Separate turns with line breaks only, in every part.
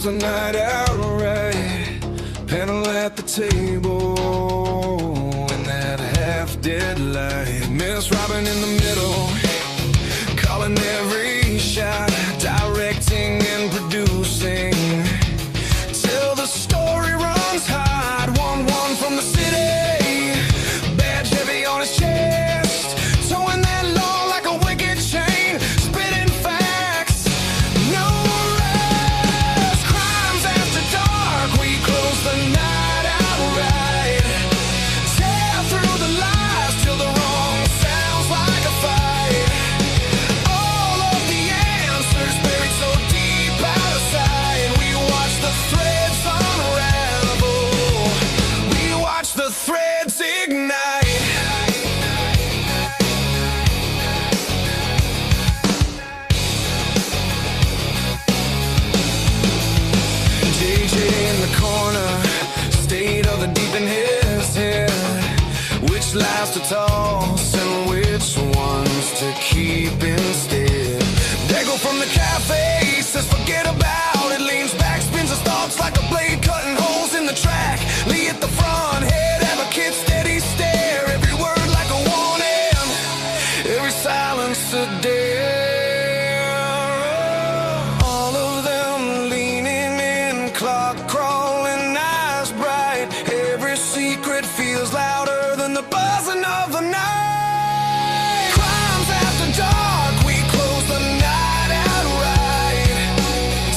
the night out right. Panel at the table in that half-dead light. Miss Robin in the middle, calling every shot, directing and producing, till the story runs hot. 1-1 from the city, badge heavy on his chest, towing that law like a wicked chain, spitting facts, no rest. Crimes after dark, we close the night out right. Tear through the lies till the wrong sounds like a fight. All of the answers buried so deep out of sight. We watch the threads unravel, we watch the threads ignite. JJ in the corner, state of the deep in his head. Which lies to toss and which ones to keep instead. Dago from the cafe says forget about it, leans back, spins his thoughts like a blade cutting holes in the track. Lee at the front, head advocate, steady stare, every word like a warning, every silence a dare. All of them leaning in, clock crawling, eyes bright. Every secret feels louder than the buzzing of the night. Crimes after dark, we close the night out right.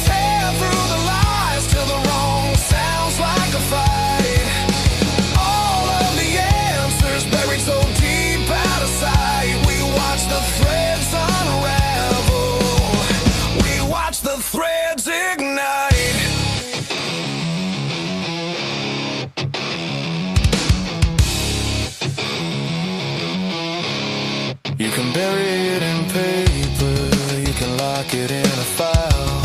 Tear through the lies till the wrong sounds like a fight. All of the answers buried so deep out of sight. We watch the threads unravel, we watch the threads ignite. You can bury it in paper, you can lock it in a file,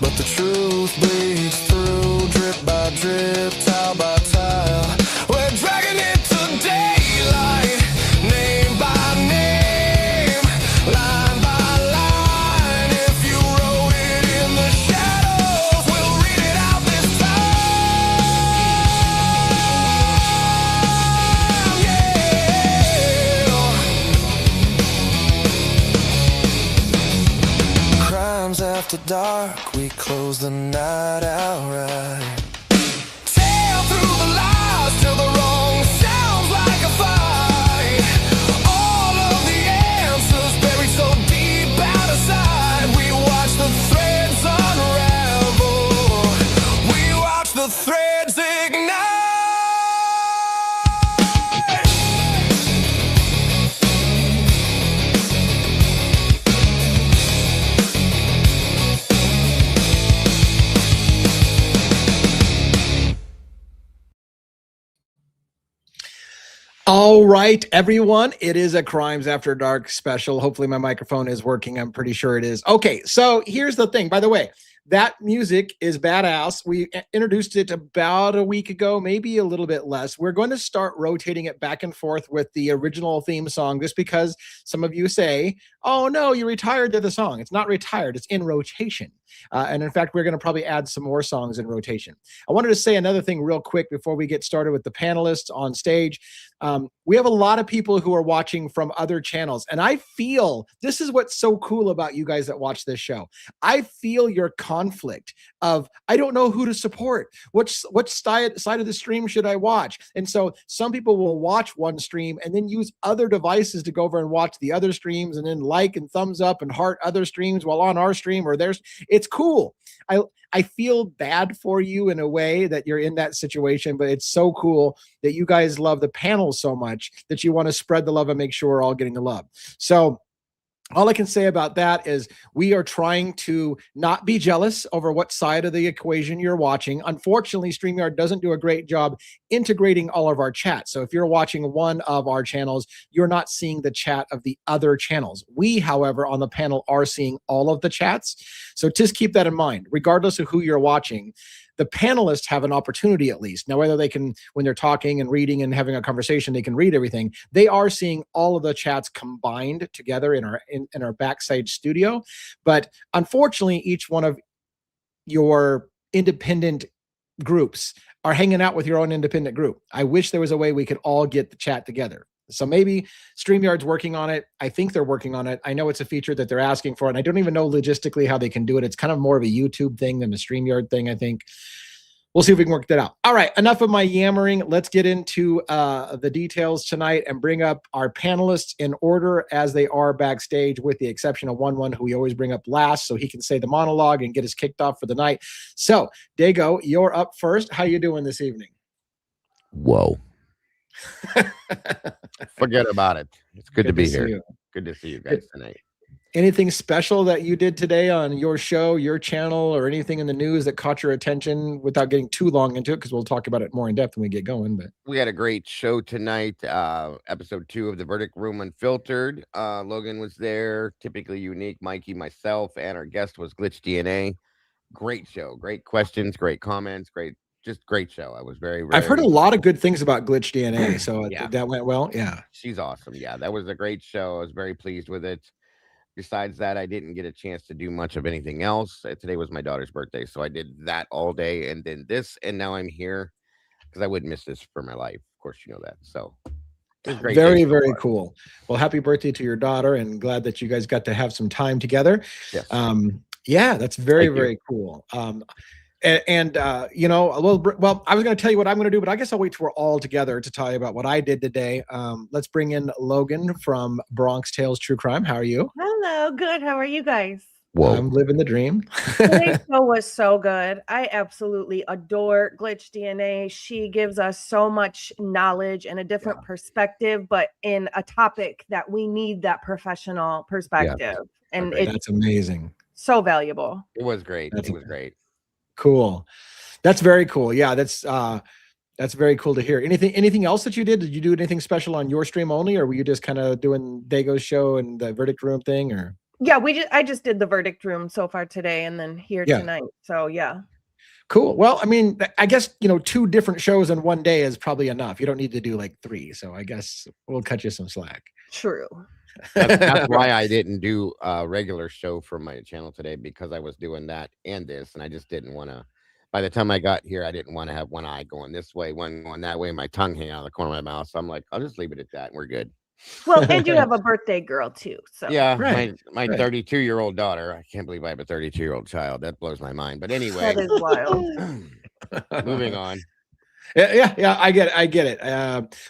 but the truth bleeds through, drip by drip, tile by tile. We're dragging it to daylight, name by name, line by line. If you wrote it in the shadows, we'll read it out this time. Yeah. Crimes after dark, we close the night out right. Tear through the lies till the wrong sounds like a fight. All of the answers buried so deep out of sight. We watch the threads unravel, we watch the threads ignite.
All right, everyone. It is a Crimes After Dark special. Hopefully my microphone is working. I'm pretty sure it is. Okay, so here's the thing. By the way, that music is badass. We introduced it about a week ago, maybe a little bit less. We're going to start rotating it back and forth with the original theme song, just because some of you say, oh no, you retired to the song. It's not retired, it's in rotation. And in fact, we're going to probably add some more songs in rotation. I wanted to say another thing real quick before we get started with the panelists on stage. We have a lot of people who are watching from other channels, and I feel this is what's so cool about you guys that watch this show. I feel your conflict of, I don't know who to support. Which side of the stream should I watch? And so some people will watch one stream and then use other devices to go over and watch the other streams, and then like and thumbs up and heart other streams while on our stream or theirs. It's cool. I feel bad for you in a way that you're in that situation, but it's so cool that you guys love the panel so much that you want to spread the love and make sure we're all getting the love. So all I can say about that is we are trying to not be jealous over what side of the equation you're watching. Unfortunately, StreamYard doesn't do a great job integrating all of our chats. So if you're watching one of our channels, you're not seeing the chat of the other channels. We, however, on the panel are seeing all of the chats. So just keep that in mind, regardless of who you're watching. The panelists have an opportunity at least. Now, whether they can, when they're talking and reading and having a conversation, they can read everything. They are seeing all of the chats combined together in our backstage studio. But unfortunately, each one of your independent groups are hanging out with your own independent group. I wish there was a way we could all get the chat together. So maybe StreamYard's working on it. I think they're working on it. I know it's a feature that they're asking for, and I don't even know logistically how they can do it. It's kind of more of a YouTube thing than a StreamYard thing, I think. We'll see if we can work that out. All right, enough of my yammering. Let's get into the details tonight and bring up our panelists in order as they are backstage, with the exception of one who we always bring up last, so he can say the monologue and get us kicked off for the night. So, Dago, you're up first. How you doing this evening?
Whoa. Forget about it. It's good to be here.
You.
Good to see you guys tonight.
Anything special that you did today on your show, your channel, or anything in the news that caught your attention, without getting too long into it, because we'll talk about it more in depth when we get going? But
we had a great show tonight. Episode 2 of the Verdict Room Unfiltered. Logan was there, typically unique. Mikey, myself, and our guest was Glitch DNA. Great show. Great questions. Great comments. Just great show. I was very
I've heard a lot of good things about Glitch DNA, so
yeah.
That went well. Yeah,
she's awesome. Yeah, that was a great show. I was very pleased with it. Besides that, I didn't get a chance to do much of anything else. Today was my daughter's birthday, so I did that all day, and then this, and now I'm here because I wouldn't miss this for my life. Of course, you know that. So it was great.
Very, very cool. Well, happy birthday to your daughter, and glad that you guys got to have some time together.
Yes.
Yeah, that's very, very cool. You know, I was going to tell you what I'm going to do, but I guess I'll wait till we're all together to tell you about what I did today. Let's bring in Logan from BRONXTALES True Crime. How are you?
Hello, good. How are you guys?
Whoa.
I'm living the dream.
Today's show was so good. I absolutely adore Glitch DNA. She gives us so much knowledge and a different perspective, but in a topic that we need that professional perspective. And
that's amazing.
So valuable.
It was great. It was great.
Cool. That's very cool. Yeah, that's very cool to hear. Anything else that you did? Did you do anything special on your stream only, or were you just kind of doing Dago's show and the Verdict Room thing? Or
yeah, I just did the Verdict Room so far today, and then here tonight. So yeah.
Cool. Well, I mean, I guess, you know, 2 different shows in one day is probably enough. You don't need to do like 3. So I guess we'll cut you some slack.
True.
That's why I didn't do a regular show for my channel today, because I was doing that and this, and I just didn't want to. By the time I got here, I didn't want to have one eye going this way, one going that way, and my tongue hanging out of the corner of my mouth. So I'm like, I'll just leave it at that, and we're good.
Well, and you have a birthday girl too. So
yeah, my 32-year-old daughter. I can't believe I have a 32-year-old child. That blows my mind. But anyway,
that is wild.
Moving on.
Yeah, I get it.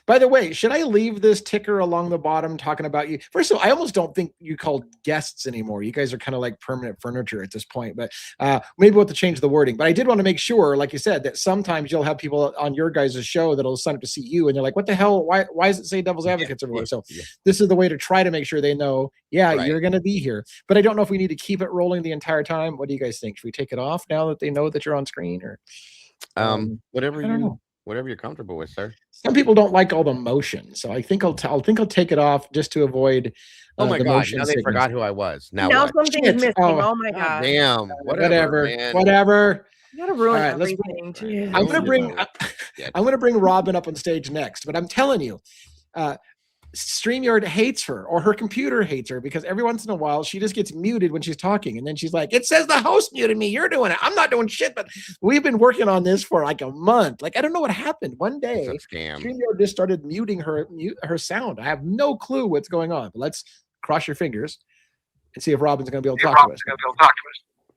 By the way, should I leave this ticker along the bottom talking about you? First of all, I almost don't think you call guests anymore. You guys are kind of like permanent furniture at this point, but maybe we'll have to change the wording. But I did want to make sure, like you said, that sometimes you'll have people on your guys' show that'll sign up to see you, and they're like, what the hell? Why does it say Devil's Advocates everywhere? So this is the way to try to make sure they know, you're going to be here. But I don't know if we need to keep it rolling the entire time. What do you guys think? Should we take it off now that they know that you're on screen, or
whatever you're comfortable with, sir.
Some people don't like all the motion, so I think I'll take it off just to avoid.
Oh my god! Now they forgot who I was. Now
something's missing. Oh my god!
Damn.
Whatever.
You gotta ruin everything.
I'm gonna bring Robin up on stage next, but I'm telling you, StreamYard hates her, or her computer hates her, because every once in a while she just gets muted when she's talking, and then she's like, it says the host muted me, you're doing it, I'm not doing shit. But we've been working on this for like a month. Like, I don't know what happened. One day StreamYard just started muting her sound. I have no clue what's going on, but let's cross your fingers and see if Robin's gonna be able to talk to us.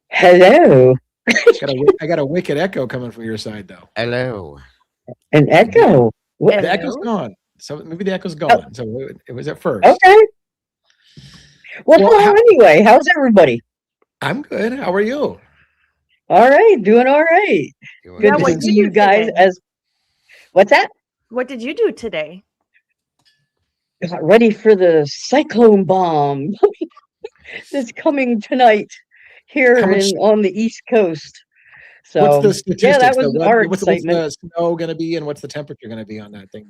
Hello.
I got a wicked echo coming from your side though.
Hello.
An echo.
The echo's gone. So maybe the echo's gone. Oh. So it was at first.
Okay. Well, anyway, how's everybody?
I'm good. How are you?
All right, doing all right. Good to see you guys. What's that?
What did you do today?
Got ready for the cyclone bomb that's coming tonight here on the East Coast. So
what's the statistics?
That was our excitement.
What's the snow going to be, and what's the temperature going to be on that thing?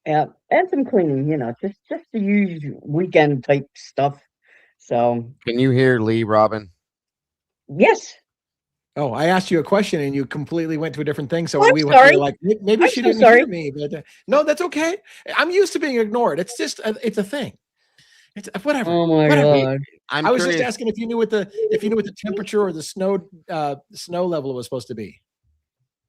Yeah, and some cleaning, just the usual weekend type stuff. So
can you hear Lee, Robin?
Yes.
Oh, I asked you a question and you completely went to a different thing. So
we went to
like, maybe she didn't hear me, but no, that's okay. I'm used to being ignored. It's just, it's a thing. It's whatever.
Oh my
whatever.
God.
I'm
I was
curious.
just asking if you knew what the temperature or the snow level was supposed to be.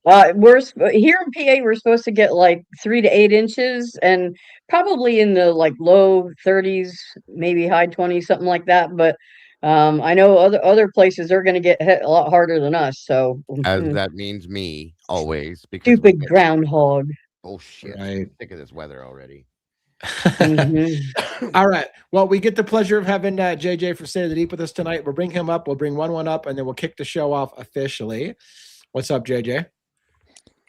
Here in PA, we're supposed to get like 3 to 8 inches, and probably in the like low 30s, maybe high 20s, something like that. But I know other places are going to get hit a lot harder than us. So
As that means me always because we
stupid
get
groundhog.
bullshit.
Right.
I'm sick of this weather already.
Mhm.
All right. Well, we get the pleasure of having JJ from State of the Deep with us tonight. We'll bring him up. We'll bring one up, and then we'll kick the show off officially. What's up, JJ?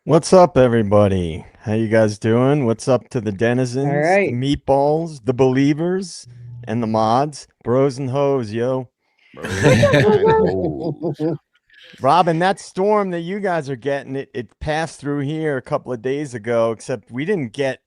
What's up, everybody? How you guys doing? What's up to the denizens,
All right.
the meatballs, the believers, and the mods? Bros and hoes, yo. Robin, that storm that you guys are getting, it passed through here a couple of days ago, except we didn't get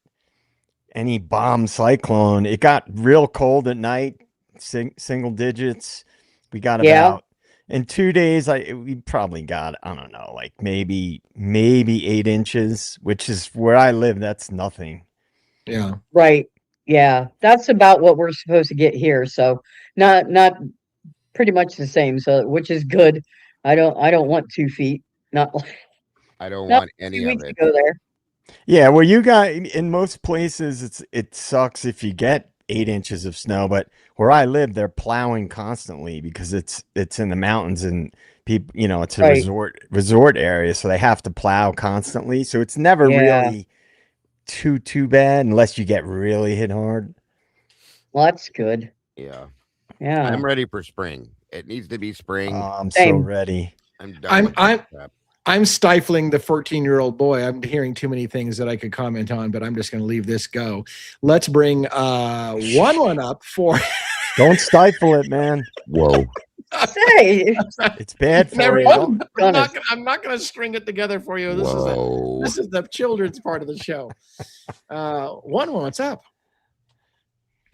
any bomb cyclone. It got real cold at night, single digits. We got
Yeah.
about in 2 days. We probably got, I don't know, like maybe 8 inches, which is where I live. That's nothing.
Yeah.
Right. Yeah. That's about what we're supposed to get here. So not pretty much the same. So which is good. I don't want 2 feet. Not
I don't
not
want
2
any of
weeks
it.
ago there.
Yeah, well, you got in most places, it sucks if you get 8 inches of snow, but where I live, they're plowing constantly because it's in the mountains and people, it's a
Right.
resort area, so they have to plow constantly. So it's never
Yeah.
really too bad unless you get really hit hard.
Well, that's good.
Yeah.
Yeah.
I'm ready for spring. It needs to be spring.
I'm so
Same.
ready.
I'm done with that crap.
I'm stifling the 14-year-old boy. I'm hearing too many things that I could comment on, but I'm just going to leave this go. Let's bring one up for.
Don't stifle it, man.
Whoa.
Say,
It's bad for
Never
you.
mind.
Honest.
I'm not going to string it together for you.
Whoa.
This is the children's part of the show. What's up?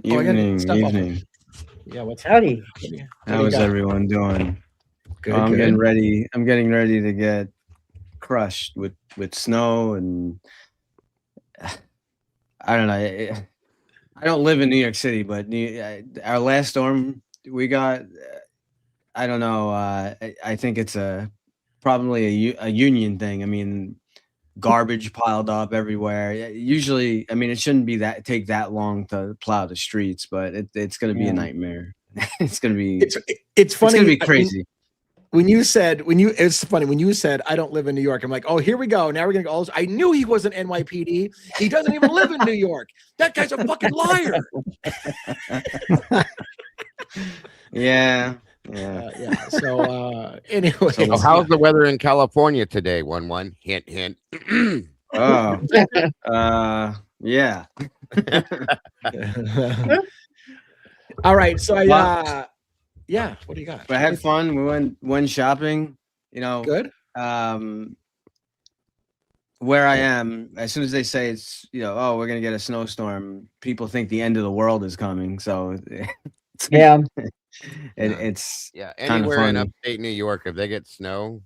Oh, I gotta get stuff off.
Evening.
Yeah, what's
howdy.
How is everyone doing?
Good,
I'm
good.
getting ready. I'm getting ready to get crushed with snow, and I don't know. I don't live in New York City, but our last storm we got, I don't know. I think it's probably a union thing. I mean, garbage piled up everywhere. Usually, I mean, it shouldn't take that long to plow the streets, but it's going to be a nightmare. It's going to be.
It's funny.
It's going to be crazy.
It's funny when you said I don't live in New York. I'm like, oh, here we go. Now we're gonna go. I knew he wasn't NYPD. He doesn't even live in New York. That guy's a fucking liar.
Yeah.
So anyway,
So how's the weather in California today? 1-1. Hint, hint.
Oh. Yeah.
All right. So yeah. What do you got?
But I had fun. We went shopping.
Good.
Where I am, as soon as they say it's, oh, we're gonna get a snowstorm, people think the end of the world is coming. So
Yeah.
it's
Anywhere in
funny.
upstate New York, if they get snow,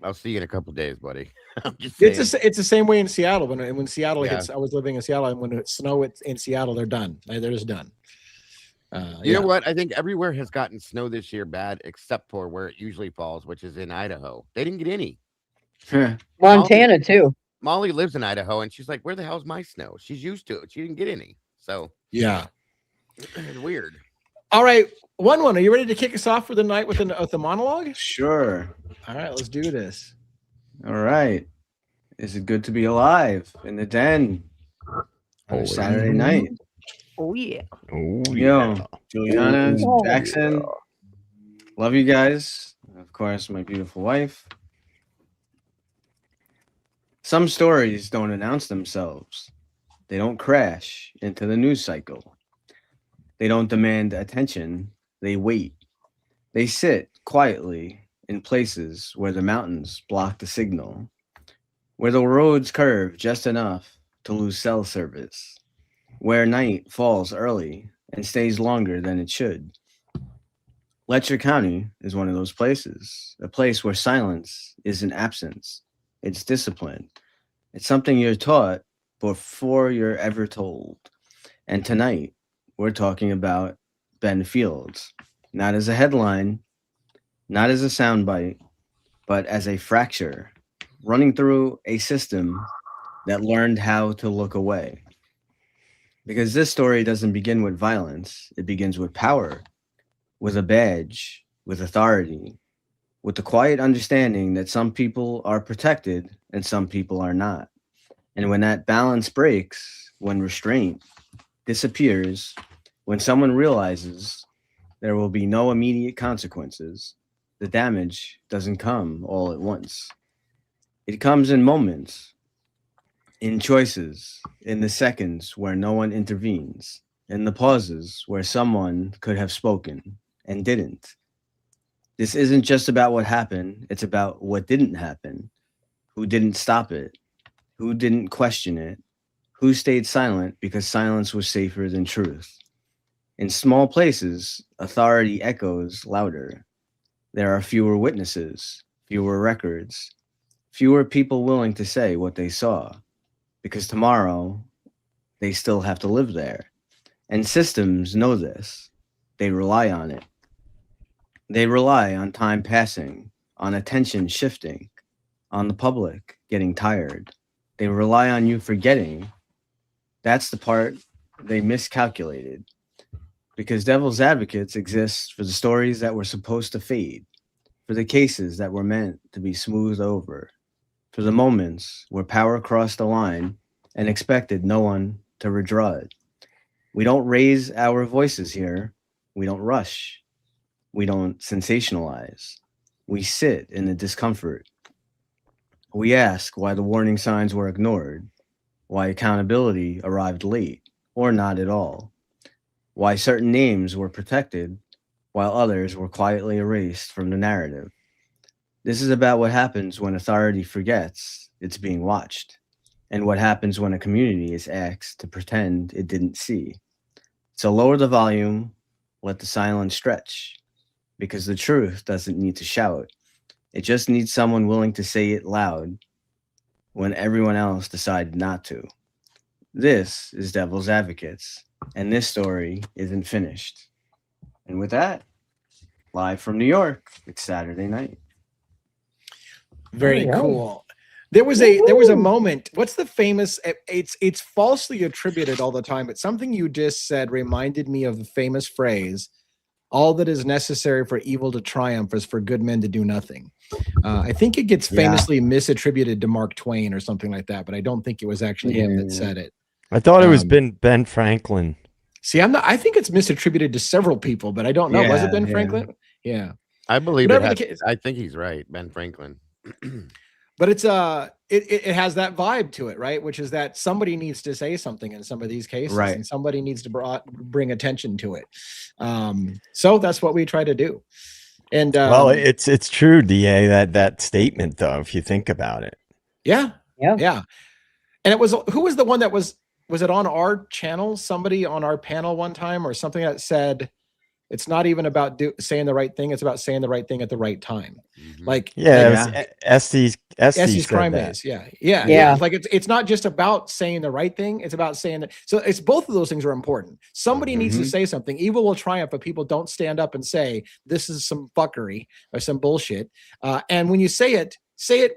I'll see you in a couple of days, buddy. I'm just saying.
It's the same way in Seattle. When Seattle hits,
Yeah.
I was living in Seattle, and when it snow in Seattle, they're done. They're just done.
You know what? I think everywhere has gotten snow this year bad, except for where it usually falls, which is in Idaho. They didn't get any.
Montana too.
Molly lives in Idaho, and she's like, "Where the hell's my snow?" She's used to it. She didn't get any, so
Yeah.
it's weird.
All right, one. Are you ready to kick us off for the night with the monologue?
Sure.
All right, let's do this.
All right. Is it good to be alive in the den on a Saturday night?
Oh yeah.
Oh,
Yo, Juliana,
Oh,
Jackson, love you guys. Of course, my beautiful wife. Some stories don't announce themselves. They don't crash into the news cycle. They don't demand attention. They wait. They sit quietly in places where the mountains block the signal, where the roads curve just enough to lose cell service, where night falls early and stays longer than it should. Letcher County is one of those places, a place where silence isn't absence, it's discipline. It's something you're taught before you're ever told. And tonight, we're talking about Ben Fields, not as a headline, not as a soundbite, but as a fracture running through a system that learned how to look away. Because this story doesn't begin with violence, it begins with power, with a badge, with authority, with the quiet understanding that some people are protected and some people are not. And when that balance breaks, when restraint disappears, when someone realizes there will be no immediate consequences, the damage doesn't come all at once. It comes in moments, in choices, in the seconds where no one intervenes, in the pauses where someone could have spoken and didn't. This isn't just about what happened, it's about what didn't happen, who didn't stop it, who didn't question it, who stayed silent because silence was safer than truth. In small places, authority echoes louder. There are fewer witnesses, fewer records, fewer people willing to say what they saw, because tomorrow they still have to live there. And systems know this. They rely on it. They rely on time passing, on attention shifting, on the public getting tired. They rely on you forgetting. That's the part they miscalculated. Because devil's advocates exist for the stories that were supposed to fade, for the cases that were meant to be smoothed over, for the moments where power crossed the line and expected no one to redraw it. We don't raise our voices here. We don't rush. We don't sensationalize. We sit in the discomfort. We ask why the warning signs were ignored, why accountability arrived late or not at all, why certain names were protected while others were quietly erased from the narrative. This is about what happens when authority forgets it's being watched, and what happens when a community is asked to pretend it didn't see. So lower the volume, let the silence stretch, because the truth doesn't need to shout. It just needs someone willing to say it loud when everyone else decided not to. This is Devil's Advocates, and this story isn't finished. And with that, live from New York, it's Saturday night.
Very
There you go.
cool. There was a moment. What's the famous? It's falsely attributed all the time, but something you just said reminded me of the famous phrase, "All that is necessary for evil to triumph is for good men to do nothing." I think it gets famously misattributed to Mark Twain or something like that, but I don't think it was actually him that said it.
I thought it was Ben Franklin.
See, I think it's misattributed to several people, but I don't know. Was it Ben
Yeah.
Franklin? Yeah.
I believe
Whatever
it
the
has,
case.
I think he's right, Ben Franklin.
But it's it has that vibe to it, right? Which is that somebody needs to say something in some of these cases,
Right.
and somebody needs to bring attention to it. So that's what we try to do. And
Well, it's true, DA, that statement though, if you think about it.
yeah.
Yeah.
And it was, who was the one that was it on our channel? Somebody on our panel one time or something that said, it's not even about saying the right thing. It's about saying the right thing at the right time. Like,
Yeah,
like,
it was
Essie's crime is. Yeah. Like it's not just about saying the right thing. It's about saying that. So it's both of those things are important. Somebody needs to say something. Evil will triumph if people don't stand up and say, this is some fuckery or some bullshit. And when you say it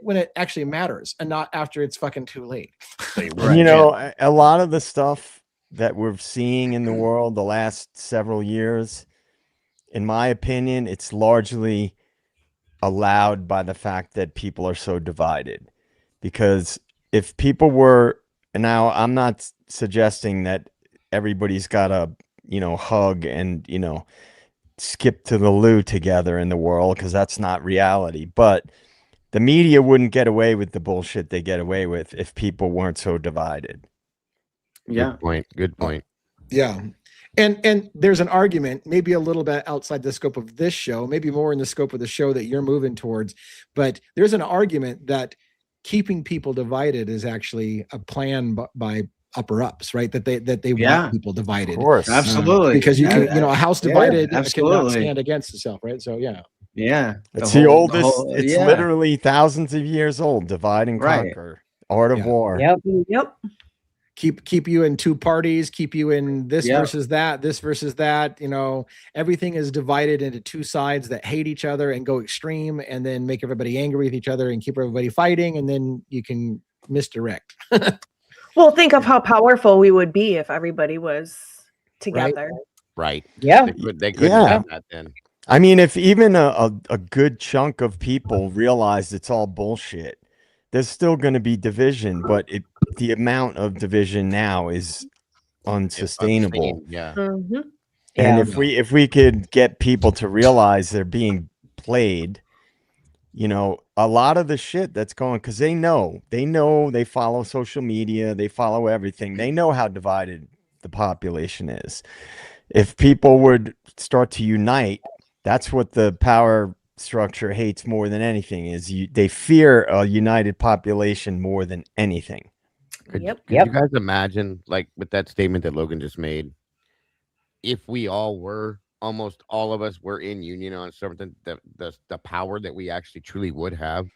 when it actually matters and not after it's fucking too late.
And you know, a lot of the stuff that we're seeing in the world the last several years, in my opinion, it's largely allowed by the fact that people are so divided. Because if people were, and now I'm not suggesting that everybody's got to, hug and, skip to the loo together in the world, because that's not reality. But the media wouldn't get away with the bullshit they get away with if people weren't so divided.
Yeah.
Good point.
Yeah. And there's an argument, maybe a little bit outside the scope of this show, maybe more in the scope of the show that you're moving towards, but there's an argument that keeping people divided is actually a plan by upper ups, right? That they want people divided.
Of course.
Absolutely.
Because you can, a house divided cannot
absolutely.
stand against itself, right? So yeah.
Yeah.
It's the oldest, it's literally thousands of years old. Divide and conquer. Art of war.
Yep.
keep you in two parties, keep you in this
Yep.
versus that, this versus that. You know, everything is divided into two sides that hate each other and go extreme, and then make everybody angry with each other and keep everybody fighting, and then you can misdirect.
Well, think of how powerful we would be if everybody was together.
Right.
Yeah.
They couldn't have that then.
I mean, if even a good chunk of people realize it's all bullshit, there's still going to be division, but the amount of division now is unsustainable.
Yeah.
Mhm.
And
Yeah.
if we could get people to realize they're being played, you know, a lot of the shit that's going, because they know, they follow social media, they follow everything, they know how divided the population is. If people would start to unite, that's what the power structure hates more than anything, is they fear a united population more than anything.
Could
Yep.
you guys imagine, like, with that statement that Logan just made, if we all were, almost all of us were in union on something, the power that we actually truly would have?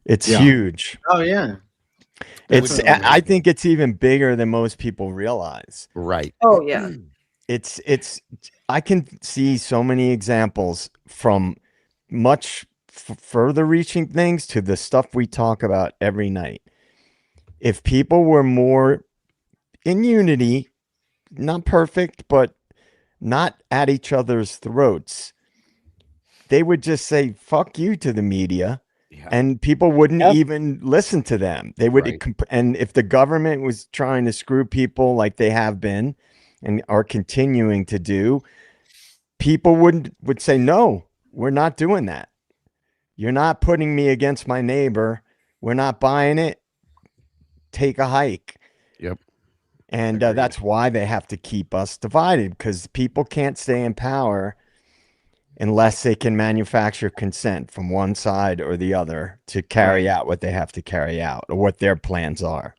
It's
Yeah.
huge.
Oh yeah.
It's
Definitely.
I think it's even bigger than most people realize.
Right.
Oh yeah.
It's I can see so many examples from much further reaching things to the stuff we talk about every night. If people were more in unity, not perfect, but not at each other's throats, they would just say fuck you to the media.
Yeah.
And people wouldn't
Yep.
even listen to them. They would,
Right.
and if the government was trying to screw people like they have been and are continuing to do, people would say, no, we're not doing that. You're not putting me against my neighbor. We're not buying it. Take a hike.
Yep.
And
Agreed.
that's why they have to keep us divided, because people can't stay in power unless they can manufacture consent from one side or the other to carry out what they have to carry out or what their plans are.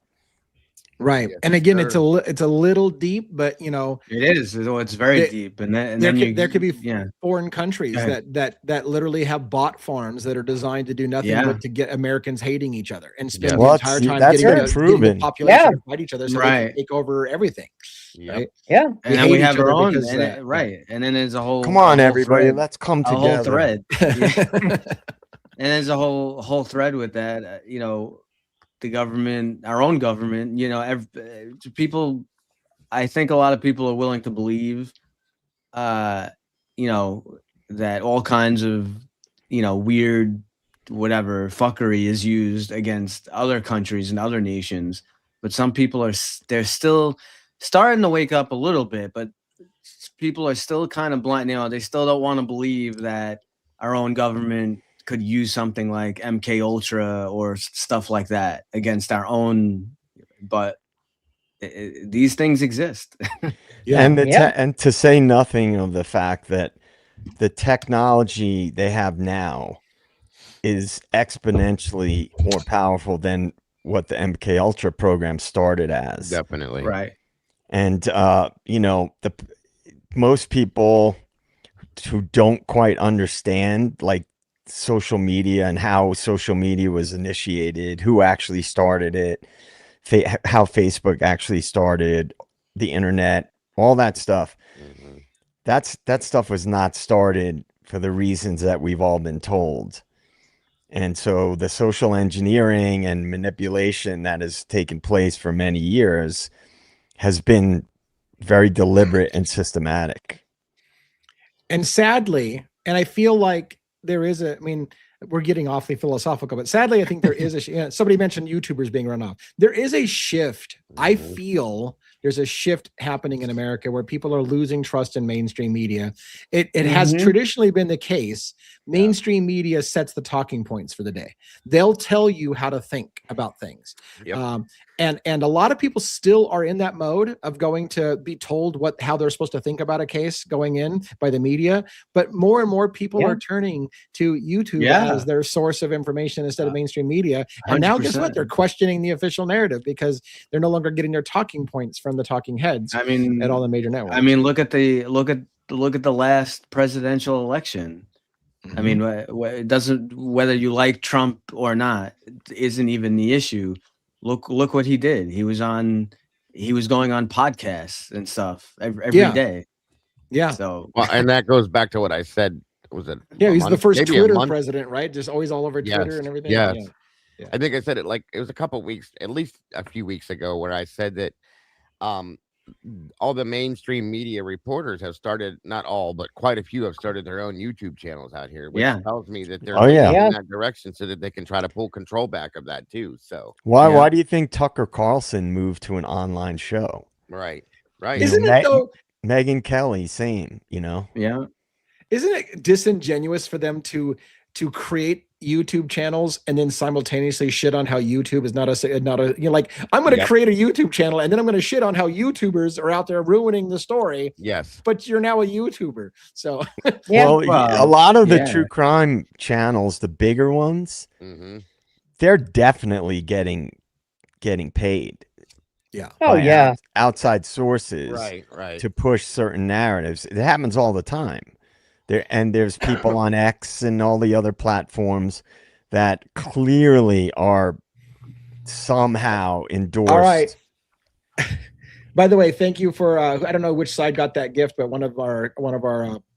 Right.
Yes,
And again,
sir.
it's a little deep, but you know,
It is. It's very
There-
deep, and then
there could be
yeah.
foreign countries
Go ahead.
that literally have bot farms that are designed to do nothing
Yeah.
but to get Americans hating each other and spend
Yeah.
the
Well,
entire time
that's
getting
been
the
proven.
population
Yeah.
to fight each other so they
Right.
can take over everything.
Yep.
Right.
Yeah.
And
We
then
hate
we
each
have our
other
own,
because
and
that,
right, and then there's a whole.
Come on,
a whole
everybody,
thread.
let's come
A whole
together.
thread. Yeah. And there's a whole thread with that. You know, the government, our own government. You know, people. I think a lot of people are willing to believe, you know, that all kinds of, you know, weird, whatever fuckery is used against other countries and other nations. But some people they're still starting to wake up a little bit, but people are still kind of blind. You know, they still don't want to believe that our own government could use something like MK Ultra or stuff like that against our own. But these things exist.
Yeah.
And
Yeah.
and to say nothing of the fact that the technology they have now is exponentially more powerful than what the MK Ultra program started as.
Definitely.
Right.
And you know, most people who don't quite understand like social media and how social media was initiated, who actually started it, how Facebook actually started the internet, all that stuff.
Mhm.
That stuff was not started for the reasons that we've all been told. And so the social engineering and manipulation that has taken place for many years has been very deliberate and systematic.
And sadly, and I feel like there is I mean, we're getting awfully philosophical, but sadly, I think there is somebody mentioned YouTubers being run off. There is a shift. I
Mhm.
feel there's a shift happening in America where people are losing trust in mainstream media. It has
Mhm.
traditionally been the case. Mainstream media sets the talking points for the day. They'll tell you how to think about things.
Yep.
And a lot of people still are in that mode of going to be told how they're supposed to think about a case going in by the media. But more and more people
Yeah.
are turning to YouTube
Yeah.
as their source of information instead of mainstream media. And now guess what?
100%.
They're questioning the official narrative because they're no longer getting their talking points from the talking heads
I mean,
at all the major networks.
I mean, look at the last presidential election. I mean, it doesn't, whether you like Trump or not, isn't even the issue. Look what he did. He was on he was going on podcasts and stuff every day.
Yeah.
So
Well, and that goes back to what I said. Was it?
Yeah, he's the first
Maybe a
Twitter
month?
president, right? Just always all over Twitter and everything.
Yes.
Yeah.
I think I said it like it was a couple weeks, at least a few weeks ago, where I said that all the mainstream media reporters have started, not all, but quite a few have started their own YouTube channels out here, which tells me that they're in that direction so that they can try to pull control back of that too. So
why do you think Tucker Carlson moved to an online show?
Right.
Isn't it though?
Megyn Kelly, same, you know?
Yeah.
Isn't it disingenuous for them to create YouTube channels and then simultaneously shit on how YouTube is not a like, I'm going to create a YouTube channel and then I'm going to shit on how YouTubers are out there ruining the story.
Yes.
But you're now a YouTuber. So
well, a lot of the true crime channels, the bigger ones, they're definitely getting paid.
Yeah.
Oh yeah.
Outside sources.
Right.
To push certain narratives. It happens all the time. There's people on X and all the other platforms that clearly are somehow endorsed.
All right. By the way, thank you for I don't know which side got that gift, but one of our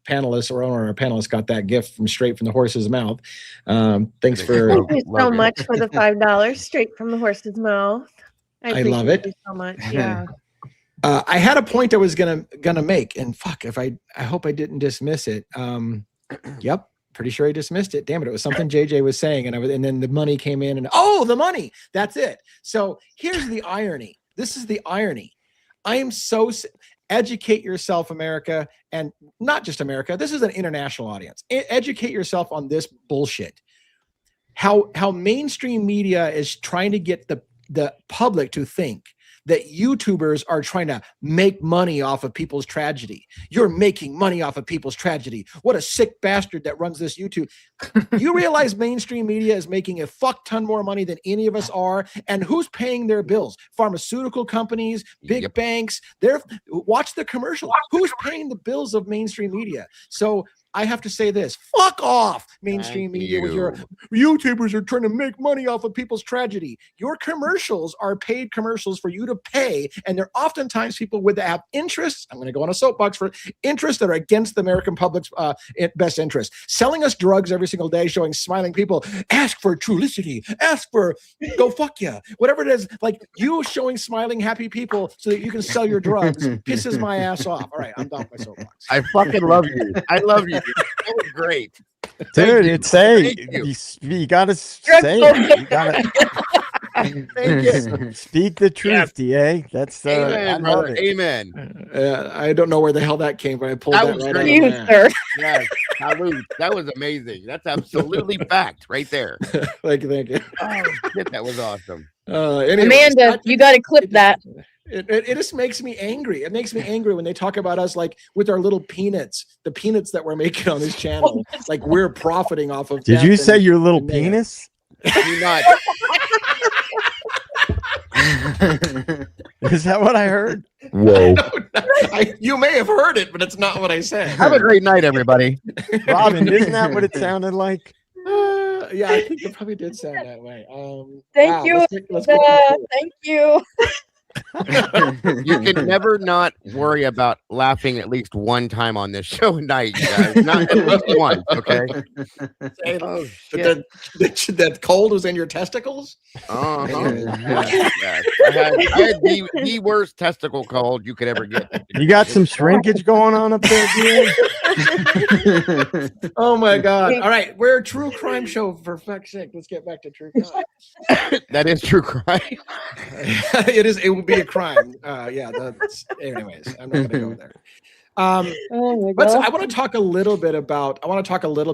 panelists or owner of our panelists got that gift straight from the horse's mouth. Thanks for
thank you so much for the $5 straight from the horse's mouth.
I love it
so much. Yeah.
I had a point I was gonna make, and fuck if I hope I didn't dismiss it. Yep, pretty sure I dismissed it. Damn it, it was something JJ was saying, and then the money came in, and the money. That's it. So here's the irony. This is the irony. I am so educate yourself, America, and not just America. This is an international audience. Educate yourself on this bullshit. How mainstream media is trying to get the public to think that YouTubers are trying to make money off of people's tragedy. You're making money off of people's tragedy. What a sick bastard that runs this YouTube. You realize mainstream media is making a fuck ton more money than any of us are. And who's paying their bills? Pharmaceutical companies, big banks. Watch the commercial. Who's paying the bills of mainstream media? So I have to say this, fuck off mainstream media with your YouTubers are trying to make money off of people's tragedy. Your commercials are paid commercials for you to pay. And they're oftentimes people that have interests. I'm going to go on a soapbox for interests that are against the American public's best interest. Selling us drugs every single day, showing smiling people, ask for Trulicity, ask for go fuck ya, whatever it is, like you showing smiling happy people so that you can sell your drugs pisses my ass off. All right, I'm done with my soapbox.
I fucking love you. I love you. That was great,
dude. It's you gotta say it. You gotta speak the truth, DA. That's
amen, brother. Amen.
I don't know where the hell that came from. I pulled that right out.
You, sir.
Yes, salute. That was amazing. That's absolutely fact right there.
Thank you.
Oh shit, that was awesome.
Anyways,
Amanda, you got to clip that.
It just makes me angry. It makes me angry when they talk about us like with our little peanuts, the peanuts that we're making on this channel, like we're profiting off of.
Did you say your little penis?
Do not.
Is that what I heard?
Whoa.
You may have heard it, but it's not what I said.
Have a great night, everybody.
Robin, isn't that what it sounded like?
Yeah, I think it probably did sound that way.
Thank you. Thank you.
You can never not worry about laughing at least one time on this show a night, you guys. Not at least one, okay?
Oh, that cold was in your testicles?
Yes. I had the worst testicle cold you could ever get.
You got some shrinkage going on up there, dude?
Oh my God. All right, we're a true crime show, for fuck's sake. Let's get back to true crime.
That is true crime.
It will be a crime. Anyways, I'm not gonna go there. But I want to talk a little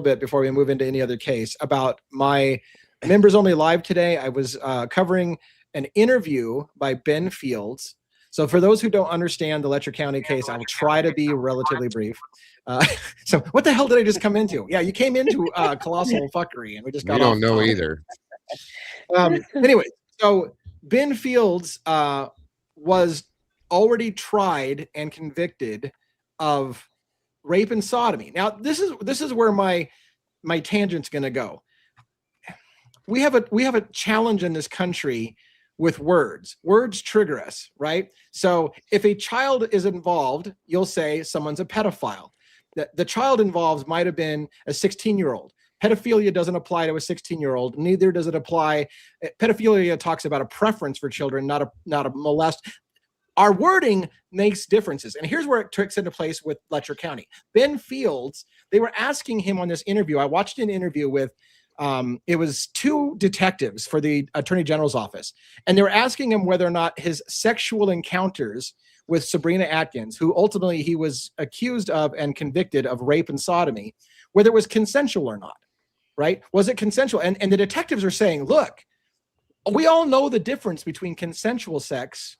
bit before we move into any other case about my members only live today. I was covering an interview by Ben Fields. So for those who don't understand the Letcher County case, I will try to be relatively brief. So what the hell did I just come into? Yeah, you came into colossal fuckery, and we just got.
We don't know either.
Anyway, so Ben Fields was already tried and convicted of rape and sodomy. Now, this is where my tangent's going to go. We have a challenge in this country with words. Words trigger us, right? So if a child is involved, you'll say someone's a pedophile. The child involved might have been a 16-year-old. Pedophilia doesn't apply to a 16-year-old. Neither does it apply. Pedophilia talks about a preference for children, not a molest. Our wording makes differences. And here's where it tricks into place with Letcher County. Ben Fields, they were asking him on this interview. I watched an interview with, it was 2 detectives for the Attorney General's office. And they were asking him whether or not his sexual encounters with Sabrina Atkins, who ultimately he was accused of and convicted of rape and sodomy, whether it was consensual or not, right? Was it consensual? And the detectives are saying, look, we all know the difference between consensual sex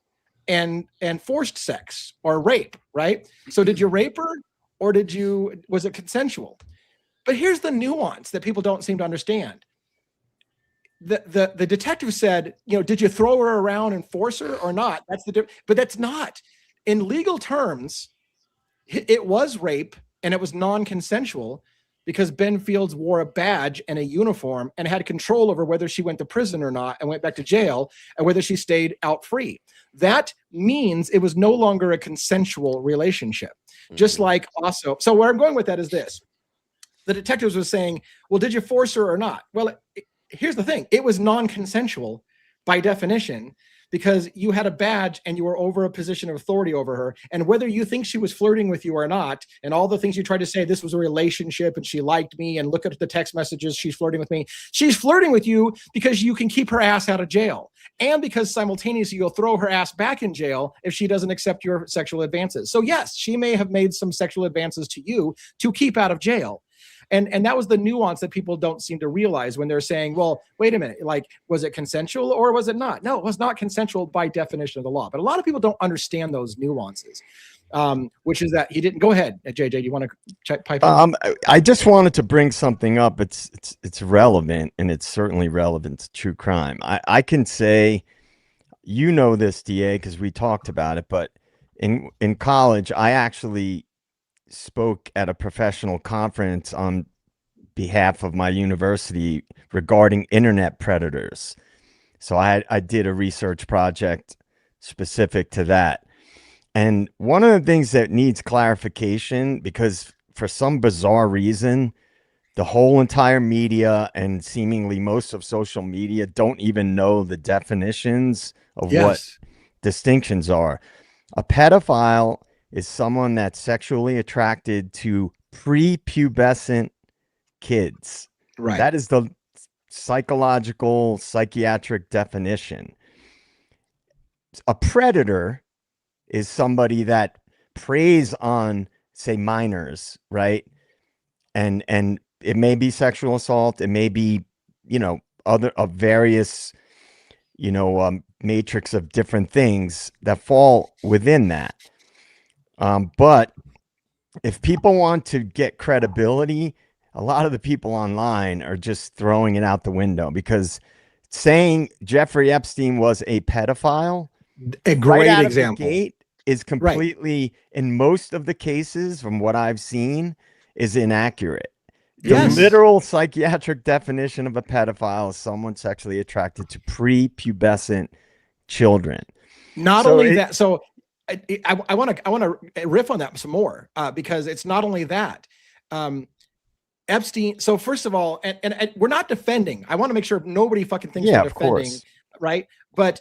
and forced sex or rape, right? So did you rape her or was it consensual? But here's the nuance that people don't seem to understand. The detective said, did you throw her around and force her or not? That's the difference. But that's not. In legal terms, it was rape and it was non-consensual because Ben Fields wore a badge and a uniform and had control over whether she went to prison or not and went back to jail and whether she stayed out free. That means it was no longer a consensual relationship. Just like also, so where I'm going with that is this. The detectives were saying, well, did you force her or not? Well, here's the thing. It was non-consensual by definition because you had a badge and you were over a position of authority over her. And whether you think she was flirting with you or not, and all the things you tried to say, this was a relationship and she liked me and look at the text messages, she's flirting with me. She's flirting with you because you can keep her ass out of jail. And because simultaneously you'll throw her ass back in jail if she doesn't accept your sexual advances. So yes, she may have made some sexual advances to you to keep out of jail. And that was the nuance that people don't seem to realize when they're saying, well, wait a minute, like, was it consensual or was it not? No, it was not consensual by definition of the law. But a lot of people don't understand those nuances, which is that he didn't. Go ahead, JJ. Do you want to pipe in?
I just wanted to bring something up. It's relevant, and it's certainly relevant to true crime. I can say, this, DA, because we talked about it, but in college, I actually spoke at a professional conference on behalf of my university regarding internet predators. So I did a research project specific to that. And one of the things that needs clarification, because for some bizarre reason, the whole entire media and seemingly most of social media don't even know the definitions of what distinctions are. A pedophile is someone that's sexually attracted to prepubescent kids.
Right.
That is the psychological, psychiatric definition. A predator is somebody that preys on, say, minors, right? And it may be sexual assault. It may be, other of various, matrix of different things that fall within that. But if people want to get credibility, a lot of the people online are just throwing it out the window, because saying Jeffrey Epstein was a pedophile,
a great
right out
example,
of the gate, is completely, in most of the cases from what I've seen, is inaccurate. The literal psychiatric definition of a pedophile is someone sexually attracted to prepubescent children.
Not only that, so I want to riff on that some more, because it's not only that. Epstein. So first of all, and we're not defending. I want to make sure nobody fucking thinks we're defending, right? But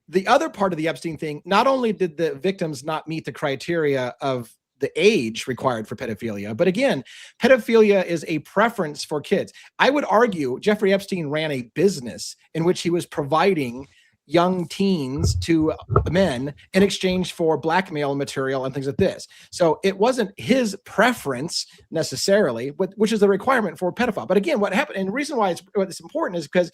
the other part of the Epstein thing, not only did the victims not meet the criteria of the age required for pedophilia, but again, pedophilia is a preference for kids. I would argue Jeffrey Epstein ran a business in which he was providing young teens to men in exchange for blackmail material and things like this. So it wasn't his preference necessarily, which is the requirement for a pedophile. But again, what happened, and the reason why it's important is because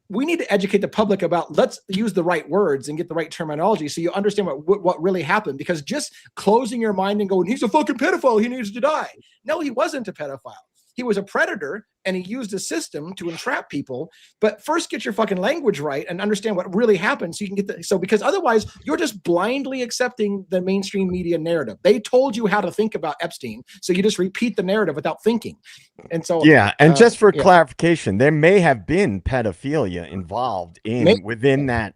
we need to educate the public about, let's use the right words and get the right terminology so you understand what really happened. Because just closing your mind and going, he's a fucking pedophile, he needs to die. No, he wasn't a pedophile. he was a predator and he used a system to entrap people. But first get your fucking language right and understand what really happened so you can get because otherwise you're just blindly accepting the mainstream media narrative. They told you how to think about Epstein, so you just repeat the narrative without thinking. And so
and just for clarification, there may have been pedophilia involved within that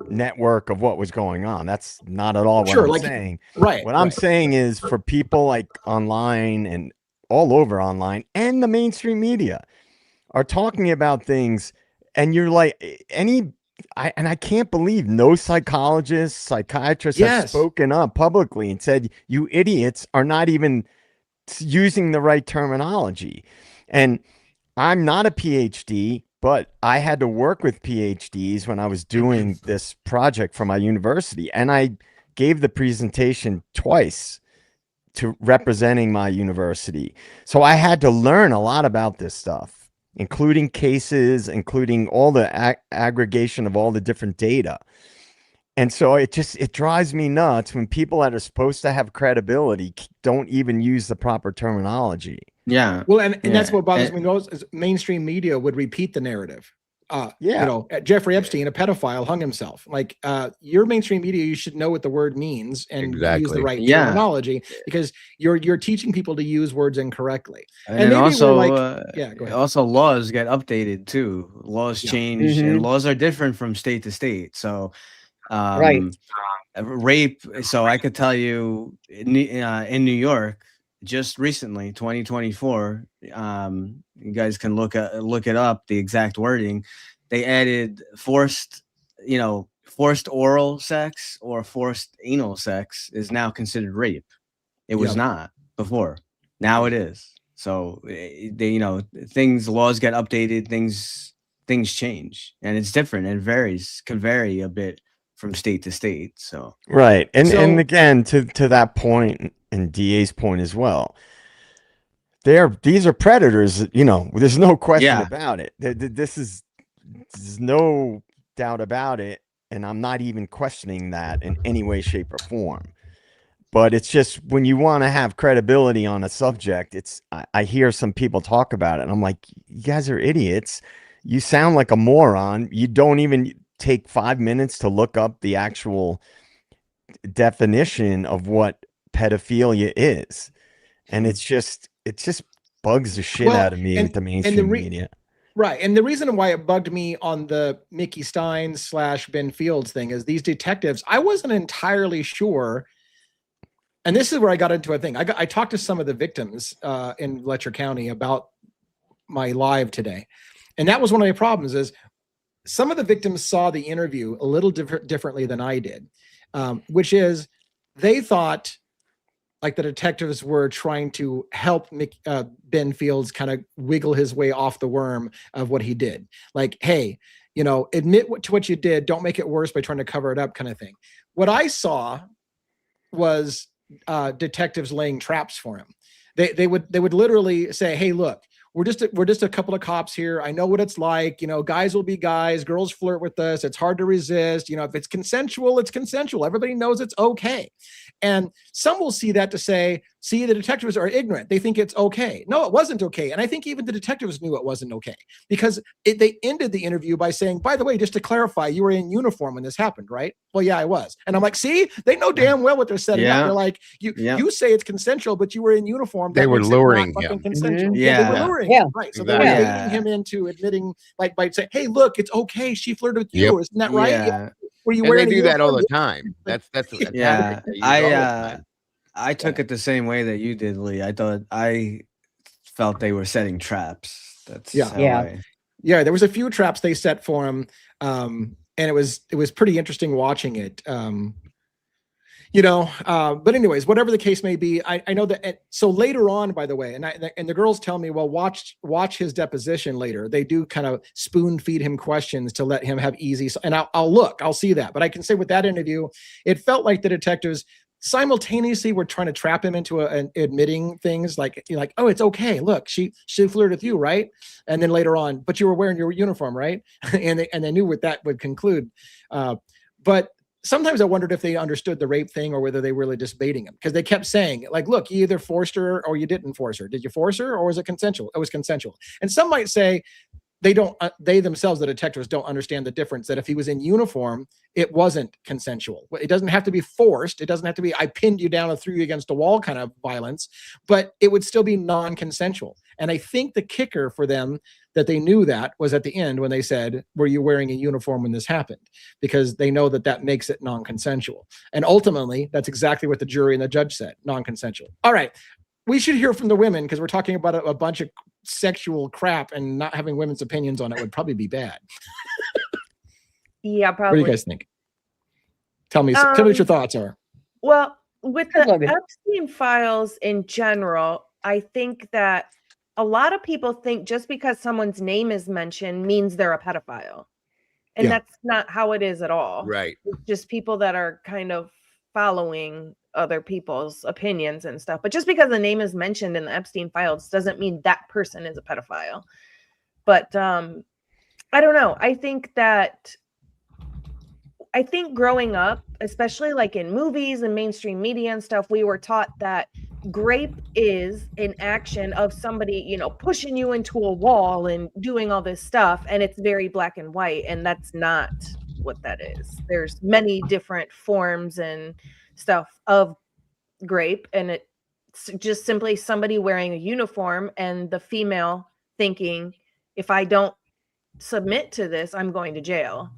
network of what was going on. That's not at all what I'm saying.
Right.
What I'm saying is for people like online and all over online and the mainstream media are talking about things, and you're like I can't believe no psychologists, psychiatrists have spoken up publicly and said, you idiots are not even using the right terminology. And I'm not a PhD, but I had to work with PhDs when I was doing this project for my university. And I gave the presentation twice to representing my university. So I had to learn a lot about this stuff, including cases, including all the aggregation of all the different data. And so it drives me nuts when people that are supposed to have credibility don't even use the proper terminology.
Yeah.
Well, and that's what bothers me most is mainstream media would repeat the narrative. You know, Jeffrey Epstein, a pedophile, hung himself. Like your mainstream media, you should know what the word means and use the right terminology, because you're teaching people to use words incorrectly.
And maybe also,
go ahead.
Also laws get updated too. Laws change, and laws are different from state to state. So, rape. So I could tell you in New York, just recently, 2024, you guys can look it up, the exact wording. They added forced oral sex or forced anal sex is now considered rape. It was not before. Now it is. So laws get updated, things change, and it's different. It can vary a bit from state to state. So
right. And again, to that point, and DA's point as well, these are predators, there's no question about it. There's no doubt about it, and I'm not even questioning that in any way, shape, or form. But it's just when you want to have credibility on a subject, I hear some people talk about it, and I'm like, you guys are idiots. You sound like a moron. You don't even take 5 minutes to look up the actual definition of what pedophilia is. And it just bugs the shit out of me with the mainstream media.
Right. And the reason why it bugged me on the Mickey Stein / Ben Fields thing is these detectives, I wasn't entirely sure. And this is where I got into a thing. I talked to some of the victims in Letcher County about my live today. And that was one of the problems is some of the victims saw the interview a little differently than I did, which is they thought like the detectives were trying to help Ben Fields kind of wiggle his way off the worm of what he did. Like, hey, admit to what you did. Don't make it worse by trying to cover it up, kind of thing. What I saw was detectives laying traps for him. They would literally say, hey, look, we're just a couple of cops here. I know what it's like. Guys will be guys. Girls flirt with us. It's hard to resist. If it's consensual, it's consensual. Everybody knows it's okay. And some will see that to say, see, the detectives are ignorant. They think it's okay. No, it wasn't okay. And I think even the detectives knew it wasn't okay, because they ended the interview by saying, by the way, just to clarify, you were in uniform when this happened, right? Well, yeah, I was. And I'm like, see, they know damn well what they're setting up. They're like, you say it's consensual, but you were in uniform.
They were luring him.
Consensual. They were luring him. Right. So they were baiting him into admitting, like by saying, hey, look, it's okay. She flirted with you. Isn't that right?
Yeah.
Were you
wearing they do that all the time. That's
I took it the same way that you did, Lee. I felt they were setting traps. That's
there was a few traps they set for him, and it was pretty interesting watching it. But anyways, whatever the case may be, I know that. So later on, by the way, and the girls tell me, well, watch his deposition later. They do kind of spoon feed him questions to let him have easy. And I'll see that. But I can say with that interview, it felt like the detectives simultaneously were trying to trap him into admitting things like, oh, it's okay. Look, she flirted with you, right? And then later on, but you were wearing your uniform, right? and they knew what that would conclude. But sometimes I wondered if they understood the rape thing or whether they were really just baiting him, because they kept saying, like, look, you either forced her or you didn't force her. Did you force her or was it consensual? It was consensual. And some might say they themselves, the detectives, don't understand the difference, that if he was in uniform, it wasn't consensual. It doesn't have to be forced. It doesn't have to be, I pinned you down and threw you against a wall kind of violence, but it would still be non-consensual. And I think the kicker for them that they knew that was at the end when they said, were you wearing a uniform when this happened? Because they know that makes it non-consensual. And ultimately, that's exactly what the jury and the judge said, non-consensual. All right. We should hear from the women, because we're talking about a bunch of sexual crap, and not having women's opinions on it would probably be bad.
Yeah, probably.
What do you guys think? Tell me what your thoughts are.
Well, with the Epstein files in general, I think that a lot of people think just because someone's name is mentioned means they're a pedophile. And that's not how it is at all.
Right.
It's just people that are kind of following other people's opinions and stuff. But just because the name is mentioned in the Epstein files doesn't mean that person is a pedophile. But I don't know. I think growing up, especially like in movies and mainstream media and stuff, we were taught that grape is an action of somebody, pushing you into a wall and doing all this stuff. And it's very black and white. And that's not what that is. There's many different forms and stuff of grape. And it's just simply somebody wearing a uniform and the female thinking, if I don't submit to this, I'm going to jail,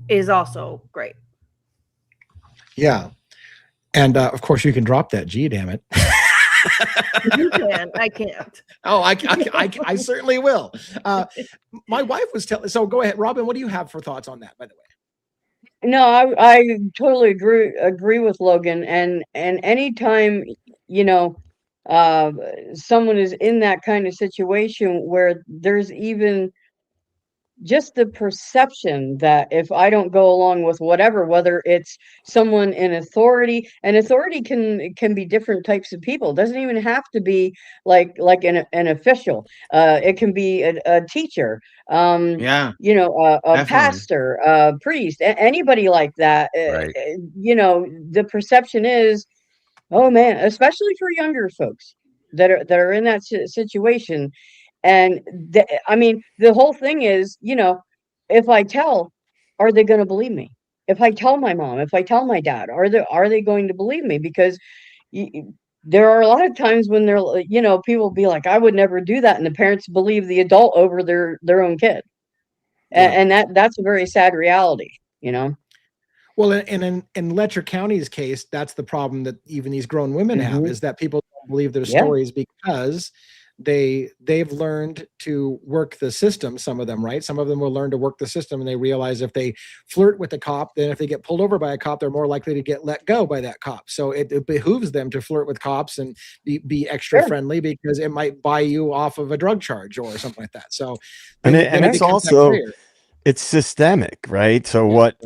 is also great.
Yeah. And of course you can drop that G, damn it.
You can. I can't.
Oh, I certainly will. My wife was telling, so go ahead, Robin, what do you have for thoughts on that, by the way?
No, I totally agree with Logan. And anytime, someone is in that kind of situation where there's even just the perception that if I don't go along with whatever, whether it's someone in authority, and authority can be different types of people. It doesn't even have to be like an official. It can be a teacher, a
Definitely.
pastor, a priest, anybody like that.
Right.
The perception is, oh man, especially for younger folks that are in that situation. And the whole thing is, if I tell, are they going to believe me? If I tell my mom, if I tell my dad, are they going to believe me? Because there are a lot of times when people be like, I would never do that. And the parents believe the adult over their own kid. Yeah. And that's a very sad reality,
Well, and in Letcher County's case, that's the problem that even these grown women have, is that people don't believe their stories because they've learned to work the system. Some of them, right? Some of them will learn to work the system, and they realize if they flirt with the cop, then if they get pulled over by a cop, they're more likely to get let go by that cop. So it behooves them to flirt with cops and be extra friendly, because it might buy you off of a drug charge or something like that. So
and it's also, it's systemic, right? So what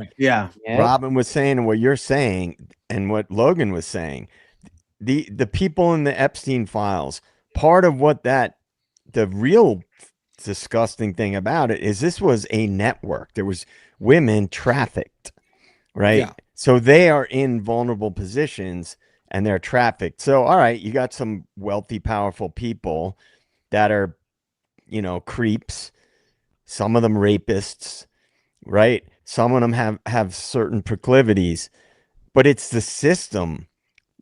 Robin was saying and what you're saying and what Logan was saying, the people in the Epstein files, part of what the real disgusting thing about it is this was a network. There was women trafficked, right? Yeah. So they are in vulnerable positions and they're trafficked. So, all right, you got some wealthy, powerful people that are, creeps, some of them rapists, right? Some of them have certain proclivities, but it's the system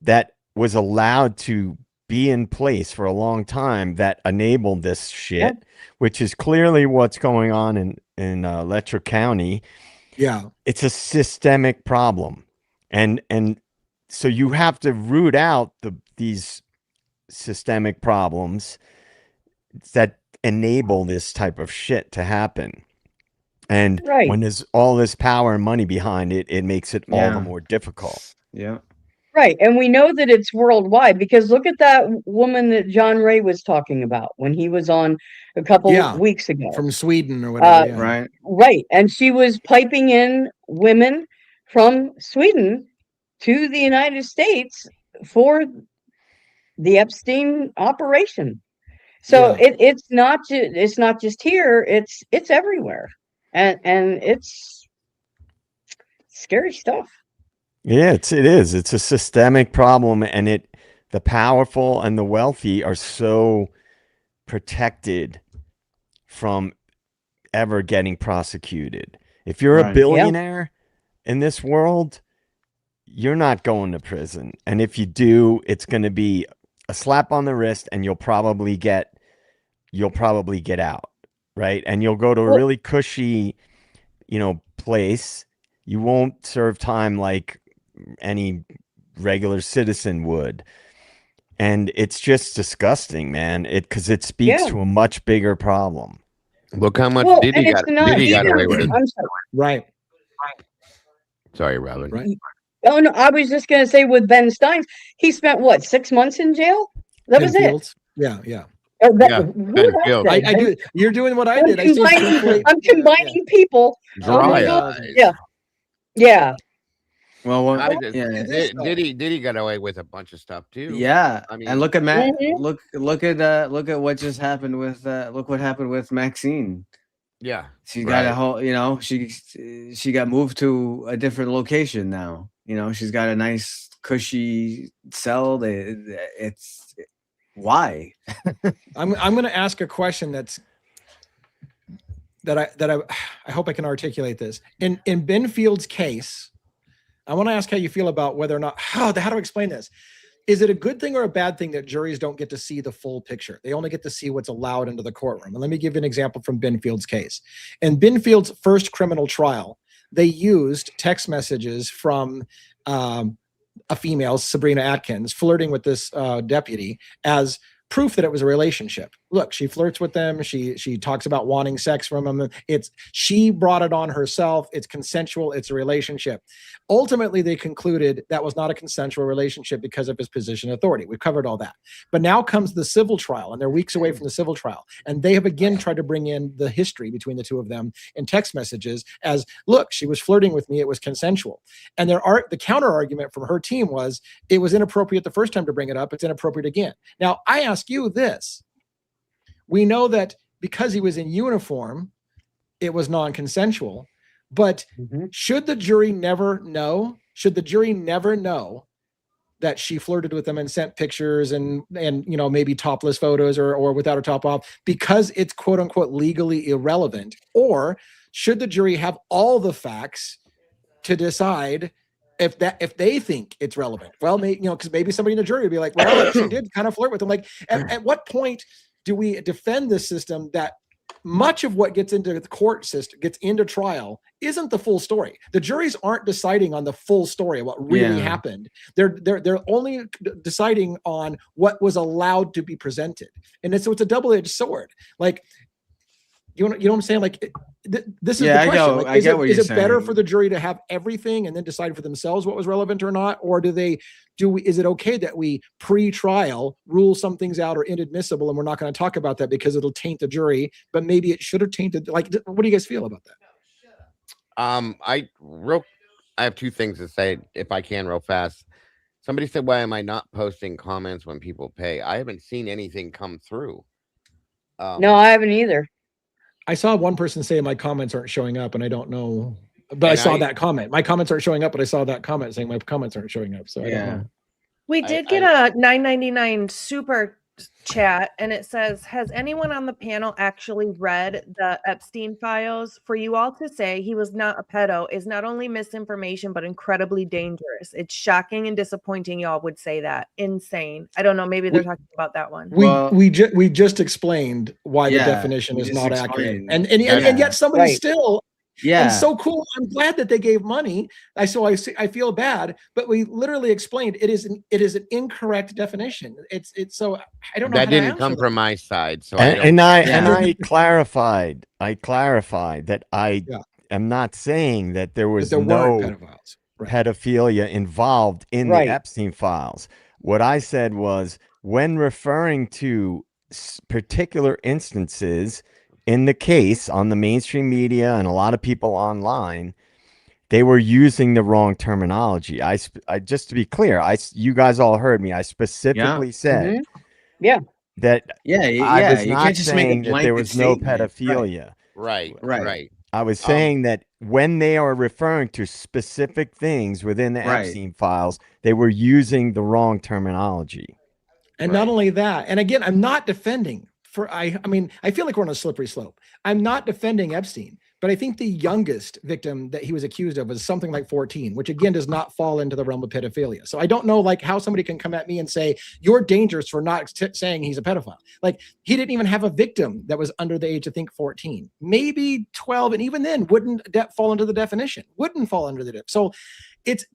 that was allowed to be in place for a long time that enabled this shit, which is clearly what's going on in Letcher County.
Yeah.
It's a systemic problem. And so you have to root out these systemic problems that enable this type of shit to happen. And when there's all this power and money behind it, it makes it all the more difficult.
Yeah.
Right. And we know that it's worldwide, because look at that woman that John Ray was talking about when he was on a couple of weeks ago.
From Sweden or whatever.
Right.
Right. And she was piping in women from Sweden to the United States for the Epstein operation. So it's not just here, it's everywhere. And it's scary stuff.
Yeah, it is. It's a systemic problem, and the powerful and the wealthy are so protected from ever getting prosecuted. If you're a
Right.
billionaire in this world, you're not going to prison. And if you do, it's going to be a slap on the wrist, and you'll probably get out, right? And you'll go to a
Well-
really cushy, place. You won't serve time like any regular citizen would. And it's just disgusting, man. Because it speaks
Yeah.
to a much bigger problem.
Look how much
Well,
Diddy
and it's not
got away with it.
I'm sorry.
Right.
Sorry, Robin.
Right.
Oh no, I was just gonna say with Ben Steins, he spent what, 6 months in jail? That was it.
Fields. Yeah. Yeah.
Or
Yeah,
who
Ben
else
Fields.
did?
I do. You're doing what I
I'm
did. I see
I'm combining people. Oh my
Dry
God.
eyes.
Yeah. Yeah.
Well,
How did
yeah,
Diddy got away with a bunch of stuff too.
yeah.
I mean,
and look at Matt.
Mhm.
Look at what just happened with. Look what happened with Maxine.
yeah,
She got a
right.
whole. She got moved to a different location now. She's got a nice cushy cell. It's why.
I'm going to ask a question that I hope I can articulate this. In Ben Field's case, I want to ask how you feel about whether or not how do I explain this? Is it a good thing or a bad thing that juries don't get to see the full picture? They only get to see what's allowed into the courtroom. And let me give you an example from Ben Field's case. In Ben Field's first criminal trial, they used text messages from a female, Sabrina Atkins, flirting with this deputy as proof that it was a relationship. Look, she flirts with them. She talks about wanting sex from them. She brought it on herself. It's consensual. It's a relationship. Ultimately, they concluded that was not a consensual relationship because of his position of authority. We've covered all that. But now comes the civil trial, and they're weeks away from the civil trial. And they have again tried to bring in the history between the two of them in text messages as, look, she was flirting with me. It was consensual. And the counter argument from her team was, it was inappropriate the first time to bring it up. It's inappropriate again. Now, I ask you this. We know that because he was in uniform, it was non-consensual. But should the jury never know? Should the jury never know that she flirted with them and sent pictures and maybe topless photos or without her top off because it's quote unquote legally irrelevant? Or should the jury have all the facts to decide if they think it's relevant? Well, because maybe somebody in the jury would be like, well, she did kind of flirt with them. Like, at what point do we defend this system that much of what gets into the court system, gets into trial, isn't the full story? The juries aren't deciding on the full story of what really happened. They're only deciding on what was allowed to be presented, and so it's a double-edged sword. Like, you know what I'm saying? Like, this is the question. Like, is it better for the jury to have everything and then decide for themselves what was relevant or not, or is it okay that we pre-trial rule some things out or inadmissible, and we're not going to talk about that because it'll taint the jury, but maybe it should have tainted? Like, what do you guys feel about that?
I have two things to say, if I can, real fast. Somebody said, why am I not posting comments when people pay? I haven't seen anything come through.
No, I haven't either.
I saw one person say my comments aren't showing up, and I don't know, but I saw that comment. My comments aren't showing up, but I saw that comment saying my comments aren't showing up. So I don't know.
We did get a $9.99 super chat, and it says, has anyone on the panel actually read the Epstein files? For you all to say he was not a pedo is not only misinformation, but incredibly dangerous. It's shocking and disappointing y'all would say that. Insane. I don't know. Maybe they're talking about that one.
We just explained why the definition is not accurate. And yet somebody still... Yeah, and so cool. I'm glad that they gave money. I feel bad, but we literally explained it is an incorrect definition. It's so I don't know.
That didn't come from my side. So
I clarified that I am not saying that there was no pedophilia involved in the Epstein files. What I said was, when referring to particular instances in the case on the mainstream media and a lot of people online, they were using the wrong terminology. I just to be clear, you guys all heard me. I specifically said that I was not saying that there was no pedophilia.
Right.
I was saying that when they are referring to specific things within the
Right.
Epstein files, they were using the wrong terminology.
And not only that, and again, I'm not defending I mean, I feel like we're on a slippery slope. I'm not defending Epstein, but I think the youngest victim that he was accused of was something like 14, which again does not fall into the realm of pedophilia. So I don't know like how somebody can come at me and say, you're dangerous for not saying he's a pedophile. Like he didn't even have a victim that was under the age of, I think, 14, maybe 12. And even then wouldn't fall into the definition, wouldn't fall under the So it's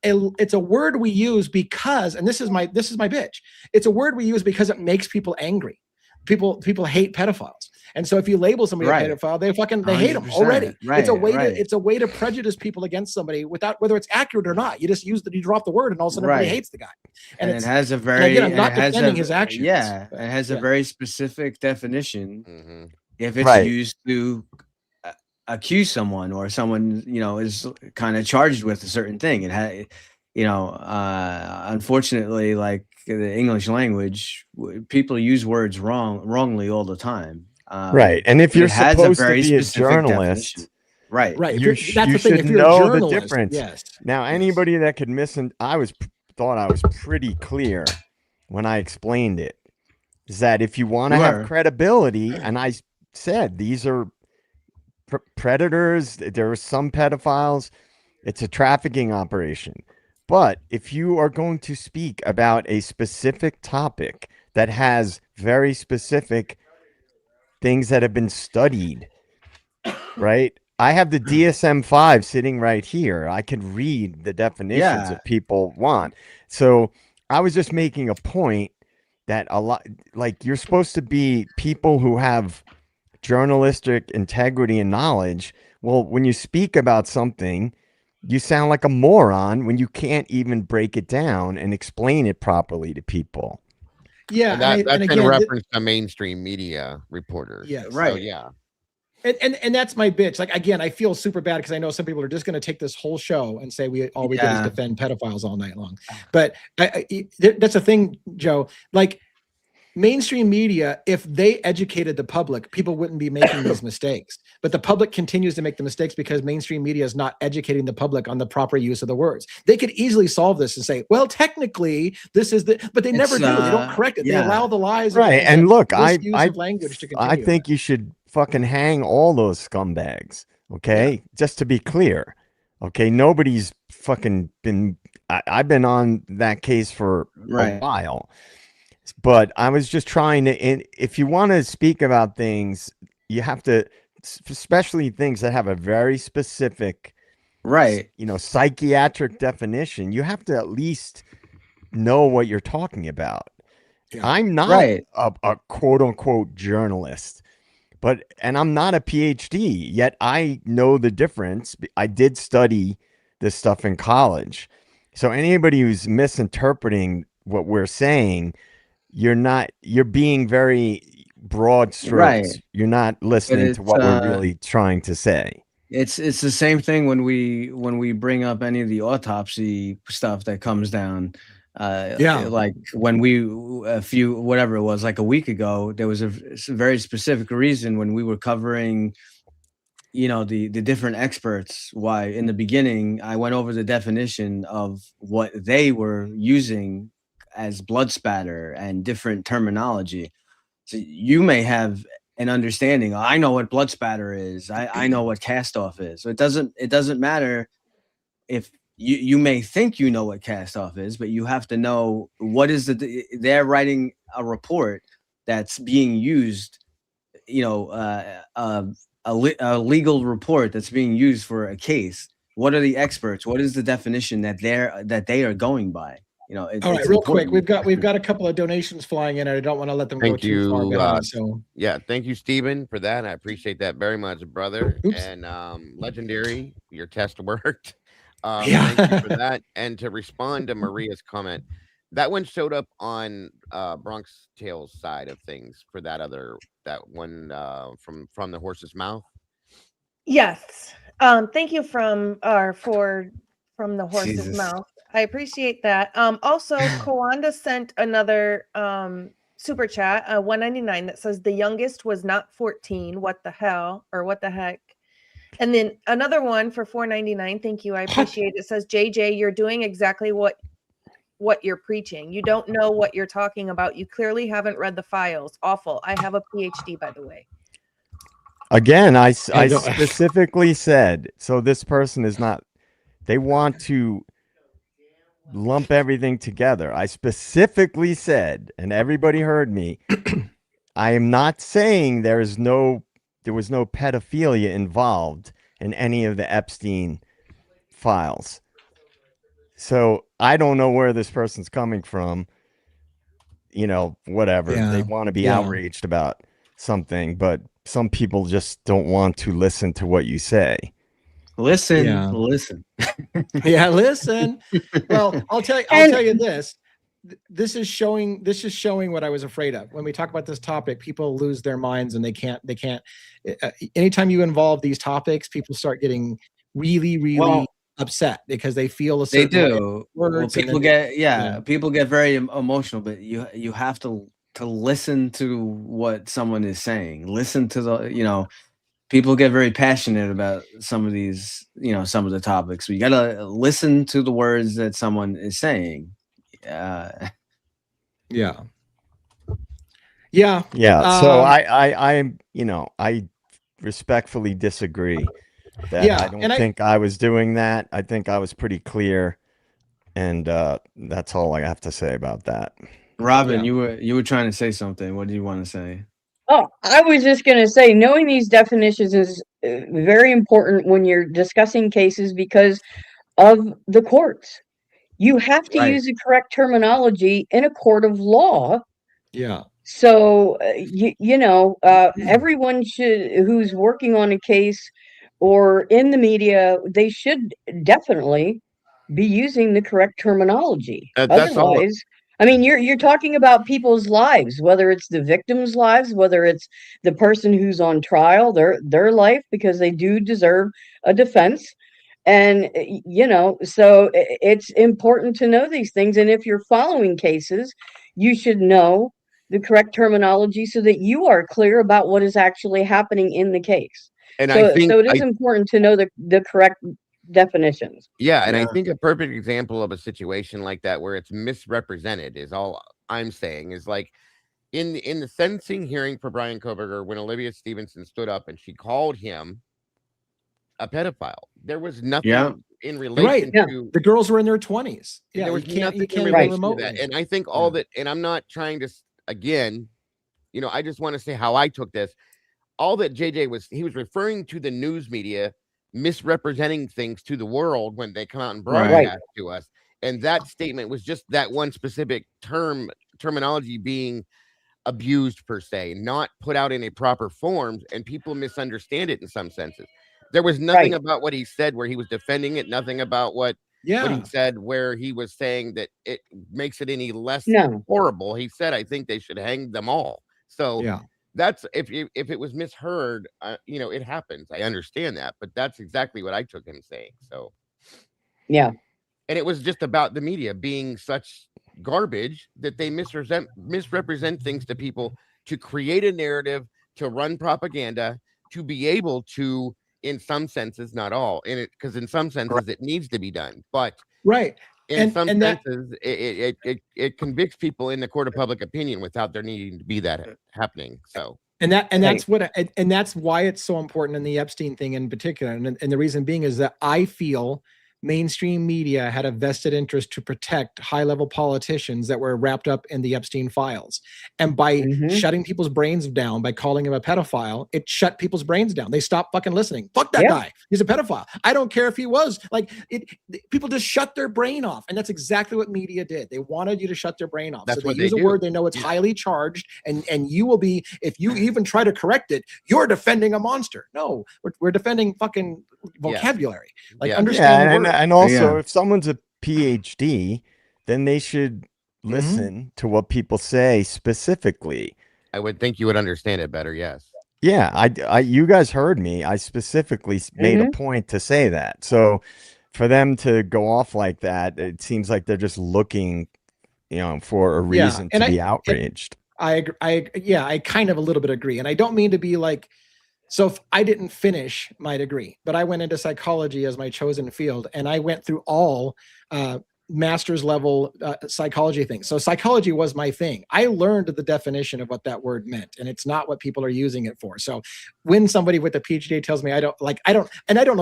a word we use because, and this is my bitch. It's a word we use because it makes people angry. People hate pedophiles, and so if you label somebody a pedophile, they hate them already.
Right,
it's a way to prejudice people against somebody without whether it's accurate or not. You just you drop the word, and all of a sudden everybody hates the guy.
And it has a very
again, I'm not defending his actions.
Yeah, it has a very specific definition. If it's used to accuse someone or someone is kind of charged with a certain thing, it has. Unfortunately, like the English language, people use words wrongly all the time.
Right. And if you're supposed to be a journalist,
right.
You
That's the thing.
should
If you're
know
a journalist,
the difference.
Yes.
Now, anybody that could thought I was pretty clear when I explained it, is that if you want to have credibility, and I said these are predators, there are some pedophiles, it's a trafficking operation. But if you are going to speak about a specific topic that has very specific things that have been studied, right? I have the DSM-5 sitting right here. I could read the definitions if people want. So I was just making a point that a lot, like you're supposed to be people who have journalistic integrity and knowledge. Well, when you speak about something, you sound like a moron when you can't even break it down and explain it properly to people.
Yeah,
and that's in reference to mainstream media reporters.
Yeah,
right. So, yeah.
And that's my bitch. Like again, I feel super bad because I know some people are just going to take this whole show and say all we did is defend pedophiles all night long. But that's the thing, Joe. Like mainstream media, if they educated the public, people wouldn't be making these mistakes. But the public continues to make the mistakes because mainstream media is not educating the public on the proper use of the words. They could easily solve this and say, well, technically this is but they never do. They don't correct it. They allow the lies.
Right. And look,
language to continue.
I think you should fucking hang all those scumbags. Okay. Just to be clear. Okay. Nobody's fucking been, I've been on that case for a while. But I was just trying to, if you want to speak about things, you have to, especially things that have a very specific, psychiatric definition, you have to at least know what you're talking about. Yeah. I'm not a quote unquote journalist, and I'm not a PhD, yet I know the difference. I did study this stuff in college. So anybody who's misinterpreting what we're saying, you're being very broad strokes. You're not listening to what we're really trying to say.
It's the same thing when we bring up any of the autopsy stuff that comes down. Like when whatever it was, like a week ago, there was a very specific reason when we were covering, the different experts, why in the beginning I went over the definition of what they were using as blood spatter and different terminology. So you may have an understanding. I know what blood spatter is. I know what cast off is. So it doesn't matter if you may think you know what cast off is, but you have to know what is they're writing a report that's being used, a legal report that's being used for a case. What are the experts? What is the definition that they are going by?
All right, real quick, we've got a couple of donations flying in, and I don't want to let them go too far behind. So
thank you, Stephen, for that. I appreciate that very much, brother. Oops. And legendary, your test worked. Thank you for that. And to respond to Maria's comment, that one showed up on Bronx Tales side of things for that one from the horse's mouth.
Yes. Thank you from the horse's mouth. I appreciate that. Also, Kawanda sent another super chat, 199, that says the youngest was not 14. What the hell or what the heck? And then another one for $4.99. Thank you. I appreciate it. It says, JJ, you're doing exactly what you're preaching. You don't know what you're talking about. You clearly haven't read the files. Awful. I have a PhD, by the way.
Again, I
don't-
specifically said, so this person is not, they want to lump everything together. I specifically said, and everybody heard me, I am not saying there was no pedophilia involved in any of the Epstein files. So I don't know where this person's coming from. You know, whatever.
Yeah.
They want to be
Yeah.
outraged about something, but some people just don't want to listen to what you say.
Listen,
Yeah.
listen.
Yeah, listen. Well, I'll tell you this. This is showing what I was afraid of. When we talk about this topic, people lose their minds and they can't anytime you involve these topics, people start getting really upset because they feel a
They
certain way
do. Well,
words and
people
then
get people get very emotional, but you have to listen to what someone is saying. Listen to the people get very passionate about some of these some of the topics. So you gotta listen to the words that someone is saying.
yeah.
So I respectfully disagree that
Yeah,
I don't
and
think I was doing that. I think I was pretty clear, and that's all I have to say about that.
Robin,
Yeah.
you were trying to say something. What do you want to say?
Oh, I was just going to say, knowing these definitions is very important when you're discussing cases because of the courts. You have to
Right.
use the correct terminology in a court of law.
Yeah.
So, everyone who's working on a case or in the media, they should definitely be using the correct terminology.
That's all.
Otherwise, I mean, you're talking about people's lives, whether it's the victim's lives, whether it's the person who's on trial, their life, because they do deserve a defense. And so it's important to know these things. And if you're following cases, you should know the correct terminology so that you are clear about what is actually happening in the case.
And
So,
I think
so it is important to know the correct definitions.
Yeah, and I
Yeah.
think a perfect example of a situation like that where it's misrepresented is all I'm saying is like in the sentencing hearing for Brian Koberger when Olivia Stevenson stood up and she called him a pedophile. There was nothing
Yeah.
in relation
Yeah.
to
The girls were in their 20s. Yeah,
there
you
was
can't
nothing in
even
relation to
remotely.
that. And I think all that, and I'm not trying to again, I just want to say how I took this. All that he was referring to the news media misrepresenting things to the world when they come out and broadcast to us. And that statement was just that one specific terminology being abused per se, not put out in a proper form, and people misunderstand it in some senses. There was nothing about what he said where he was defending it, nothing about what he said where he was saying that it makes it any less horrible. He said, I think they should hang them all. So that's if it was misheard, it happens. I understand that, but that's exactly what I took him saying. So
yeah,
and it was just about the media being such garbage that they misrepresent things to people to create a narrative, to run propaganda, to be able to, in some senses, not all, in it, because in some senses it needs to be done, but in some senses it convicts people in the court of public opinion without there needing to be that happening. So
that's why it's so important in the Epstein thing in particular. And the reason being is that I feel mainstream media had a vested interest to protect high-level politicians that were wrapped up in the Epstein files. And by shutting people's brains down, by calling him a pedophile, it shut people's brains down. They stopped fucking listening. Fuck that guy. He's a pedophile. I don't care if he was. People just shut their brain off. And that's exactly what media did. They wanted you to shut their brain off.
That's
so they
what
use
they
a
do.
word they know it's highly charged, and you will be, if you even try to correct it, you're defending a monster. No, we're defending fucking vocabulary. Understand words.
And also, if someone's a PhD, then they should listen to what people say specifically.
I would think you would understand it better. Yes.
Yeah, I you guys heard me. I specifically made a point to say that. So for them to go off like that, it seems like they're just looking, for a reason to be outraged.
I kind of a little bit agree. And I don't mean to be like, So if I didn't finish my degree, but I went into psychology as my chosen field, and I went through all master's level psychology things. So psychology was my thing. I learned the definition of what that word meant, and it's not what people are using it for. So when somebody with a PhD tells me I don't know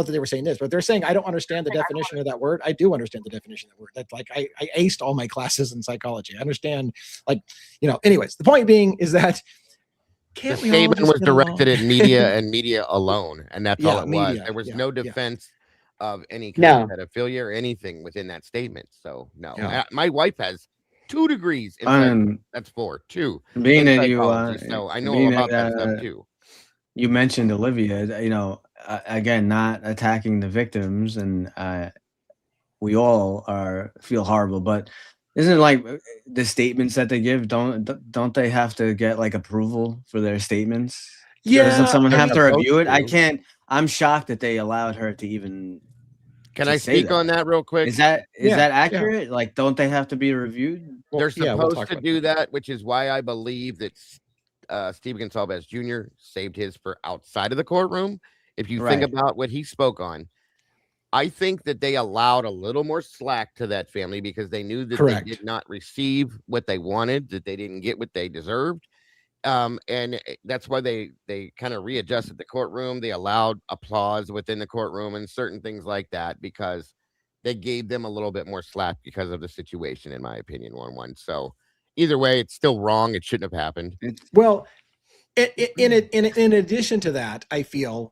that they were saying this, but they're saying I don't understand the definition of that word. I do understand the definition of that word. That's like I aced all my classes in psychology. I understand, anyways, the point being is that
the statement was directed at media and media alone, and that's all it was. There was no defense of any kind of pedophilia or anything within that statement. So no, my wife has 2 degrees in that's 2
being that
psychology, so I know all about that stuff too.
You mentioned Olivia, again, not attacking the victims, and we all feel horrible, but isn't it like the statements that they give, don't they have to get like approval for their statements? Doesn't someone have to review it? I'm shocked that they allowed her to even.
Can I speak on that real quick?
Is that accurate? Like, don't they have to be reviewed?
They're supposed to do that, which is why I believe that Steve Gonsalves Jr. saved his for outside of the courtroom. If you think about what he spoke on, I think that they allowed a little more slack to that family because they knew that they did not receive what they wanted, that they didn't get what they deserved. And that's why they kind of readjusted the courtroom. They allowed applause within the courtroom and certain things like that because they gave them a little bit more slack because of the situation, in my opinion, 1-1. So either way, it's still wrong. It shouldn't have happened.
Well, in addition to that, I feel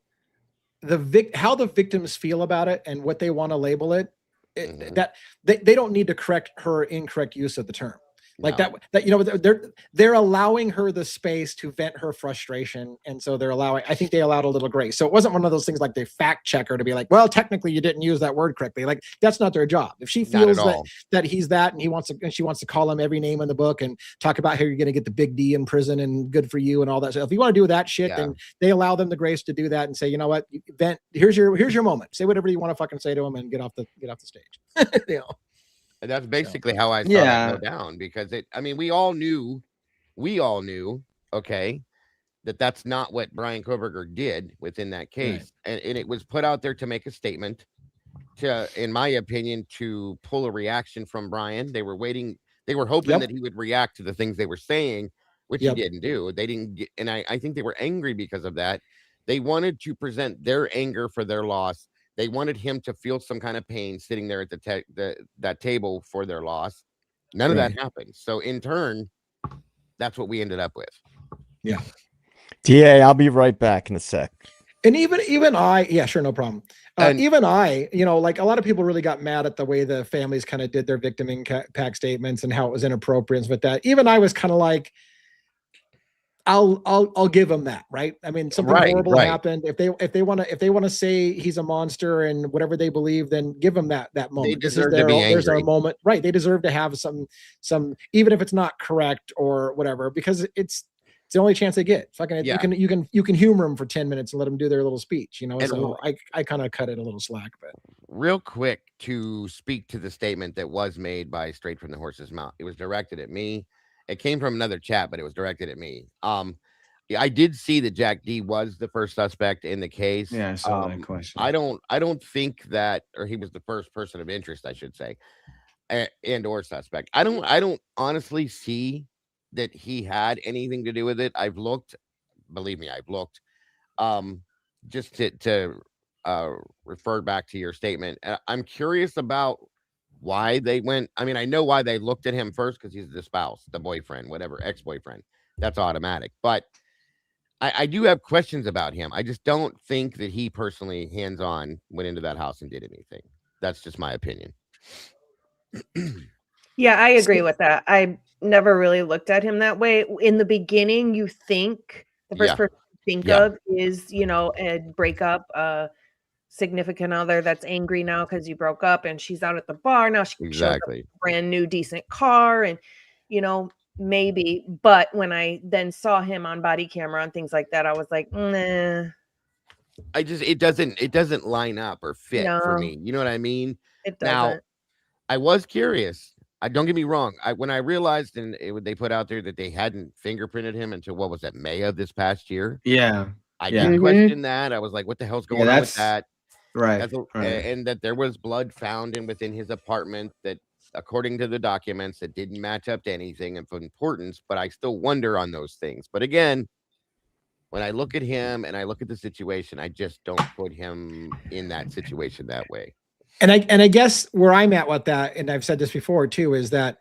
how the victims feel about it and what they want to label it, that they don't need to correct her incorrect use of the term. Like they're allowing her the space to vent her frustration, and so I think they allowed a little grace. So it wasn't one of those things like they fact check her to be like, well, technically you didn't use that word correctly. Like that's not their job. If she feels that he's that and she wants to call him every name in the book and talk about how you're going to get the big D in prison and good for you and all that stuff. If you want to do that shit, then they allow them the grace to do that and say, you know what, vent. Here's your moment. Say whatever you want to fucking say to him and get off the stage.
And that's basically how I saw that go down because we all knew, okay, that's not what Brian Koberger did within that case. Right. And it was put out there to make a statement in my opinion, to pull a reaction from Brian. They were hoping that he would react to the things they were saying, which he didn't do. They didn't get, and I think they were angry because of that. They wanted to present their anger for their loss. They wanted him to feel some kind of pain sitting there at that table for their loss. None of that happened. So in turn, that's what we ended up with.
Yeah.
DA, I'll be right back in a sec.
And even I, sure, no problem. Even I, like a lot of people really got mad at the way the families kind of did their victim impact statements and how it was inappropriate with that. Even I was kind of like, I'll give them that, right? I mean, something horrible happened. If they want to say he's a monster and whatever they believe, then give them that moment.
They deserve to be angry.
There's our moment, right? They deserve to have some, even if it's not correct or whatever, because it's the only chance they get. Fucking, you can humor them for 10 minutes and let them do their little speech, And so I kind of cut it a little slack, but
real quick to speak to the statement that was made by Straight from the Horse's Mouth. It was directed at me. It came from another chat, but it was directed at me. I did see that Jack D was the first suspect in the case.
Yeah, I saw that question.
I don't think that, or he was the first person of interest, I should say, and or suspect. I don't honestly see that he had anything to do with it. I've looked, believe me, just to refer back to your statement. I'm curious about why they went. I mean, I know why they looked at him first, because he's the spouse, the boyfriend, whatever, ex-boyfriend. That's automatic. But I do have questions about him. I just don't think that he personally hands-on went into that house and did anything. That's just my opinion.
Yeah, I agree with that. I never really looked at him that way. In the beginning, you think the first person you think of is, a breakup, significant other that's angry now because you broke up, and she's out at the bar now. She shows up in a brand new decent car, and maybe. But when I then saw him on body camera and things like that, I was like, nah.
It doesn't line up or fit for me. You know what I mean?
It doesn't.
Now, I was curious. Don't get me wrong. When I realized they put out there that they hadn't fingerprinted him until what was that, May of this past year?
Yeah.
I
Yeah.
did question that. I was like, what the hell's going on with that?
Right.
And that there was blood found within his apartment that, according to the documents, that didn't match up to anything of importance. But I still wonder on those things. But again, when I look at him and I look at the situation, I just don't put him in that situation that way.
And I guess where I'm at with that, and I've said this before too, is that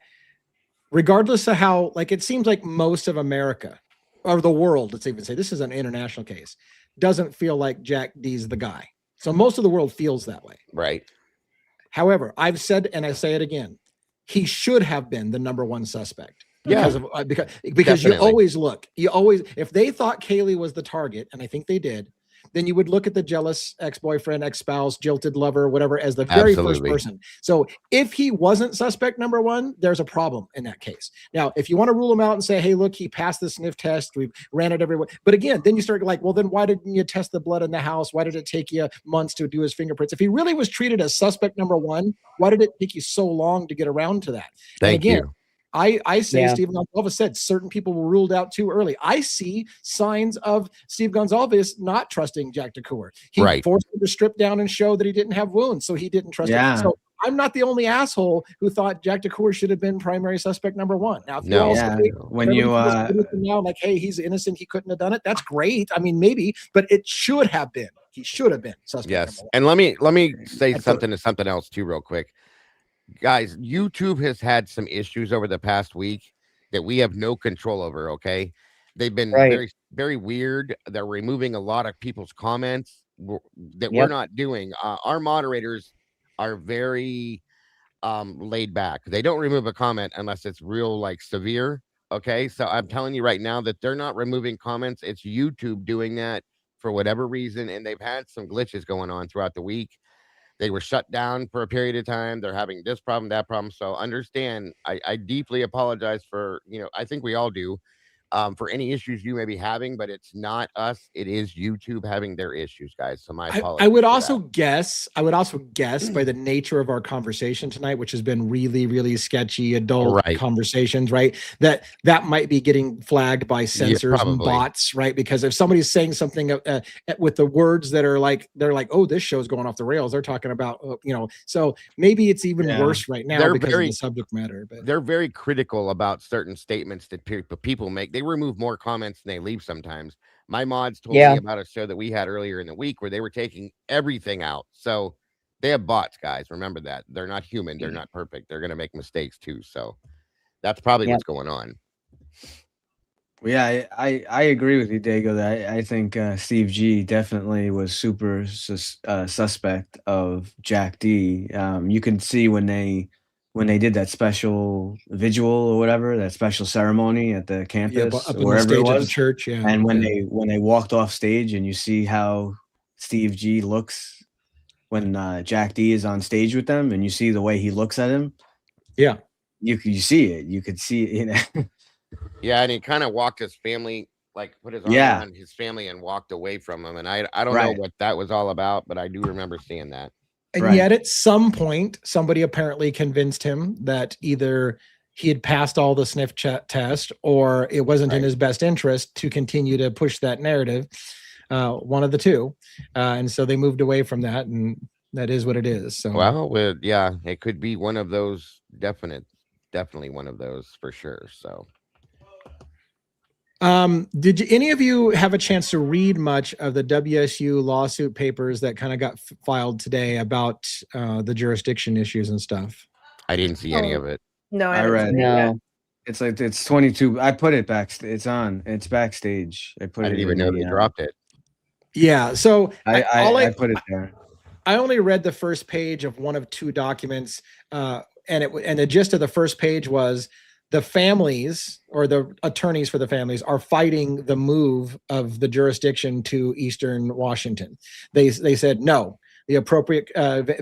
regardless of how, like, it seems like most of America or the world, let's even say this is an international case, doesn't feel like Jack D's the guy. So most of the world feels that way.
Right.
However, I've said, and I say it again, he should have been the number one suspect. Because you always look, if they thought Kaylee was the target, and I think they did, then you would look at the jealous ex-boyfriend, ex-spouse, jilted lover, whatever, as the very first person. So if he wasn't suspect number one, there's a problem in that case. Now, if you want to rule him out and say, hey, look, he passed the sniff test, we ran it everywhere. But again, then you start like, well, then why didn't you test the blood in the house? Why did it take you months to do his fingerprints? If he really was treated as suspect number one, why did it take you so long to get around to that?
Thank you.
I say Steve Gonzalez said certain people were ruled out too early. I see signs of Steve Gonzalez not trusting Jack DeCoeur. He forced him to strip down and show that he didn't have wounds, so he didn't trust him. So I'm not the only asshole who thought Jack DeCoeur should have been primary suspect number one. Now, if
when you
now like, hey, he's innocent, he couldn't have done it. That's great. I mean, maybe, but it should have been. He should have been suspect.
Yes, and let me say something else too, real quick. Guys, YouTube has had some issues over the past week that we have no control over. Okay, they've been very, very weird. They're removing a lot of people's comments that we're not doing. Our moderators are very laid back. They don't remove a comment unless it's real, like, severe. Okay, so I'm telling you right now that they're not removing comments. It's YouTube doing that for whatever reason, and they've had some glitches going on throughout the week. They were shut down for a period of time. They're having this problem, that problem. So understand, I deeply apologize for, I think we all do, for any issues you may be having, but it's not us. It is YouTube having their issues, guys. So my apologies.
I would also guess by the nature of our conversation tonight, which has been really, really sketchy adult conversations, right? That might be getting flagged by censors and bots, right? Because if somebody's saying something with the words that are like, they're like, oh, this show's going off the rails. They're talking about, so maybe it's even worse right now because of the subject matter. But
they're very critical about certain statements that people make. They remove more comments than they leave sometimes. My mods told me about a show that we had earlier in the week where they were taking everything out. So they have bots, guys. Remember that. They're not human. They're not perfect. They're going to make mistakes too. So that's probably what's going on.
Well, yeah, I agree with you, Dago, that I think Steve G definitely was super suspect of Jack D. You can see when they did that special vigil or whatever, that special ceremony at the campus,
up wherever the stage it was, at the church,
and when they walked off stage, and you see how Steve G looks when Jack D is on stage with them, and you see the way he looks at him.
Yeah,
you see it. You could see it.
Yeah, and he kind of walked his family, like put his arm around his family and walked away from him. And I don't know what that was all about, but I do remember seeing that.
And yet at some point, somebody apparently convinced him that either he had passed all the sniff test or it wasn't in his best interest to continue to push that narrative, one of the two. And so they moved away from that, and that is what it is. So,
well, it could be one of those, definitely one of those for sure. So.
Did any of you have a chance to read much of the WSU lawsuit papers that kind of got filed today about the jurisdiction issues and stuff?
I didn't see any of it.
No,
I read.
No,
it's like it's 22. I put it back. It's backstage. I
didn't even know they dropped it.
Yeah, so
I put it there.
I only read the first page of one of two documents, and the gist of the first page was the families or the attorneys for the families are fighting the move of the jurisdiction to Eastern Washington. They said, no, the appropriate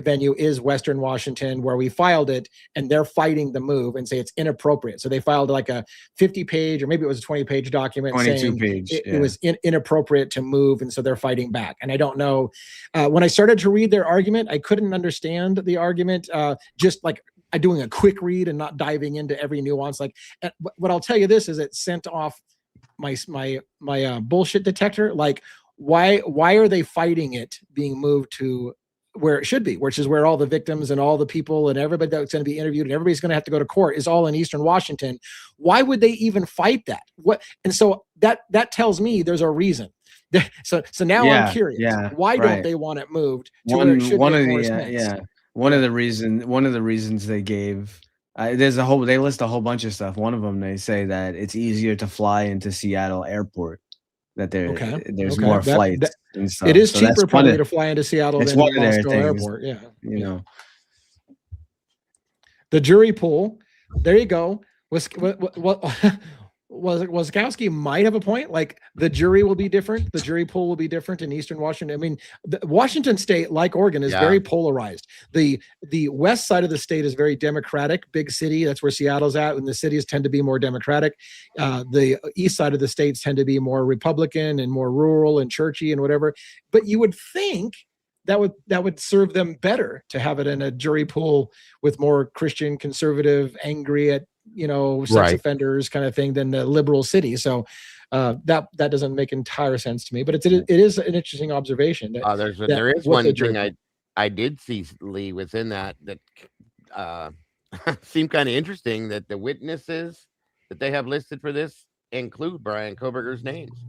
venue is Western Washington where we filed it, and they're fighting the move and say it's inappropriate. So they filed like a 50-page or maybe it was a 20-page document saying it was inappropriate to move. And so they're fighting back. And I don't know, when I started to read their argument, I couldn't understand the argument, just like doing a quick read and not diving into every nuance. Like, what I'll tell you this is it sent off my bullshit detector. Like, why are they fighting it being moved to where it should be, which is where all the victims and all the people and everybody that's going to be interviewed and everybody's going to have to go to court is all in Eastern Washington. Why would they even fight that? And so that tells me there's a reason. So now I'm curious. Why don't they want it moved to where it should be?
One of the reasons they gave, they list a whole bunch of stuff. One of them, they say that it's easier to fly into Seattle airport, that there's more flights and stuff.
It is cheaper probably to fly into Seattle than Moscow Airport. Yeah.
You know,
the jury pool. There you go. Wasikowski might have a point. Like, the jury will be different. The jury pool will be different in Eastern Washington. I mean, Washington State, like Oregon, is very polarized. The west side of the state is very Democratic, big city. That's where Seattle's at, and the cities tend to be more Democratic. The east side of the states tend to be more Republican and more rural and churchy and whatever. But you would think that would serve them better to have it in a jury pool with more Christian, conservative, angry at sex offenders kind of thing than the liberal city. So that doesn't make entire sense to me, but it is an interesting observation.
There is one thing I did see, Lee, within that seemed kind of interesting, that the witnesses that they have listed for this include Bryan Kohberger's names.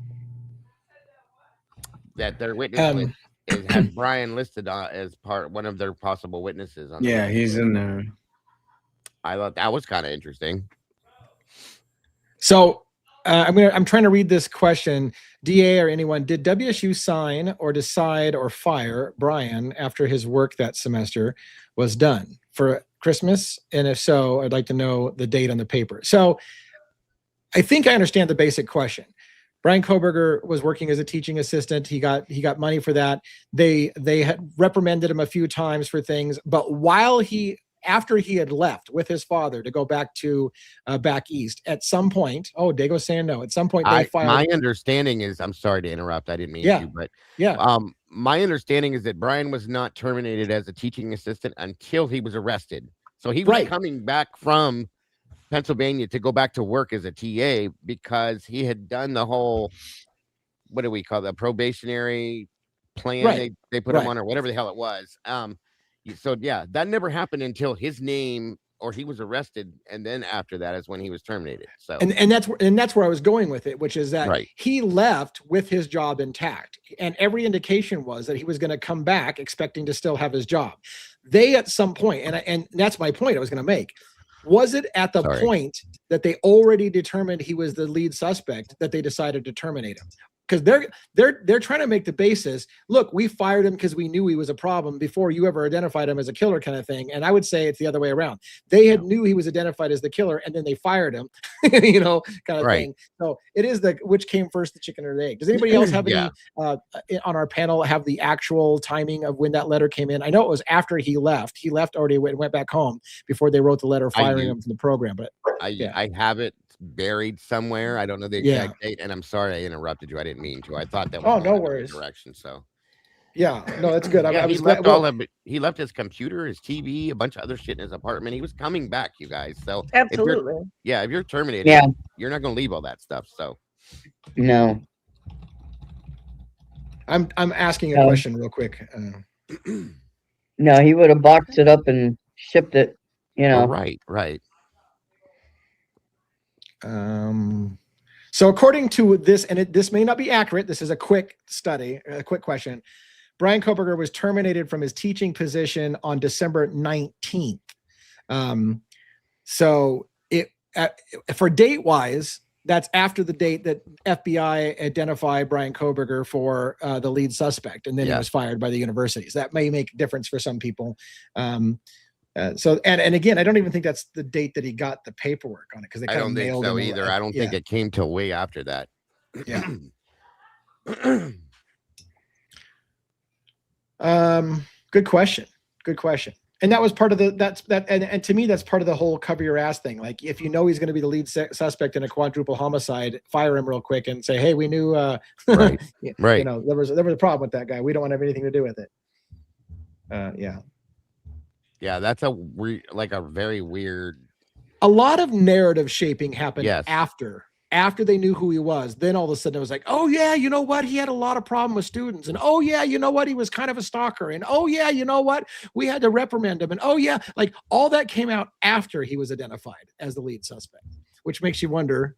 That their witness list has Bryan listed as one of their possible witnesses.
He's in there.
I thought that was kind of interesting.
So I'm trying to read this question. DA or anyone, did WSU sign or decide or fire Bryan after his work that semester was done for Christmas? And if so, I'd like to know the date on the paper. So I think I understand the basic question. Bryan Kohberger was working as a teaching assistant. He got money for that. They had reprimanded him a few times for things, but after he had left with his father to go back to back east, at some point, Dago's saying no. At some point, they filed.
My understanding is, I'm sorry to interrupt. I didn't mean to, but my understanding is that Bryan was not terminated as a teaching assistant until he was arrested. So he was coming back from Pennsylvania to go back to work as a TA because he had done the whole, what do we call the probationary plan they put him on, or whatever the hell it was. So that never happened until his name, or he was arrested, and then after that is when he was terminated. So
and that's where I was going with it, which is that he left with his job intact, and every indication was that he was going to come back expecting to still have his job. They at some point, and that's my point I was going to make. Was it at the point that they already determined he was the lead suspect that they decided to terminate him? Because they're trying to make the basis, look, we fired him because we knew he was a problem before you ever identified him as a killer, kind of thing. And I would say it's the other way around. They had knew he was identified as the killer, and then they fired him, kind of thing. So it is which came first, the chicken or the egg. Does anybody else have any on our panel have the actual timing of when that letter came in? I know it was after he left. He left already, went back home before they wrote the letter firing him from the program. But
I have it buried somewhere. I don't know the exact date, and I'm sorry I interrupted you. I didn't mean to. I thought that was
no worries.
Direction. So
no, that's good.
He left his computer, his TV, a bunch of other shit in his apartment. He was coming back, you guys. So
absolutely,
if you're terminated, you're not going to leave all that stuff. So
no,
I'm asking a question real quick.
No, he would have boxed it up and shipped it.
Right.
So according to this, and this may not be accurate, this is a quick study, a quick question. Bryan Kohberger was terminated from his teaching position on December 19th. So for date wise, that's after the date that FBI identified Bryan Kohberger for the lead suspect, and then he was fired by the universities. That may make a difference for some people. So again, I don't even think that's the date that he got the paperwork on it, because
I don't think so either. I don't think it came till way after that.
Yeah. Good question. And that was part of and to me, that's part of the whole cover your ass thing. Like, if you know he's going to be the lead suspect in a quadruple homicide, fire him real quick and say, hey, we knew,
right.
There was a problem with that guy. We don't want to have anything to do with it.
Yeah, that's a very weird.
A lot of narrative shaping happened after after they knew who he was, then all of a sudden it was like, oh yeah, you know what? He had a lot of problem with students. And oh yeah, you know what? He was kind of a stalker. And oh yeah, you know what? We had to reprimand him. And oh yeah, like all that came out after he was identified as the lead suspect, which makes you wonder,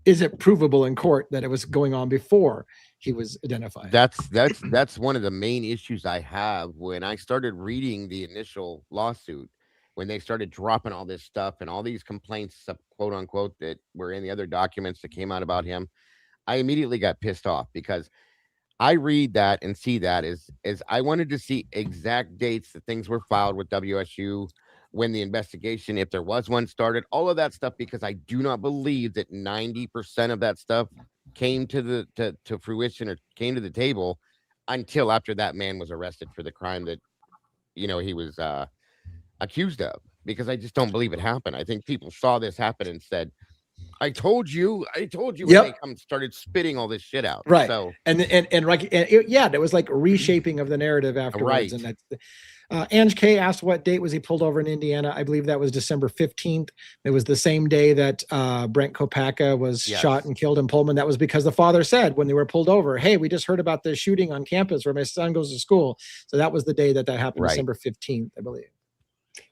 is it provable in court that it was going on before he was identified?
That's one of the main issues I have when I started reading the initial lawsuit, when they started dropping all this stuff and all these complaints, quote unquote, that were in the other documents that came out about him. I immediately got pissed off because I read that and see that as I wanted to see exact dates that things were filed with WSU, when the investigation, if there was one, started, all of that stuff, because I do not believe that 90% of that stuff came to fruition or came to the table until after that man was arrested for the crime that, you know, he was accused of, because I just don't believe it happened. I think people saw this happen and said, I told you,
Yep.
and they started spitting all this shit out.
Right.
So
yeah, there was like reshaping of the narrative afterwards.
Right.
And that's Ange K asked what date was he pulled over in Indiana. I believe that was December 15th. It was the same day that Brent Kopacka was shot and killed in Pullman. That was because the father said when they were pulled over, hey, we just heard about this shooting on campus where my son goes to school. So that was the day that happened, right. December 15th, I believe.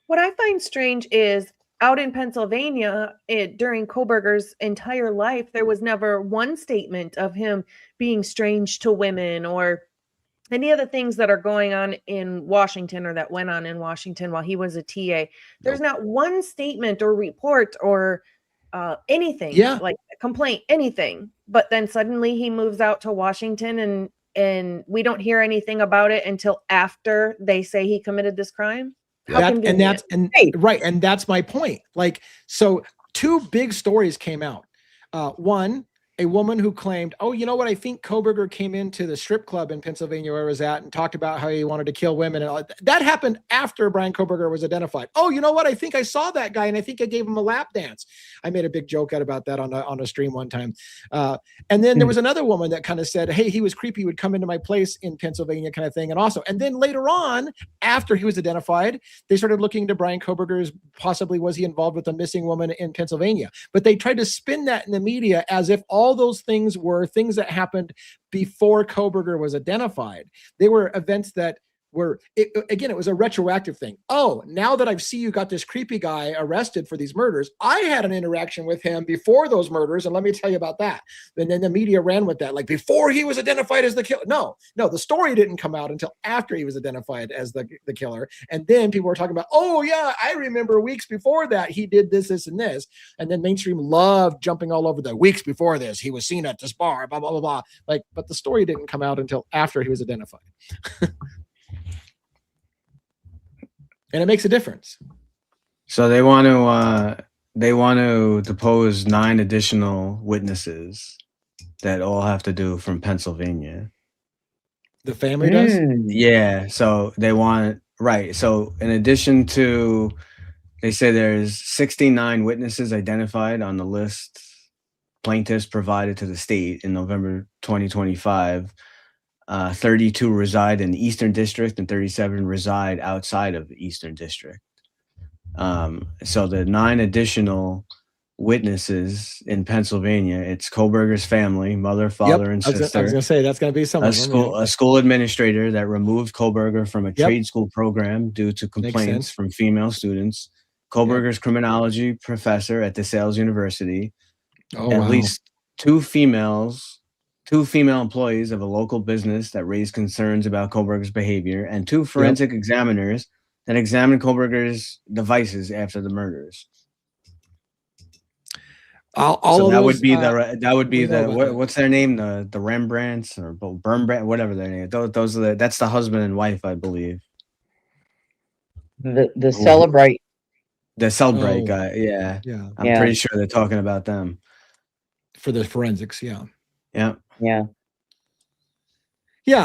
What I find strange is out in Pennsylvania, during Kohberger's entire life, there was never one statement of him being strange to women or any of the things that are going on in Washington or that went on in Washington while he was a TA. There's not one statement or report or anything, like a complaint, anything. But then suddenly he moves out to Washington and we don't hear anything about it until after they say he committed this crime.
Right. And that's my point. Like, so two big stories came out. One, a woman who claimed, oh, you know what? I think Kohberger came into the strip club in Pennsylvania where I was at and talked about how he wanted to kill women. And all that happened after Brian Kohberger was identified. Oh, you know what? I think I saw that guy and I think I gave him a lap dance. I made a big joke out about that on a stream one time. And then there was another woman that kind of said, hey, he was creepy. He would come into my place in Pennsylvania kind of thing. And then later on, after he was identified, they started looking to Brian Kohberger's, possibly was he involved with a missing woman in Pennsylvania? But they tried to spin that in the media as if all those things were things that happened before Kohberger was identified. They were events that were, it was a retroactive thing. Oh, now that I've seen you got this creepy guy arrested for these murders, I had an interaction with him before those murders, and let me tell you about that. And then the media ran with that, like before he was identified as the killer. No, the story didn't come out until after he was identified as the killer. And then people were talking about, oh yeah, I remember weeks before that he did this, this, and this. And then mainstream loved jumping all over the weeks before this. He was seen at this bar, blah, blah, blah, blah. Like, but the story didn't come out until after he was identified. And it makes a difference.
So they want to depose 9 additional witnesses that all have to do from Pennsylvania.
The family does?
Yeah. So they want, right. So in addition to, they say there's 69 witnesses identified on the list plaintiffs provided to the state in November 2025. 32 reside in the Eastern District and 37 reside outside of the Eastern District. So the 9 additional witnesses in Pennsylvania, it's Kohberger's family, mother, father, and sister.
I was going to say, that's going to be someone.
A school administrator that removed Kohberger from a trade school program due to complaints from female students. Kohberger's criminology professor at DeSales University. At least 2 female employees of a local business that raised concerns about Kohberger's behavior, and 2 forensic examiners that examined Kohberger's devices after the murders. That would be the what's their name? The Rembrandts or Birnbrand, whatever their name. Those are that's the husband and wife, I believe.
The Celebrate.
The Celebrate guy, yeah. I'm pretty sure they're talking about them
for the forensics. Yeah.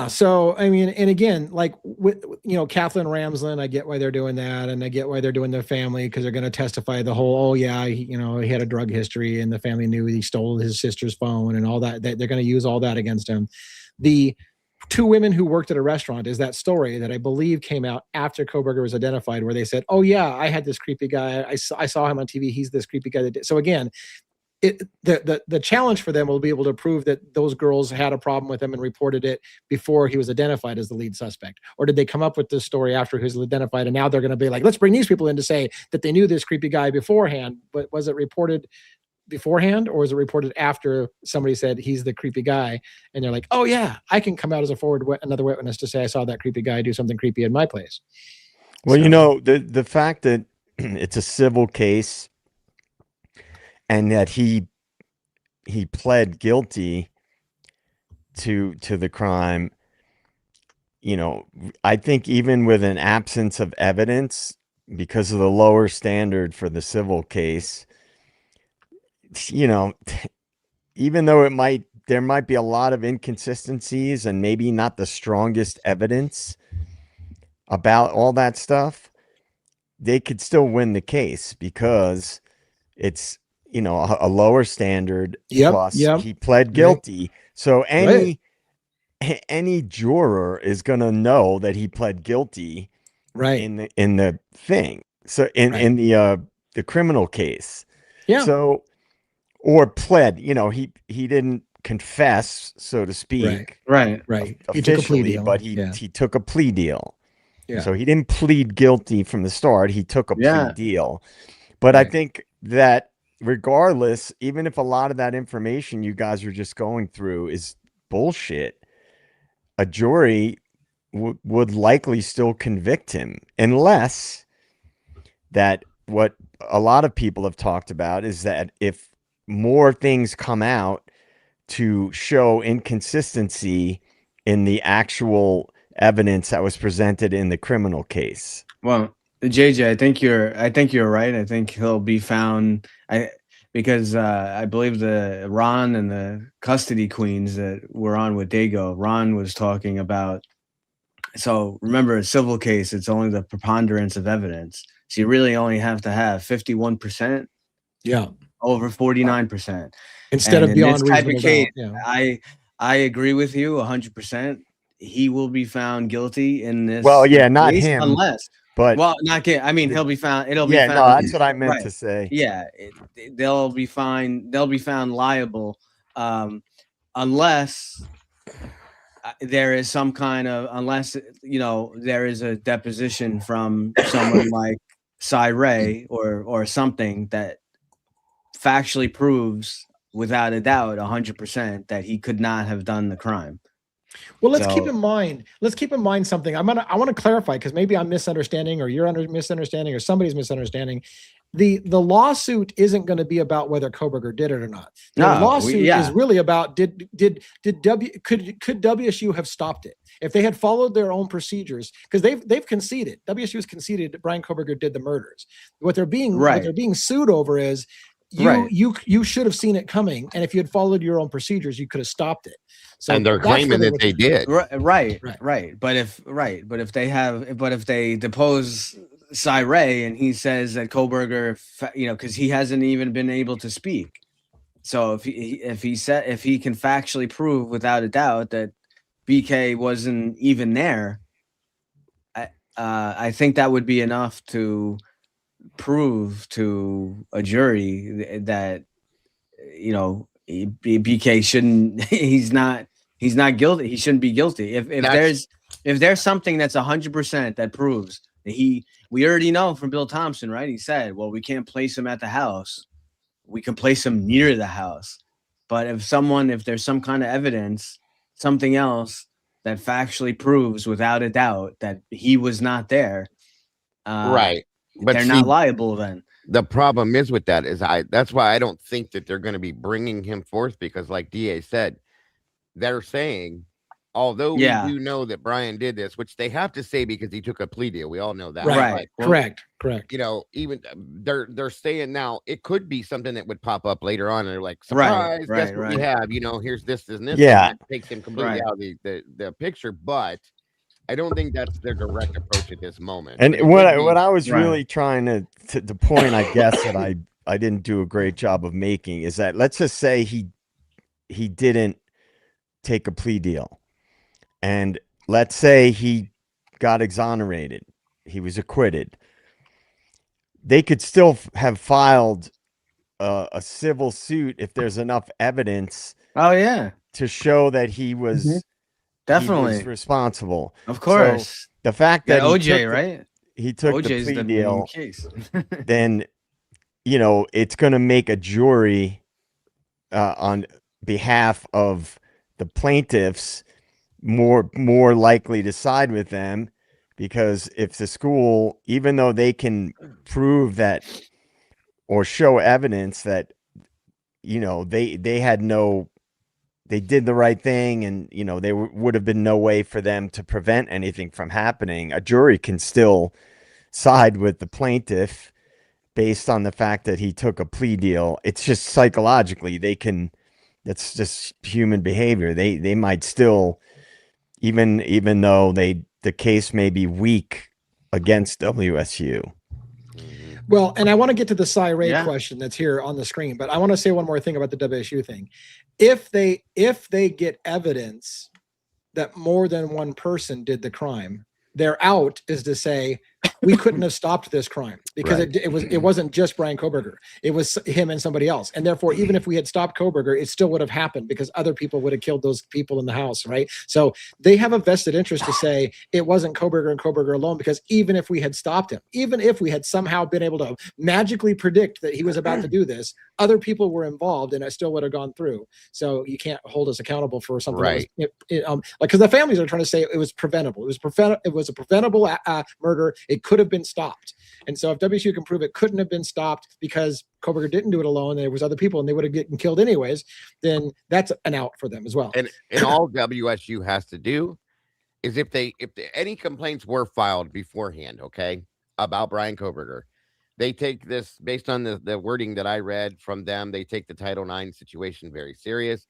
So I mean, and again, like with Kathleen Ramsland, I get why they're doing that, and I get why they're doing their family, because they're going to testify the whole, he had a drug history, and the family knew he stole his sister's phone and all that. They're going to use all that against him. The 2 women who worked at a restaurant is that story that I believe came out after Kohberger was identified, where they said, oh yeah, I had this creepy guy. I saw him on TV. He's this creepy guy that did. So again, the challenge for them will be able to prove that those girls had a problem with him and reported it before he was identified as the lead suspect, or did they come up with this story after he was identified and now they're going to be like, let's bring these people in to say that they knew this creepy guy beforehand, but was it reported beforehand or was it reported after somebody said he's the creepy guy and they're like, oh yeah, I can come out as another witness to say I saw that creepy guy do something creepy in my place.
Well, the fact that it's a civil case and that he pled guilty to the crime, I think even with an absence of evidence, because of the lower standard for the civil case, even though there might be a lot of inconsistencies and maybe not the strongest evidence about all that stuff, they could still win the case because it's, a lower standard. Plus he pled guilty. Right. So any juror is going to know that he pled guilty in the thing. So in the criminal case. Yeah. So, or pled, he didn't confess, so to speak.
Right.
He took a plea deal.
But he took a plea deal. Yeah. So he didn't plead guilty from the start. He took a plea deal. But I think that regardless, even if a lot of that information you guys are just going through is bullshit, a jury would likely still convict him, unless that what a lot of people have talked about is that if more things come out to show inconsistency in the actual evidence that was presented in the criminal case.
Well, JJ, I think you're right. I think he'll be found. Because I believe the Ron and the custody queens that were on with Dago, Ron was talking about. So remember, a civil case, it's only the preponderance of evidence. So you really only have to have 51%.
Yeah.
Over 49%.
Instead of beyond reasonable doubt.
Yeah. I agree with you 100%. He will be found guilty in this.
Well, yeah, not him.
Unless.
But
I mean, he'll be found. It'll be found.
No, that's what I meant to say.
Yeah, they'll be fine. They'll be found liable, unless there is some kind of there is a deposition from someone like Cy Ray or something that factually proves without a doubt 100% that he could not have done the crime.
Well, let's keep in mind something. I want to clarify, because maybe I'm misunderstanding, or you're misunderstanding, or somebody's misunderstanding. The lawsuit isn't going to be about whether Koberger did it or not. The lawsuit is really about could WSU have stopped it if they had followed their own procedures, because they've conceded. WSU has conceded that Brian Koberger did the murders. What they're being sued over is you should have seen it coming, and if you had followed your own procedures, you could have stopped it. So
and they're claiming that they did.
Right. But if they depose Cy Ray and he says that Koberger, because he hasn't even been able to speak. So if he can factually prove without a doubt that BK wasn't even there, I think that would be enough to prove to a jury that BK shouldn't. He's not guilty. He shouldn't be guilty. If there's something that's 100% that proves that we already know from Bill Thompson, right? He said, well, we can't place him at the house. We can place him near the house. But if there's some kind of evidence, something else that factually proves without a doubt that he was not there,
right? But
they're not liable then.
The problem is with that is that's why I don't think that they're going to be bringing him forth, because like DA said, they're saying, although we do know that Brian did this, which they have to say because he took a plea deal. We all know that.
Right. Correct.
Even they're saying now it could be something that would pop up later on. And they're like, surprise, guess what we have? Here's this and this.
Yeah.
And that takes him completely out of the picture. But I don't think that's their direct approach at this moment.
And what I was really trying to the point, I guess, that I didn't do a great job of making is that, let's just say he didn't take a plea deal, and let's say he got exonerated, he was acquitted. They could still have filed a civil suit if there's enough evidence
Oh yeah,
to show that he was
Mhm.
definitely,
responsible.
of
So
course.
the fact
Yeah,
that
OJ, right?
he took the
OJ's
plea
the main
deal,
case.
then it's going to make a jury on behalf of the plaintiffs more likely to side with them, because if the school, even though they can prove that or show evidence that they had they did the right thing, and there would have been no way for them to prevent anything from happening, a jury can still side with the plaintiff based on the fact that he took a plea deal. It's just psychologically that's just human behavior. They might still, even though the case may be weak against WSU.
Mhm.
Well, and I want to get to the Cy Ray
Yeah.
question that's here on the screen, but I want to say one more thing about the WSU thing. If they get evidence that more than one person did the crime, their out is to say we couldn't have stopped this crime because
Right.
it wasn't just Brian Koberger. It was him and somebody else. And therefore, even if we had stopped Koberger, it still would have happened because other people would have killed those people in the house, right? So they have a vested interest to say it wasn't Koberger and Koberger alone, because even if we had stopped him, even if we had somehow been able to magically predict that he was about to do this, other people were involved and it still would have gone through. So you can't hold us accountable for something
Right.
that was, like, because the families are trying to say it was preventable. It was a preventable murder. It could have been stopped. And so if WSU can prove it couldn't have been stopped because Koberger didn't do it alone, and there was other people and they would have gotten killed anyways, then that's an out for them as well.
And all WSU has to do is if any complaints were filed beforehand, okay, about Brian Koberger, they take this based on the wording that I read from them. They take the Title IX situation very serious,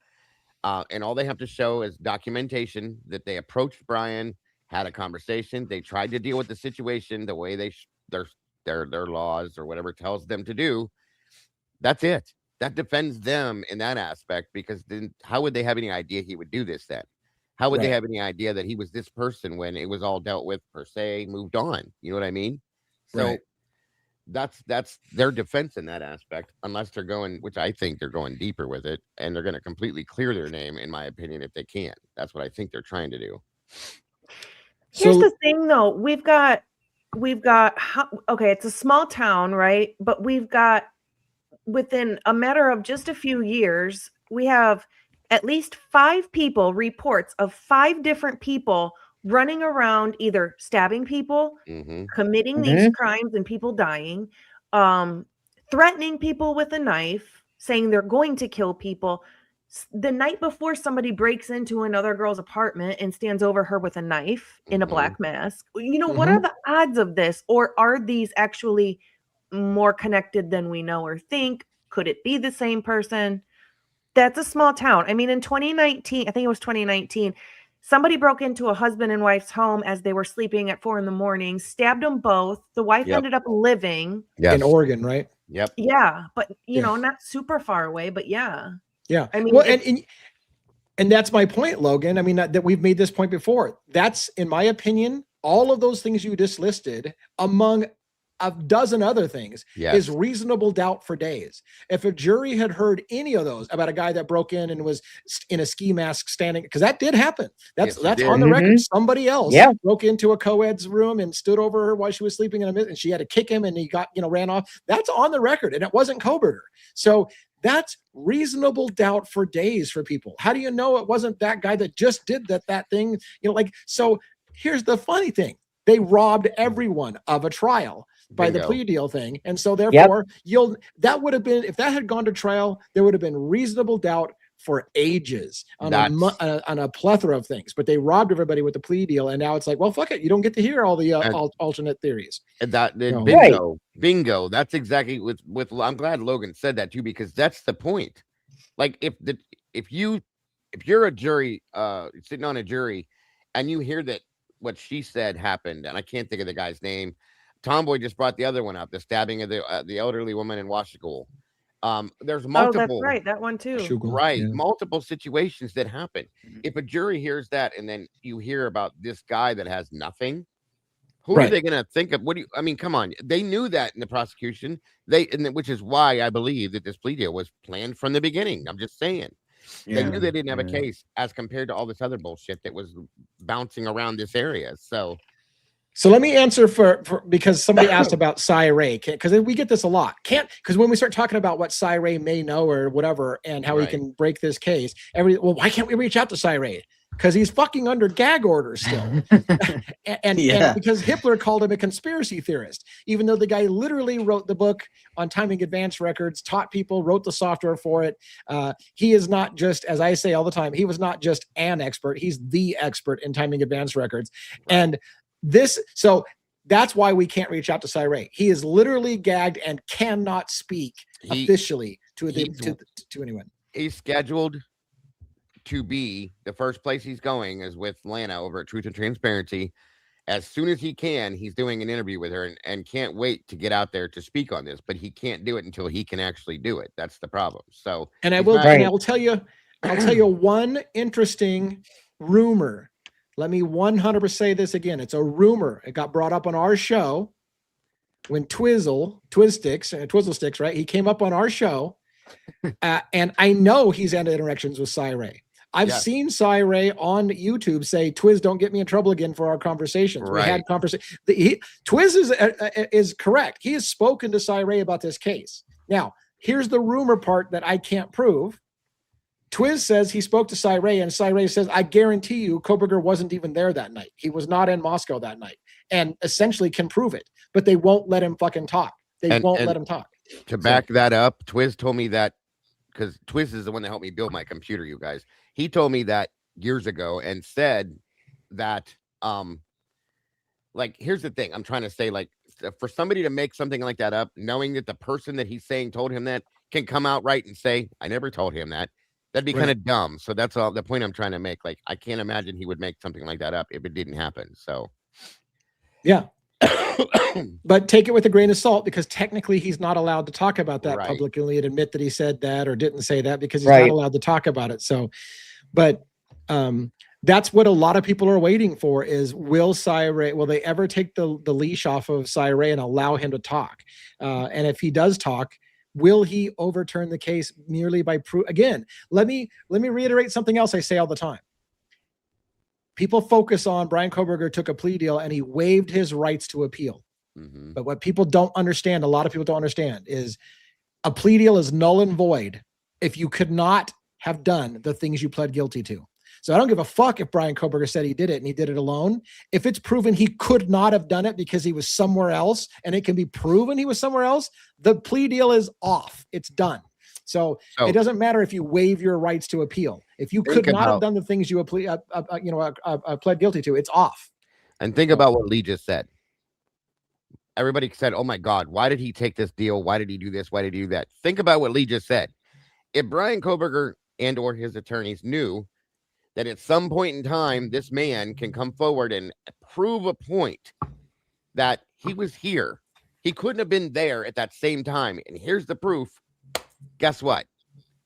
and all they have to show is documentation that they approached Brian, had a conversation, they tried to deal with the situation the way their laws or whatever tells them to do. That's it. That defends them in that aspect, because then how would they have any idea he would do this then? How would they
Right.
have any idea that he was this person when it was all dealt with per se, moved on? You know what I mean? So
Right.
that's their defense in that aspect, unless they're going, which I think they're going deeper with it, and they're going to completely clear their name, in my opinion, if they can. That's what I think they're trying to do.
Here's
So
the thing, though. We've got okay, it's a small town, right? But we've got, within a matter of just a few years, we have at least 5 reports of 5 different people running around either stabbing people,
Mm-hmm.
committing these crimes and people dying, threatening people with a knife, saying they're going to kill people. The night before, somebody breaks into another girl's apartment and stands over her with a knife in a black mask. What are the odds of this? Or are these actually more connected than we know or think? Could it be the same person? That's a small town. I mean, in 2019, I think it was 2019, somebody broke into a husband and wife's home as they were sleeping at 4 a.m, stabbed them both. The wife
Yep.
ended up living.
Yes.
in Oregon, right?
Yep.
Yeah, but
Yeah.
not super far away, but yeah.
Yeah.
I mean,
well, and that's my point, Logan. I mean, that we've made this point before. That's, in my opinion, all of those things you just listed, among a dozen other things,
Yes.
is reasonable doubt for days. If a jury had heard any of those about a guy that broke in and was in a ski mask standing, because that did happen.
Yes,
That's
it
on the
did.
record. Somebody else
Yeah.
broke into a co-ed's room and stood over her while she was sleeping and she had to kick him and he got, ran off. That's on the record, and it wasn't Koberger. So that's reasonable doubt for days for people. How do you know it wasn't that guy that just did that thing? So here's the funny thing. They robbed everyone of a trial by the
Bingo.
plea deal thing. And so therefore that would have been, if that had gone to trial, there would have been reasonable doubt for ages on a plethora of things, but they robbed everybody with the plea deal. And now it's like, well, fuck it. You don't get to hear all the alternate theories.
And
No.
bingo. That's exactly with. I'm glad Logan said that too, because that's the point. Like if you're a jury, sitting on a jury, and you hear that what she said happened, and I can't think of the guy's name. Tomboy just brought the other one up, the stabbing of the elderly woman in Washagool. There's multiple.
Oh, that's right. That one too.
Right.
Yeah.
Multiple situations that happen. If a jury hears that and then you hear about this guy that has nothing, Who
Right.
are they going to think of? What do you? I mean, come on. They knew that in the prosecution. Which is why I believe that this plea deal was planned from the beginning. I'm just saying. They knew they didn't have a case as compared to all this other bullshit that was bouncing around this area. So
let me answer for because somebody asked about Cy Ray, because we get this a lot. Because when we start talking about what Cy Ray may know or whatever and how he can break this case, why can't we reach out to Cy Ray? Because he's fucking under gag order still. and because Hitler called him a conspiracy theorist, even though the guy literally wrote the book on timing advance records, taught people, wrote the software for it. He is not just, as I say all the time, he was not just an expert. He's the expert in timing advance records. And so that's why we can't reach out to Cy Ray. He is literally gagged and cannot speak officially to anyone.
He's scheduled to be the first place he's going is with Lana over at Truth and Transparency. As soon as he can, he's doing an interview with her and can't wait to get out there to speak on this, but he can't do it until he can actually do it. That's the problem. So,
and I will tell you one interesting rumor. Let me 100% say this again. It's a rumor. It got brought up on our show when Twizzle Sticks, right? He came up on our show, and I know he's had interactions with Cy Ray. I've seen Cy Ray on YouTube say, "Twiz, don't get me in trouble again for our conversations." Right. We had conversations. Twiz is correct. He has spoken to Cy Ray about this case. Now, here's the rumor part that I can't prove. Twiz says he spoke to Cy Ray, and Cy Ray says, "I guarantee you, Koberger wasn't even there that night. He was not in Moscow that night," and essentially can prove it. But they won't let him fucking talk. They won't let him talk.
To back that up, Twiz told me that, because Twiz is the one that helped me build my computer, you guys. He told me that years ago and said that, like, here's the thing. I'm trying to say, like, for somebody to make something like that up, knowing that the person that he's saying told him that can come out right and say, "I never told him that." That'd be kind of dumb. So that's all the point I'm trying to make. Like, I can't imagine he would make something like that up if it didn't happen. So,
yeah. But take it with a grain of salt, because technically he's not allowed to talk about that publicly and admit that he said that or didn't say that, because he's not allowed to talk about it. So, but that's what a lot of people are waiting for is, will they ever take the leash off of Cy Ray and allow him to talk? And if he does talk, will he overturn the case merely by proof? Again, let me reiterate something else I say all the time. People focus on Brian Koberger took a plea deal and he waived his rights to appeal. Mm-hmm. But what people don't understand, a lot of people don't understand, is a plea deal is null and void if you could not have done the things you pled guilty to. So I don't give a fuck if Brian Koberger said he did it and he did it alone. If it's proven he could not have done it because he was somewhere else and it can be proven he was somewhere else, the plea deal is off. It's done. So it doesn't matter if you waive your rights to appeal. If you could not have done the things you pled guilty to, it's off.
And think about what Lee just said. Everybody said, "Oh my God, why did he take this deal? Why did he do this? Why did he do that?" Think about what Lee just said. If Brian Koberger and or his attorneys knew that at some point in time, this man can come forward and prove a point that he was here, he couldn't have been there at that same time, and here's the proof. Guess what?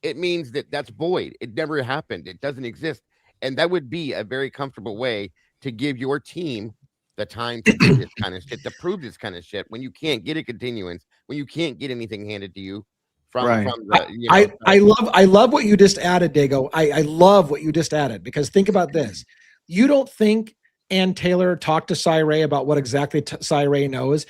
It means that that's void. It never happened. It doesn't exist. And that would be a very comfortable way to give your team the time to do this kind of shit, to prove this kind of shit, when you can't get a continuance, when you can't get anything handed to you from the,
I love what you just added, Dago. I love what you just added, because think about this. You don't think Ann Taylor talked to Cy Ray about what exactly Cy Ray knows?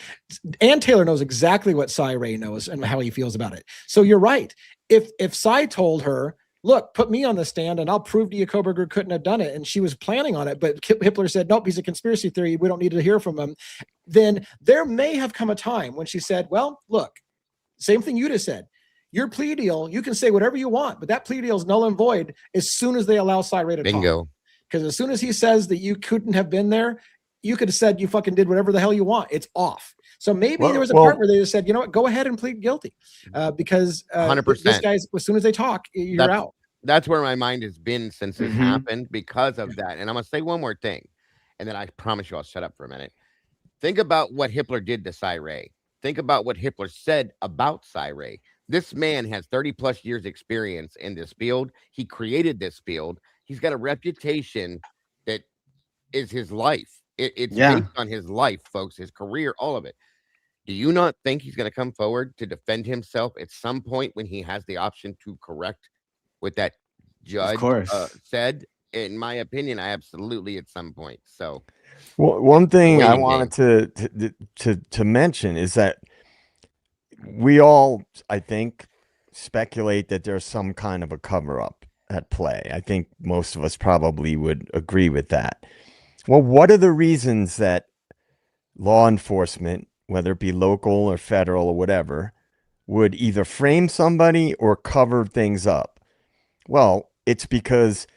Ann Taylor knows exactly what Cy Ray knows and how he feels about it. So you're right. If Cy told her, "Look, put me on the stand and I'll prove to you Koberger couldn't have done it," and she was planning on it, but Hitler said, "Nope, he's a conspiracy theory. We don't need to hear from him," then there may have come a time when she said, "Well, look, same thing you just said. Your plea deal, you can say whatever you want, but that plea deal is null and void as soon as they allow Cy Ray to talk." Because as soon as he says that you couldn't have been there, you could have said you fucking did whatever the hell you want. It's off. So maybe there was a part where they just said, "You know what, go ahead and plead guilty," because
100%.
This guy's, as soon as they talk, you're out.
That's where my mind has been since this happened, because of that. And I'm going to say one more thing, and then I promise you I'll shut up for a minute. Think about what Hitler did to Cy Ray. Think about what Hitler said about Cy Ray. This man has 30 plus years experience in this field. He created this field. He's got a reputation that is his life. It's
Yeah.
based on his life, folks, his career, all of it. Do you not think he's going to come forward to defend himself at some point when he has the option to correct what that
Of
judge
course.
said? In my opinion, I absolutely at some point. So,
Well, one thing I
waiting
wanted to mention is that we all, I think, speculate that there's some kind of a cover up at play. I think most of us probably would agree with that. Well, what are the reasons that law enforcement, whether it be local or federal or whatever, would either frame somebody or cover things up? Well, it's because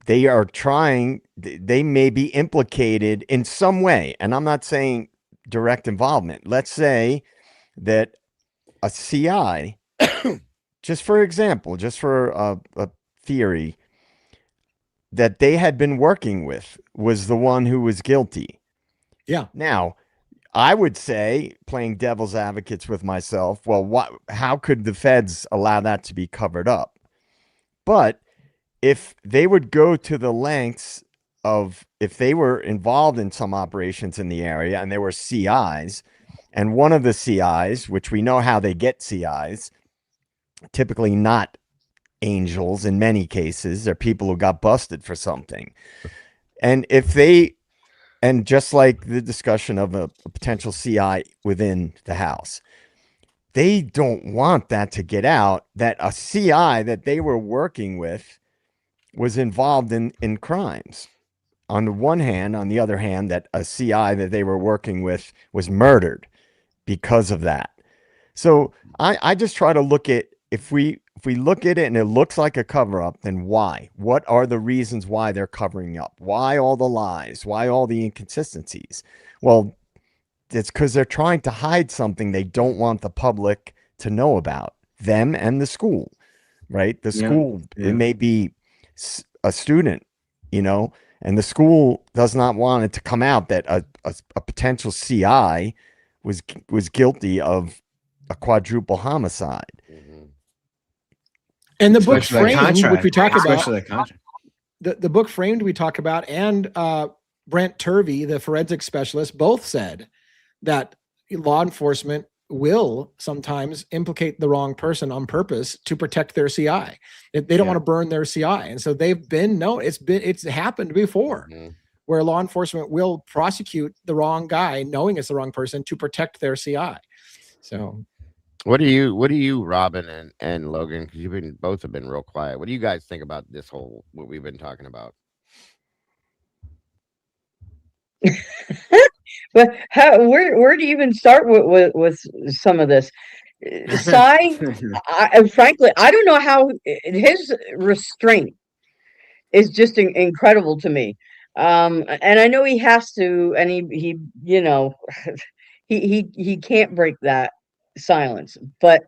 they are trying, they may be implicated in some way. And I'm not saying direct involvement. Let's say that a CI, just for example, just for a theory, that they had been working with was the one who was guilty.
Yeah.
Now, I would say, playing devil's advocates with myself, well, how could the feds allow that to be covered up? But if they would go to the lengths of, if they were involved in some operations in the area and there were CIs, and one of the CIs, which we know how they get CIs, typically not angels in many cases, they're people who got busted for something. And if they, and just like the discussion of a potential CI within the house, they don't want that to get out, that a CI that they were working with was involved in crimes. On the one hand, on the other hand, that a CI that they were working with was murdered because of that. So I just try to look at, if we look at it and it looks like a cover up, then why? What are the reasons why they're covering up? Why all the lies? Why all the inconsistencies? Well, it's because they're trying to hide something they don't want the public to know about, them and the school, right? The school, it may be a student, and the school does not want it to come out that a potential CI was guilty of a quadruple homicide.
And the book
Especially that
Framed, which we talk about,
Especially the contract.
the book Framed we talk about, and Brent Turvey, the forensic specialist, both said that law enforcement will sometimes implicate the wrong person on purpose to protect their CI. They don't want to burn their CI. And so they've been, it's happened before where law enforcement will prosecute the wrong guy, knowing it's the wrong person, to protect their CI. So
what do you, Robin and Logan, because you've both have been real quiet. What do you guys think about this whole, what we've been talking about?
But where do you even start with some of this? Frankly, I don't know how his restraint is just incredible to me. And I know he has to, and he he can't break that silence, but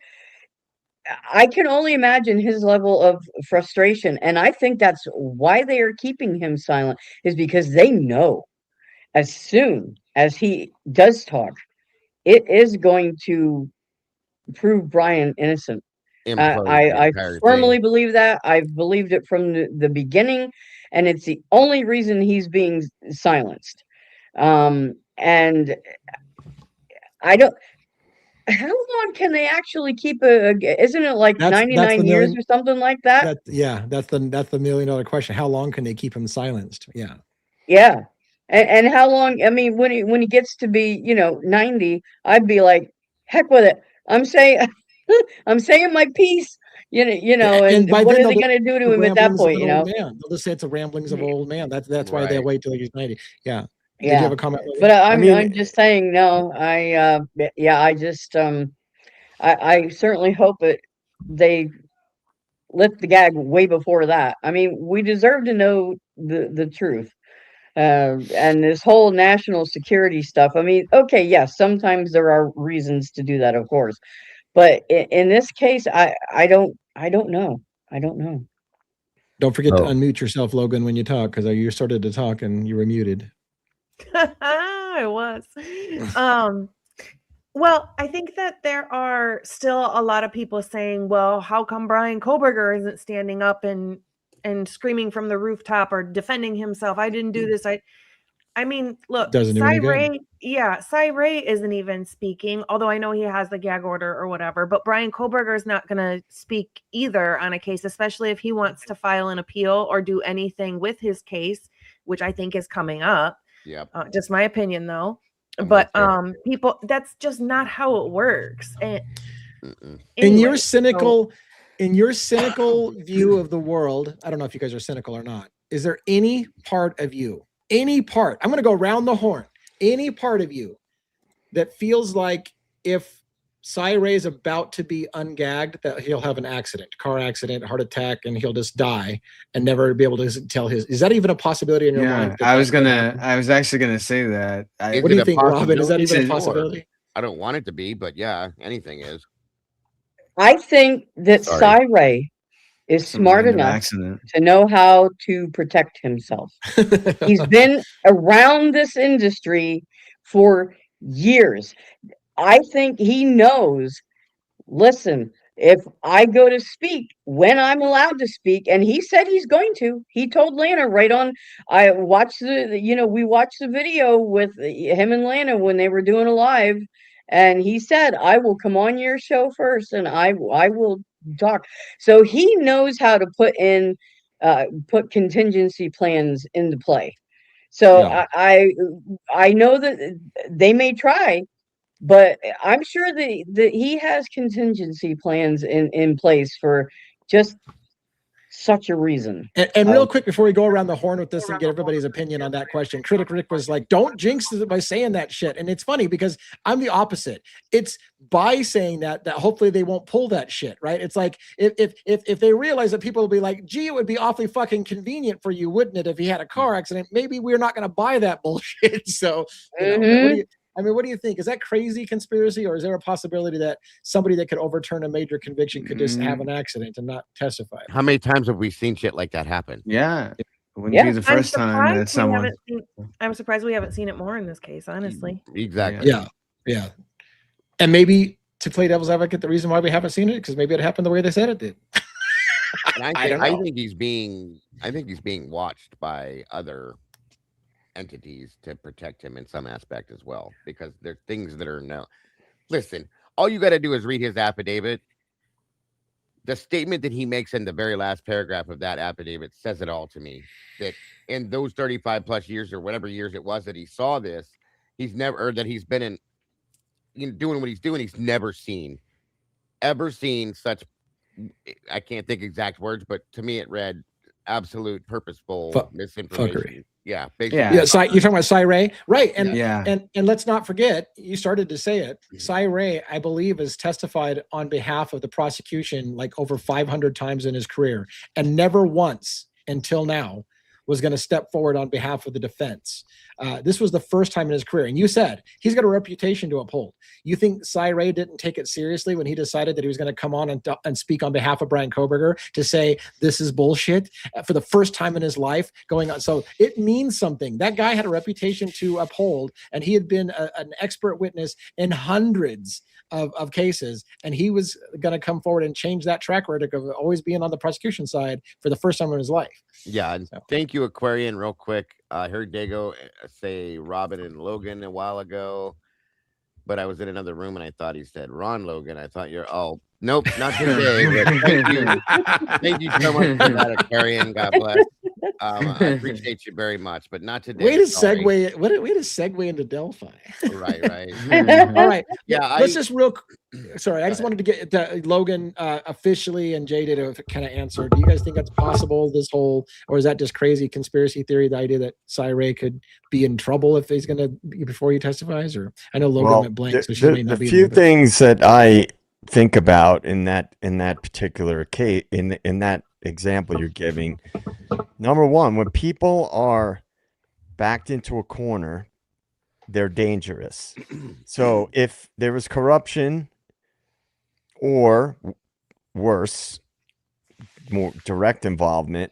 I can only imagine his level of frustration. And I think that's why they are keeping him silent, is because they know as soon as he does talk, it is going to prove Brian innocent. I firmly believe that. I've believed it from the beginning, and it's the only reason he's being silenced. And I don't. How long can they actually keep isn't it like 99 years or something like that?
That's the $1 million question. How long can they keep him silenced?
Yeah. And how long? I mean, when he gets to be 90, I'd be like, heck with it. I'm saying my piece. And what are they going to do to him at that point?
They'll just say it's the ramblings of an old man. That's why they wait till he's 90. Yeah.
Yeah.
Did you have a comment?
But I'm just saying, no. I just I certainly hope they lift the gag way before that. I mean, we deserve to know the truth. And this whole national security stuff. I mean, okay, yes, sometimes there are reasons to do that, of course, but in this case, I don't know. I don't know.
Don't forget to unmute yourself, Logan, when you talk, because you started to talk and you were muted.
I was. Well, I think that there are still a lot of people saying, well, how come Brian Koberger isn't standing up and screaming from the rooftop or defending himself? I didn't do this. I mean, look,
Doesn't do any good.
Cy Ray isn't even speaking, although I know he has the gag order or whatever, but Brian Koberger is not going to speak either on a case, especially if he wants to file an appeal or do anything with his case, which I think is coming up.
Yep.
Just my opinion though.
I'm
But
with you.
people, that's just not how it works. And
in your
anyway,
cynical view of the world, I don't know if you guys are cynical or not. Is there any part of you, any part, I'm going to go around the horn, any part of you that feels like if Cy Ray is about to be ungagged, that he'll have an accident, car accident, heart attack, and he'll just die and never be able to tell his, is that even a possibility in your mind?
I was actually gonna say that.
What do you think, Robin? Is that even a possibility?
I don't want it to be, but yeah, anything is.
I think that Cy Ray is smart enough to know how to protect himself. He's been around this industry for years. I think he knows, listen, if I go to speak when I'm allowed to speak, and he said he's going to, he told Lana right on, I watched we watched the video with him and Lana when they were doing a live, and he said, I will come on your show first and I will talk. So he knows how to put contingency plans into play. So yeah. I know that they may try, but I'm sure that he has contingency plans in place for just such a reason.
And real quick, before we go around the horn with this and get everybody's opinion on that question, Critic Rick was like, don't jinx it by saying that shit. And it's funny because I'm the opposite. It's by saying that hopefully they won't pull that shit, right? It's like, if they realize that people will be like, gee, it would be awfully fucking convenient for you, wouldn't it, if he had a car accident? Maybe we're not going to buy that bullshit. So, what do you think? Is that crazy conspiracy, or is there a possibility that somebody that could overturn a major conviction could just have an accident and not testify?
How many times have we seen shit like that happen?
Yeah. It wouldn't be the first time that someone...
I'm surprised we haven't seen it more in this case, honestly.
Exactly.
Yeah. And maybe, to play devil's advocate, the reason why we haven't seen it, because maybe it happened the way they said it did.
I think he's being watched by other entities to protect him in some aspect as well, because there's things that are listen, all you got to do is read his affidavit. The statement that he makes in the very last paragraph of that affidavit says it all to me, that in those 35 plus years or whatever years it was that he saw this, he's never, or that he's been doing what he's doing, he's never ever seen such, I can't think exact words, but to me it read absolute purposeful misinformation.
Fuckery.
Yeah, basically.
Yeah. You're talking about Cy Ray, right? And and let's not forget, you started to say it. Cy Ray, I believe, has testified on behalf of the prosecution like over 500 times in his career, and never once until now was going to step forward on behalf of the defense. This was the first time in his career. And you said he's got a reputation to uphold. You think Cy Ray didn't take it seriously when he decided that he was going to come on and speak on behalf of Brian Koberger to say this is bullshit for the first time in his life going on? So it means something. That guy had a reputation to uphold, and he had been an expert witness in hundreds of cases, and he was going to come forward and change that track record of always being on the prosecution side for the first time in his life.
Yeah, and thank you, Aquarian. Real quick, I heard Dago say Robin and Logan a while ago, but I was in another room and I thought he said Ron Logan. I thought nope, not today. Thank you so much for that, Aquarian. God bless. I appreciate you very much, but not today.
Way to segue into Delphi.
Right.
All right. Yeah, let's just sorry, I just wanted to get Logan officially and Jay to kind of answer. Do you guys think that's possible, this whole, or is that just crazy conspiracy theory, the idea that Cy Ray could be in trouble if he's going to, before he testifies? Or I know Logan went blank, so she may not be.
The few things that I think about in that particular case, in that example you're giving, number one, when people are backed into a corner, they're dangerous. So if there was corruption, or worse, more direct involvement,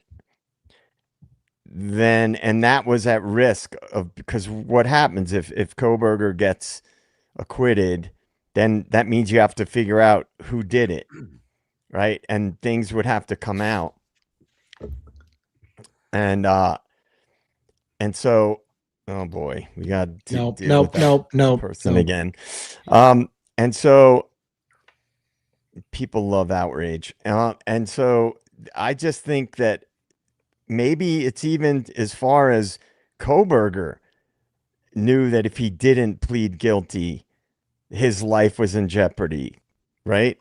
then, and that was at risk of, because what happens if Koberger gets acquitted, then that means you have to figure out who did it, right? And things would have to come out. And so Oh boy, we got to
Nope,
deal
nope,
with that
nope, nope,
person
nope.
again. And so people love outrage. And so I just think that maybe it's even as far as Koberger knew that if he didn't plead guilty, his life was in jeopardy, right?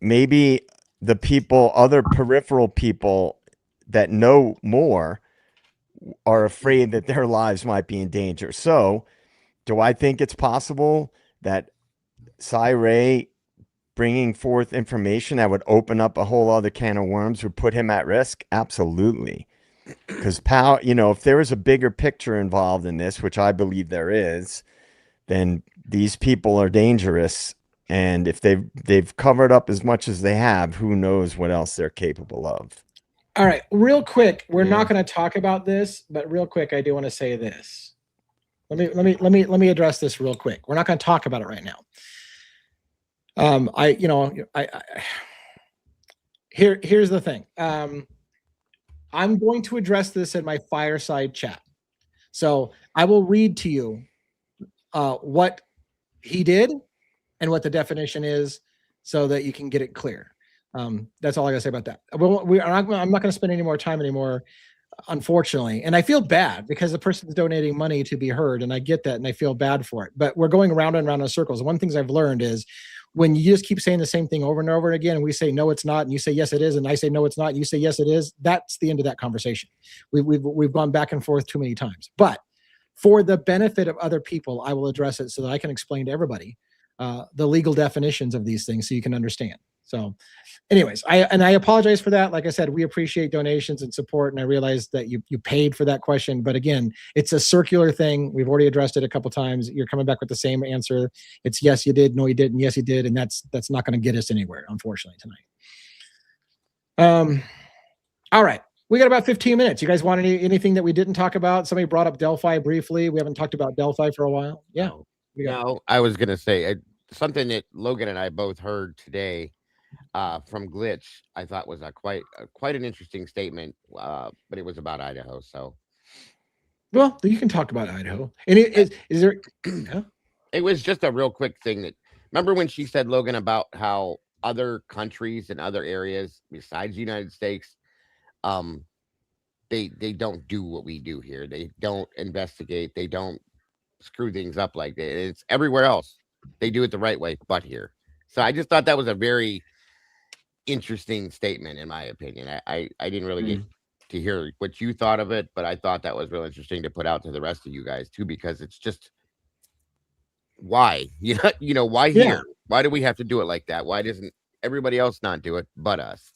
Maybe the people, other peripheral people that know more, are afraid that their lives might be in danger. So, do I think it's possible that Cy Ray bringing forth information that would open up a whole other can of worms would put him at risk? Absolutely. Because if there is a bigger picture involved in this, which I believe there is, then these people are dangerous. And if they've covered up as much as they have, who knows what else they're capable of.
All right, real quick, we're not going to talk about this, but real quick, I do want to say this. Let me address this real quick. We're not going to talk about it right now. Here's the thing. I'm going to address this in my fireside chat. So I will read to you what he did and what the definition is, so that you can get it clear. That's all I gotta say about that. I'm not going to spend any more time anymore, unfortunately. And I feel bad because the person's donating money to be heard, and I get that, and I feel bad for it. But we're going around and around in circles. One of the things I've learned is when you just keep saying the same thing over and over again, and we say no, it's not, and you say yes, it is, and I say no, it's not, and you say yes, it is. That's the end of that conversation. We've gone back and forth too many times. But for the benefit of other people, I will address it so that I can explain to everybody the legal definitions of these things so you can understand. So anyways, I apologize for that. Like I said, we appreciate donations and support, and I realize that you paid for that question. But again, it's a circular thing. We've already addressed it a couple times. You're coming back with the same answer. It's yes, you did, no, you didn't, yes, you did, and that's not going to get us anywhere, unfortunately, tonight. All right. We got about 15 minutes. You guys want anything that we didn't talk about? Somebody brought up Delphi briefly. We haven't talked about Delphi for a while. Yeah.
No, I was going to say something that Logan and I both heard today from Glitch. I thought was quite an interesting statement, but it was about Idaho. So,
well, you can talk about Idaho. And is there? Yeah.
It was just a real quick thing that. Remember when she said, Logan, about how other countries and other areas besides the United States, they don't do what we do here. They don't investigate. They don't screw things up like that. It's everywhere else. They do it the right way, but here. So I just thought that was a very interesting statement, in my opinion. I didn't really get to hear what you thought of it, but I thought that was real interesting to put out to the rest of you guys too, because it's just why why here? Why do we have to do it like that? Why doesn't everybody else not do it but us?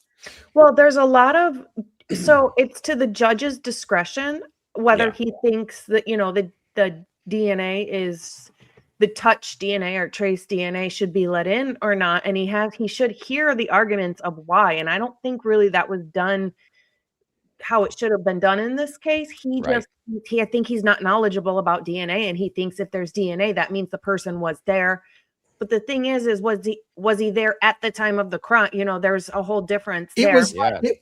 Well, there's a lot of, so it's to the judge's discretion whether he thinks that the DNA is the touch DNA or trace DNA should be let in or not, and he should hear the arguments of why. And I don't think really that was done how it should have been done in this case. I think he's not knowledgeable about DNA, and he thinks if there's DNA, that means the person was there. But the thing is was he there at the time of the crime? There's a whole difference there.
To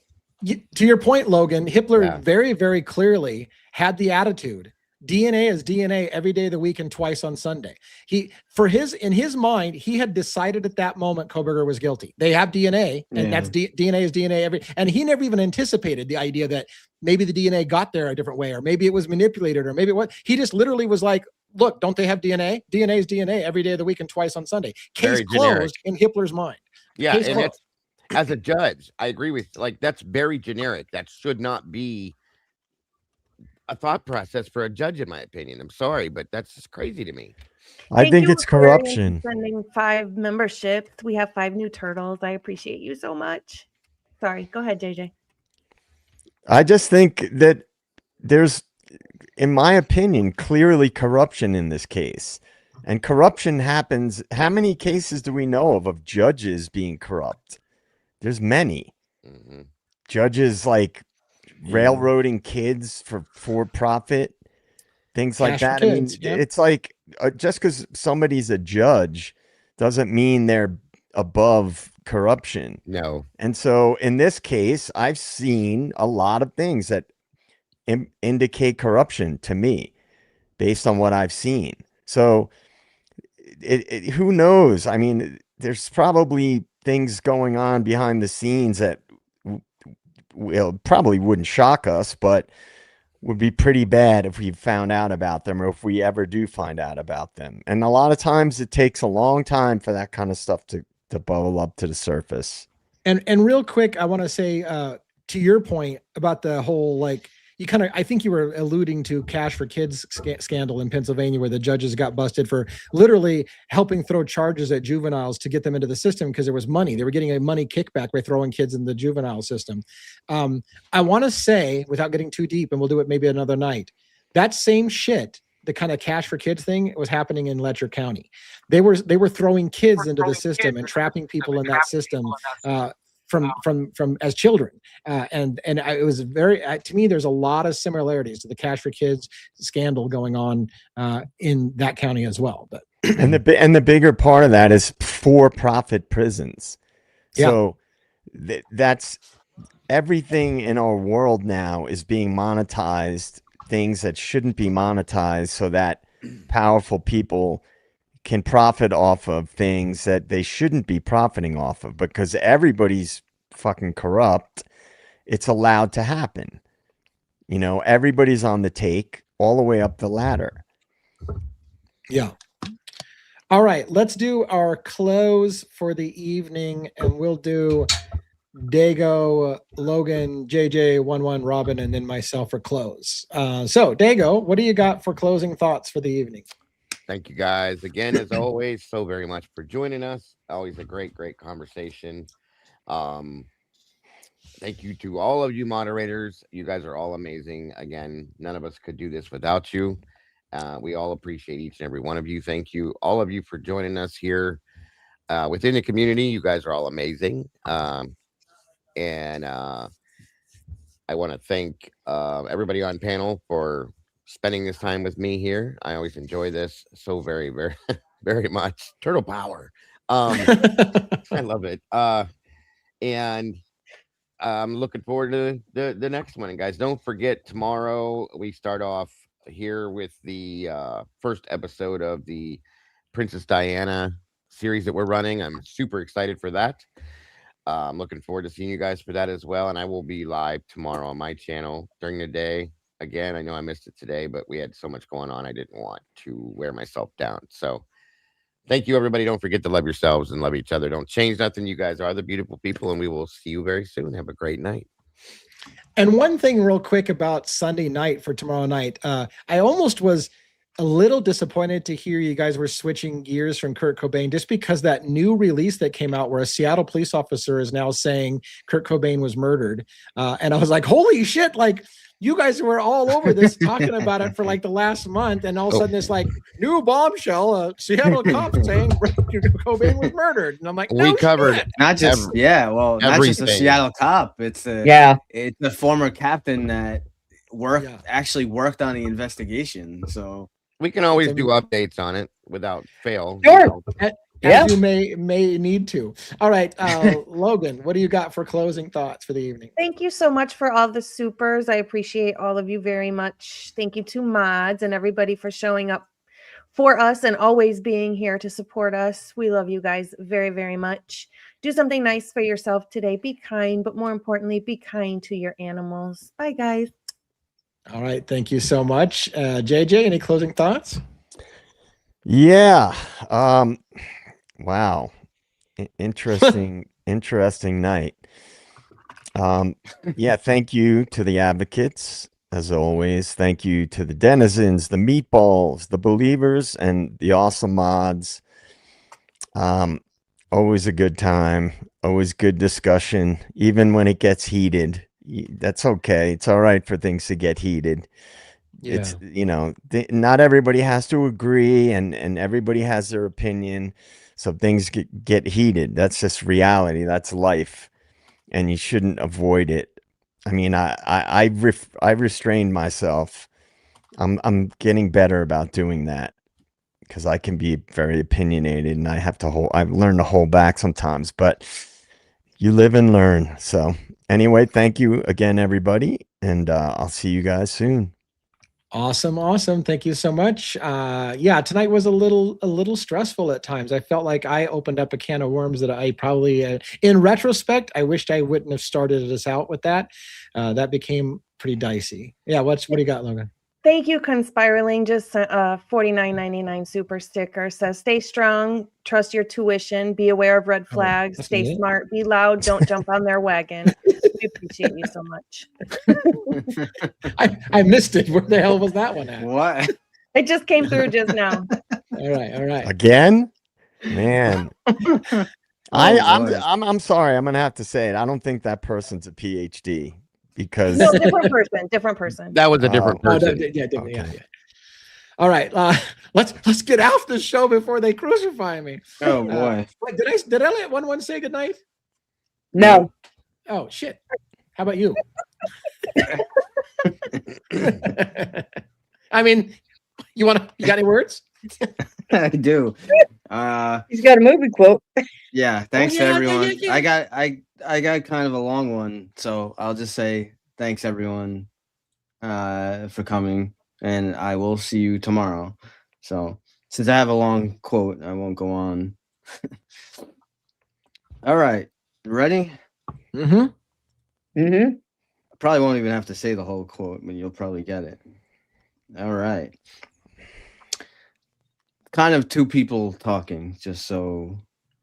your point, Logan, Hitler very, very clearly had the attitude. DNA is DNA every day of the week and twice on Sunday. In his mind, he had decided at that moment Koberger was guilty. They have DNA, and that's DNA is DNA and he never even anticipated the idea that maybe the DNA got there a different way, or maybe it was manipulated, or maybe he just literally was like, look, don't they have DNA? DNA is DNA every day of the week and twice on Sunday. Case closed in Hitler's mind.
Yeah, and that's, as a judge, I agree with, that's very generic. That should not be a thought process for a judge, in my opinion. I'm sorry, but that's just crazy to me.
I think it's corruption.
Sending 5 memberships. We have 5 new turtles. I appreciate you so much. Sorry, go ahead, JJ.
I just think that there's, in my opinion, clearly corruption in this case. And corruption happens. How many cases do we know of judges being corrupt? There's many. Judges railroading kids for profit, things like that. I mean, it's like just because somebody's a judge doesn't mean they're above corruption.
No.
And so in this case, I've seen a lot of things that indicate corruption to me based on what I've seen. So who knows? I mean, there's probably things going on behind the scenes that probably wouldn't shock us, but would be pretty bad if we found out about them, or if we ever do find out about them. And a lot of times it takes a long time for that kind of stuff to bubble up to the surface.
And real quick, I want to say to your point about the whole, like, you kind of, I think you were alluding to Cash for Kids scandal in Pennsylvania, where the judges got busted for literally helping throw charges at juveniles to get them into the system because there was money. They were getting a money kickback by throwing kids in the juvenile system. I want to say, without getting too deep, and we'll do it maybe another night, that same shit, the kind of Cash for Kids thing, was happening in Letcher County. They were throwing kids into the system and trapping people in that system from as children, and it was very, to me, there's a lot of similarities to the Cash for Kids scandal going on in that county as well. But
and the bigger part of that is for-profit prisons. So that's everything in our world now is being monetized, things that shouldn't be monetized, so that powerful people can profit off of things that they shouldn't be profiting off of, because everybody's fucking corrupt. It's allowed to happen. You know, everybody's on the take all the way up the ladder.
Yeah. All right, let's do our close for the evening, and we'll do Dago, Logan, JJ, 11, Robin, and then myself for close. So Dago, what do you got for closing thoughts for the evening?
Thank you guys again, as always, so very much for joining us. Always a great conversation. Thank you to all of you moderators. You guys are all amazing. Again, none of us could do this without you. We all appreciate each and every one of you. Thank you, all of you, for joining us here within the community. You guys are all amazing. And I want to thank everybody on panel for spending this time with me here. I always enjoy this so very, very, very much. Turtle power. I love it. And I'm looking forward to the next one. And guys, don't forget, tomorrow we start off here with the first episode of the Princess Diana series that we're running. I'm super excited for that. I'm looking forward to seeing you guys for that as well. And I will be live tomorrow on my channel during the day. Again, I know I missed it today, but we had so much going on, I didn't want to wear myself down. So thank you, everybody. Don't forget to love yourselves and love each other. Don't change nothing. You guys are the beautiful people, and we will see you very soon. Have a great night.
And one thing real quick about Sunday night for tomorrow night, I almost was a little disappointed to hear you guys were switching gears from Kurt Cobain, just because that new release that came out where a Seattle police officer is now saying Kurt Cobain was murdered. And I was like, holy shit, like, you guys were all over this talking about it for like the last month, and all of a sudden it's like new bombshell, Seattle cop saying Cobain was murdered. And I'm like, no,
we covered
shit.
Not just not just a Seattle cop. It's a former captain that actually worked on the investigation. So
we can always do updates on it without fail.
Sure.
As you may need to. All right, Logan, what do you got for closing thoughts for the evening?
Thank you so much for all the supers. I appreciate all of you very much. Thank you to mods and everybody for showing up for us and always being here to support us. We love you guys very, very much. Do something nice for yourself today. Be kind, but more importantly, be kind to your animals. Bye, guys.
All right, thank you so much. JJ, any closing thoughts?
Yeah. Wow. Interesting night. Yeah, thank you to the advocates, as always. Thank you to the denizens, the meatballs, the believers, and the awesome mods. Always a good time, always good discussion, even when it gets heated. That's okay. It's all right for things to get heated. Yeah. It's, you know, not everybody has to agree, and everybody has their opinion. So things get heated. That's just reality. That's life, and you shouldn't avoid it. I mean, I restrained myself. I'm getting better about doing that, because I can be very opinionated, and I've learned to hold back sometimes. But you live and learn. So Anyway, thank you again, everybody, and I'll see you guys soon.
Awesome. Thank you so much. Yeah, tonight was a little stressful at times. I felt like I opened up a can of worms that I probably, in retrospect, I wished I wouldn't have started us out with that. That became pretty dicey. Yeah, what do you got, Logan?
Thank you, Conspiraling. Just sent a $49.99 super sticker. Says, stay strong, trust your tuition, be aware of red flags,
that's
stay
it?
smart, be loud, don't jump on their wagon. We appreciate you so much.
I missed it. Where the hell was that one at?
What?
It just came through just now.
All right.
Again, man.
boy.
I'm sorry. I'm gonna have to say it. I don't think that person's a PhD because
No, different person.
That was a different
Oh,
person.
yeah.
Okay.
All right, let's get off the show before they crucify me.
Oh boy.
Wait, did I let one say goodnight?
No.
Oh shit! How about you? I mean, you got any words?
I do.
He's got a movie quote.
Yeah, thanks to
yeah,
everyone.
yeah.
I got kind of a long one, so I'll just say thanks everyone for coming, and I will see you tomorrow. So since I have a long quote, I won't go on. All right, ready?
Mm-hmm.
Mm-hmm.
I probably won't even have to say the whole quote, but you'll probably get it. All right. Kind of two people talking, just so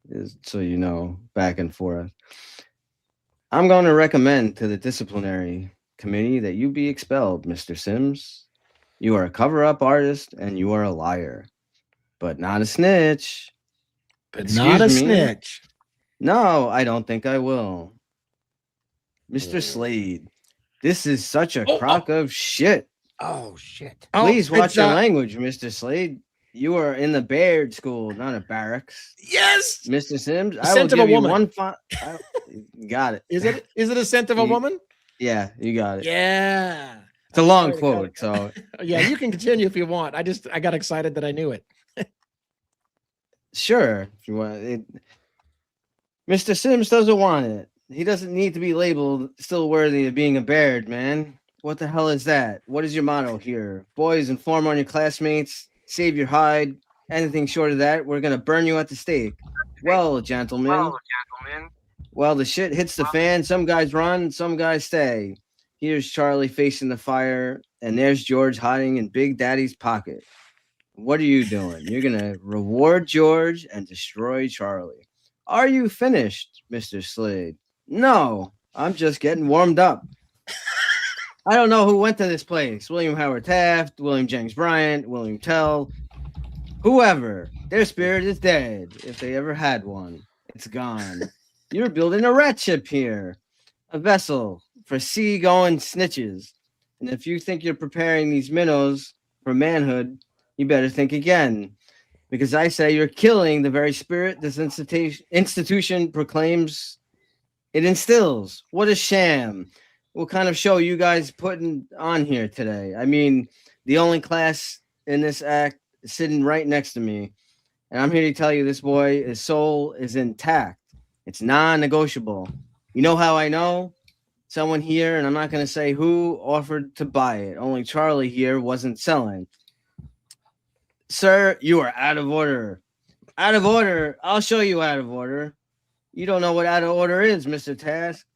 you know, back and forth. I'm going to recommend to the disciplinary committee that you be expelled, Mr. Sims. You are a cover-up artist and you are a liar, but not a snitch.
But
Excuse
not a
me?
snitch.
No, I don't think I will. Mr. Slade, this is such a crock of shit.
Oh shit!
Please watch
it's,
your language, Mr. Slade. You are in the Baird school, not a barracks.
Yes.
Mr. Sims,
The
I will
scent of a
give you
woman.
one got it.
Is it a scent of a woman?
Yeah, you got it.
Yeah.
It's a long
Sorry,
quote, so
Yeah, you can continue if you want. I got excited that I knew it.
sure. If you want it. Mr. Sims doesn't want it. He doesn't need to be labeled still worthy of being a Baird, man. What the hell is that? What is your motto here? Boys, inform on your classmates, save your hide. Anything short of that, we're gonna burn you at the stake. Well, gentlemen. Well, the shit hits the fan. Some guys run, some guys stay. Here's Charlie facing the fire, and there's George hiding in Big Daddy's pocket. What are you doing? You're gonna reward George and destroy Charlie. Are you finished, Mr. Slade? No, I'm just getting warmed up. I don't know who went to this place. William Howard Taft, William James Bryant, William Tell, whoever. Their spirit is dead. If they ever had one, it's gone. You're building a rat ship here, a vessel for sea-going snitches. And if you think you're preparing these minnows for manhood, you better think again. Because I say you're killing the very spirit this institution proclaims it instills. What a sham. What kind of show you guys putting on here today? I mean, the only class in this act is sitting right next to me. And I'm here to tell you this boy, his soul is intact. It's non-negotiable. You know how I know? Someone here, and I'm not going to say who, offered to buy it. Only Charlie here wasn't selling. Sir, you are out of order. Out of order? I'll show you out of order. You don't know what out of order is, Mr. Task.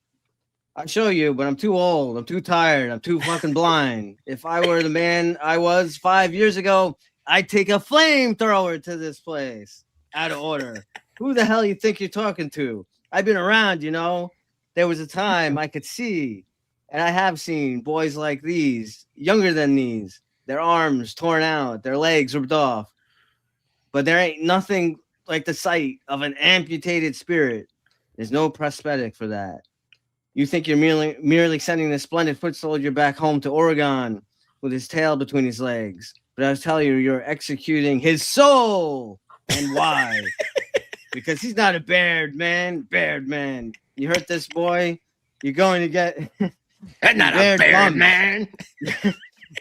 I'll show you, but I'm too old. I'm too tired. I'm too fucking blind. If I were the man I was 5 years ago, I'd take a flamethrower to this place. Out of order. Who the hell you think you're talking to? I've been around, you know. There was a time I could see, and I have seen boys like these, younger than these, their arms torn out, their legs ripped off. But there ain't nothing like the sight of an amputated spirit. There's no prosthetic for that. You think you're merely sending this splendid foot soldier back home to Oregon with his tail between his legs. But I'll tell you, you're executing his soul. And why? Because he's not a Baird man. Baird man. You hurt this boy, you're going to get
That's not a Baird man.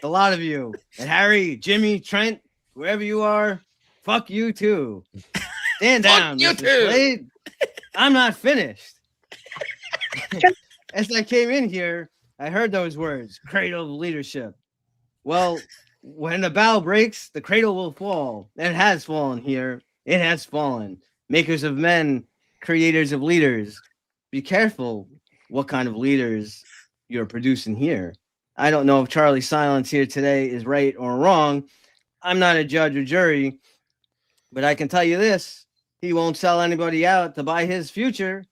A lot of you. And Harry, Jimmy, Trent, whoever you are, fuck you too. Stand down.
You
Mr.
too.
Slade. I'm not finished. as I came in here, I heard those words, cradle of leadership. Well, when the bow breaks, the cradle will fall. It has fallen here. It has fallen. Makers of men, creators of leaders. Be careful what kind of leaders you're producing here. I don't know if Charlie's silence here today is right or wrong. I'm not a judge or jury, but I can tell you this. He won't sell anybody out to buy his future.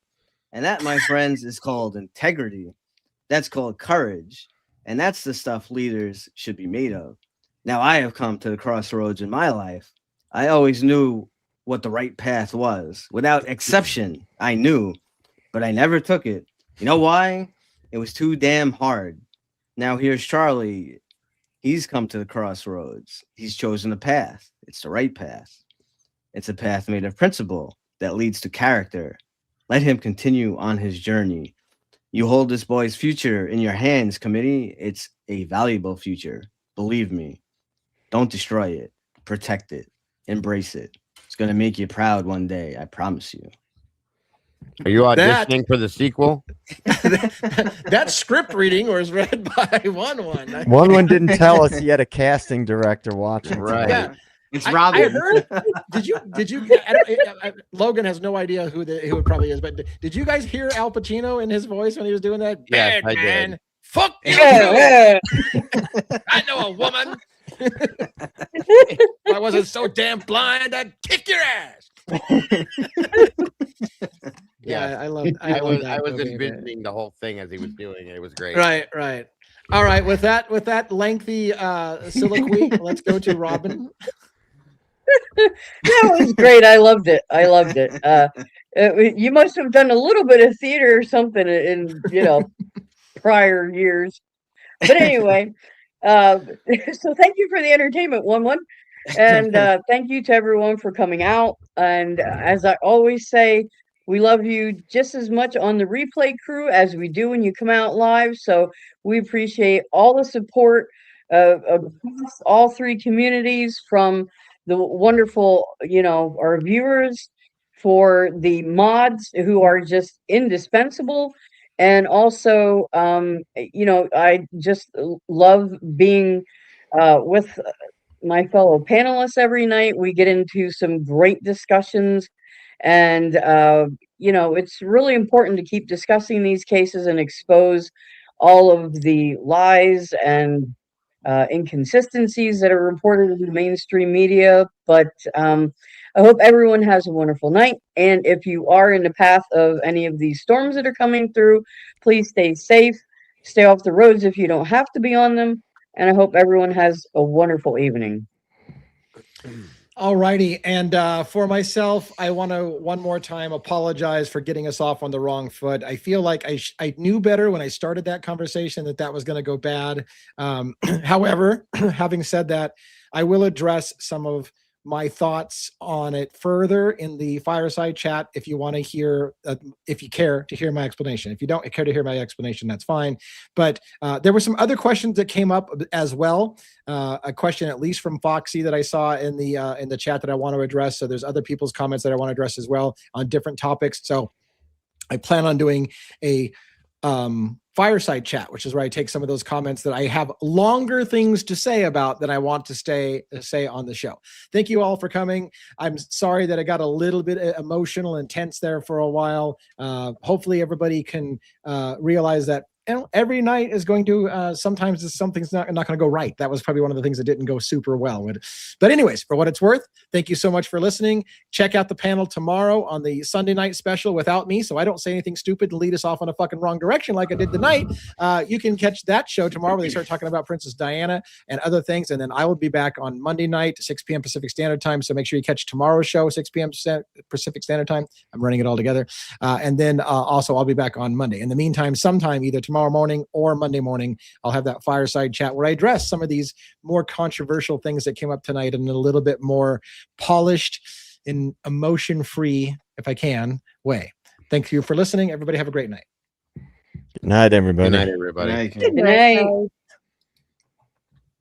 And that, my friends, is called integrity. That's called courage. And that's the stuff leaders should be made of. Now, I have come to the crossroads in my life. I always knew what the right path was. Without exception, I knew, but I never took it. You know why? It was too damn hard. Now, here's Charlie. He's come to the crossroads. He's chosen a path. It's the right path. It's a path made of principle that leads to character. Let him continue on his journey. You hold this boy's future in your hands, committee. It's a valuable future. Believe me. Don't destroy it. Protect it. Embrace it. It's going to make you proud one day. I promise you.
Are you auditioning for the sequel?
That script reading was read by one.
One didn't tell us he had a casting director watching.
Right.
Yeah.
It's
I
Robin.
heard. Did you? Logan has no idea who it probably is, but did you guys hear Al Pacino in his voice when he was doing that?
Yes,
Bad
I
man.
did.
Fuck you.
Yeah,
I know a woman. If I wasn't so damn blind, I'd kick your ass. Yeah, I love.
I was
movie,
envisioning the whole thing as he was doing it. It was great.
Right. All right. With that lengthy soliloquy, let's go to Robin.
that was great. I loved it. You must have done a little bit of theater or something in prior years. But anyway, so thank you for the entertainment, one. And thank you to everyone for coming out. And as I always say, we love you just as much on the replay crew as we do when you come out live. So we appreciate all the support of all three communities, from the wonderful, our viewers, for the mods who are just indispensable. And also, I just love being with my fellow panelists every night. We get into some great discussions, and it's really important to keep discussing these cases and expose all of the lies and inconsistencies that are reported in the mainstream media. But I hope everyone has a wonderful night. And if you are in the path of any of these storms that are coming through, please stay safe. Stay off the roads if you don't have to be on them. And I hope everyone has a wonderful evening.
All righty. And for myself, I want to one more time apologize for getting us off on the wrong foot. I feel like I knew better when I started that conversation that was going to go bad. However, having said that, I will address some of my thoughts on it further in the fireside chat. If you want to hear, if you care to hear my explanation, if you don't care to hear my explanation, that's fine. But there were some other questions that came up as well. A question, at least from Foxy, that I saw in the chat that I want to address. So there's other people's comments that I want to address as well on different topics. So I plan on doing a fireside chat, which is where I take some of those comments that I have longer things to say about than I want to say on the show. Thank you all for coming. I'm sorry that I got a little bit emotional and tense there for a while. Hopefully everybody can realize that every night is going to sometimes something's not going to go right. That was probably one of the things that didn't go super well. But anyways, for what it's worth, thank you so much for listening. Check out the panel tomorrow on the Sunday night special without me, so I don't say anything stupid and lead us off on a fucking wrong direction like I did tonight. You can catch that show tomorrow where they start talking about Princess Diana and other things. And then I will be back on Monday night, 6 p.m. Pacific Standard Time. So make sure you catch tomorrow's show, 6 p.m. Pacific Standard Time. I'm running it all together. And then also I'll be back on Monday. In the meantime, sometime either tomorrow morning or Monday morning, I'll have that fireside chat where I address some of these more controversial things that came up tonight in a little bit more polished and emotion-free, if I can, way. Thank you for listening. Everybody have a great night.
Good night, everybody.
Good night, everybody.
Good night.
Good night.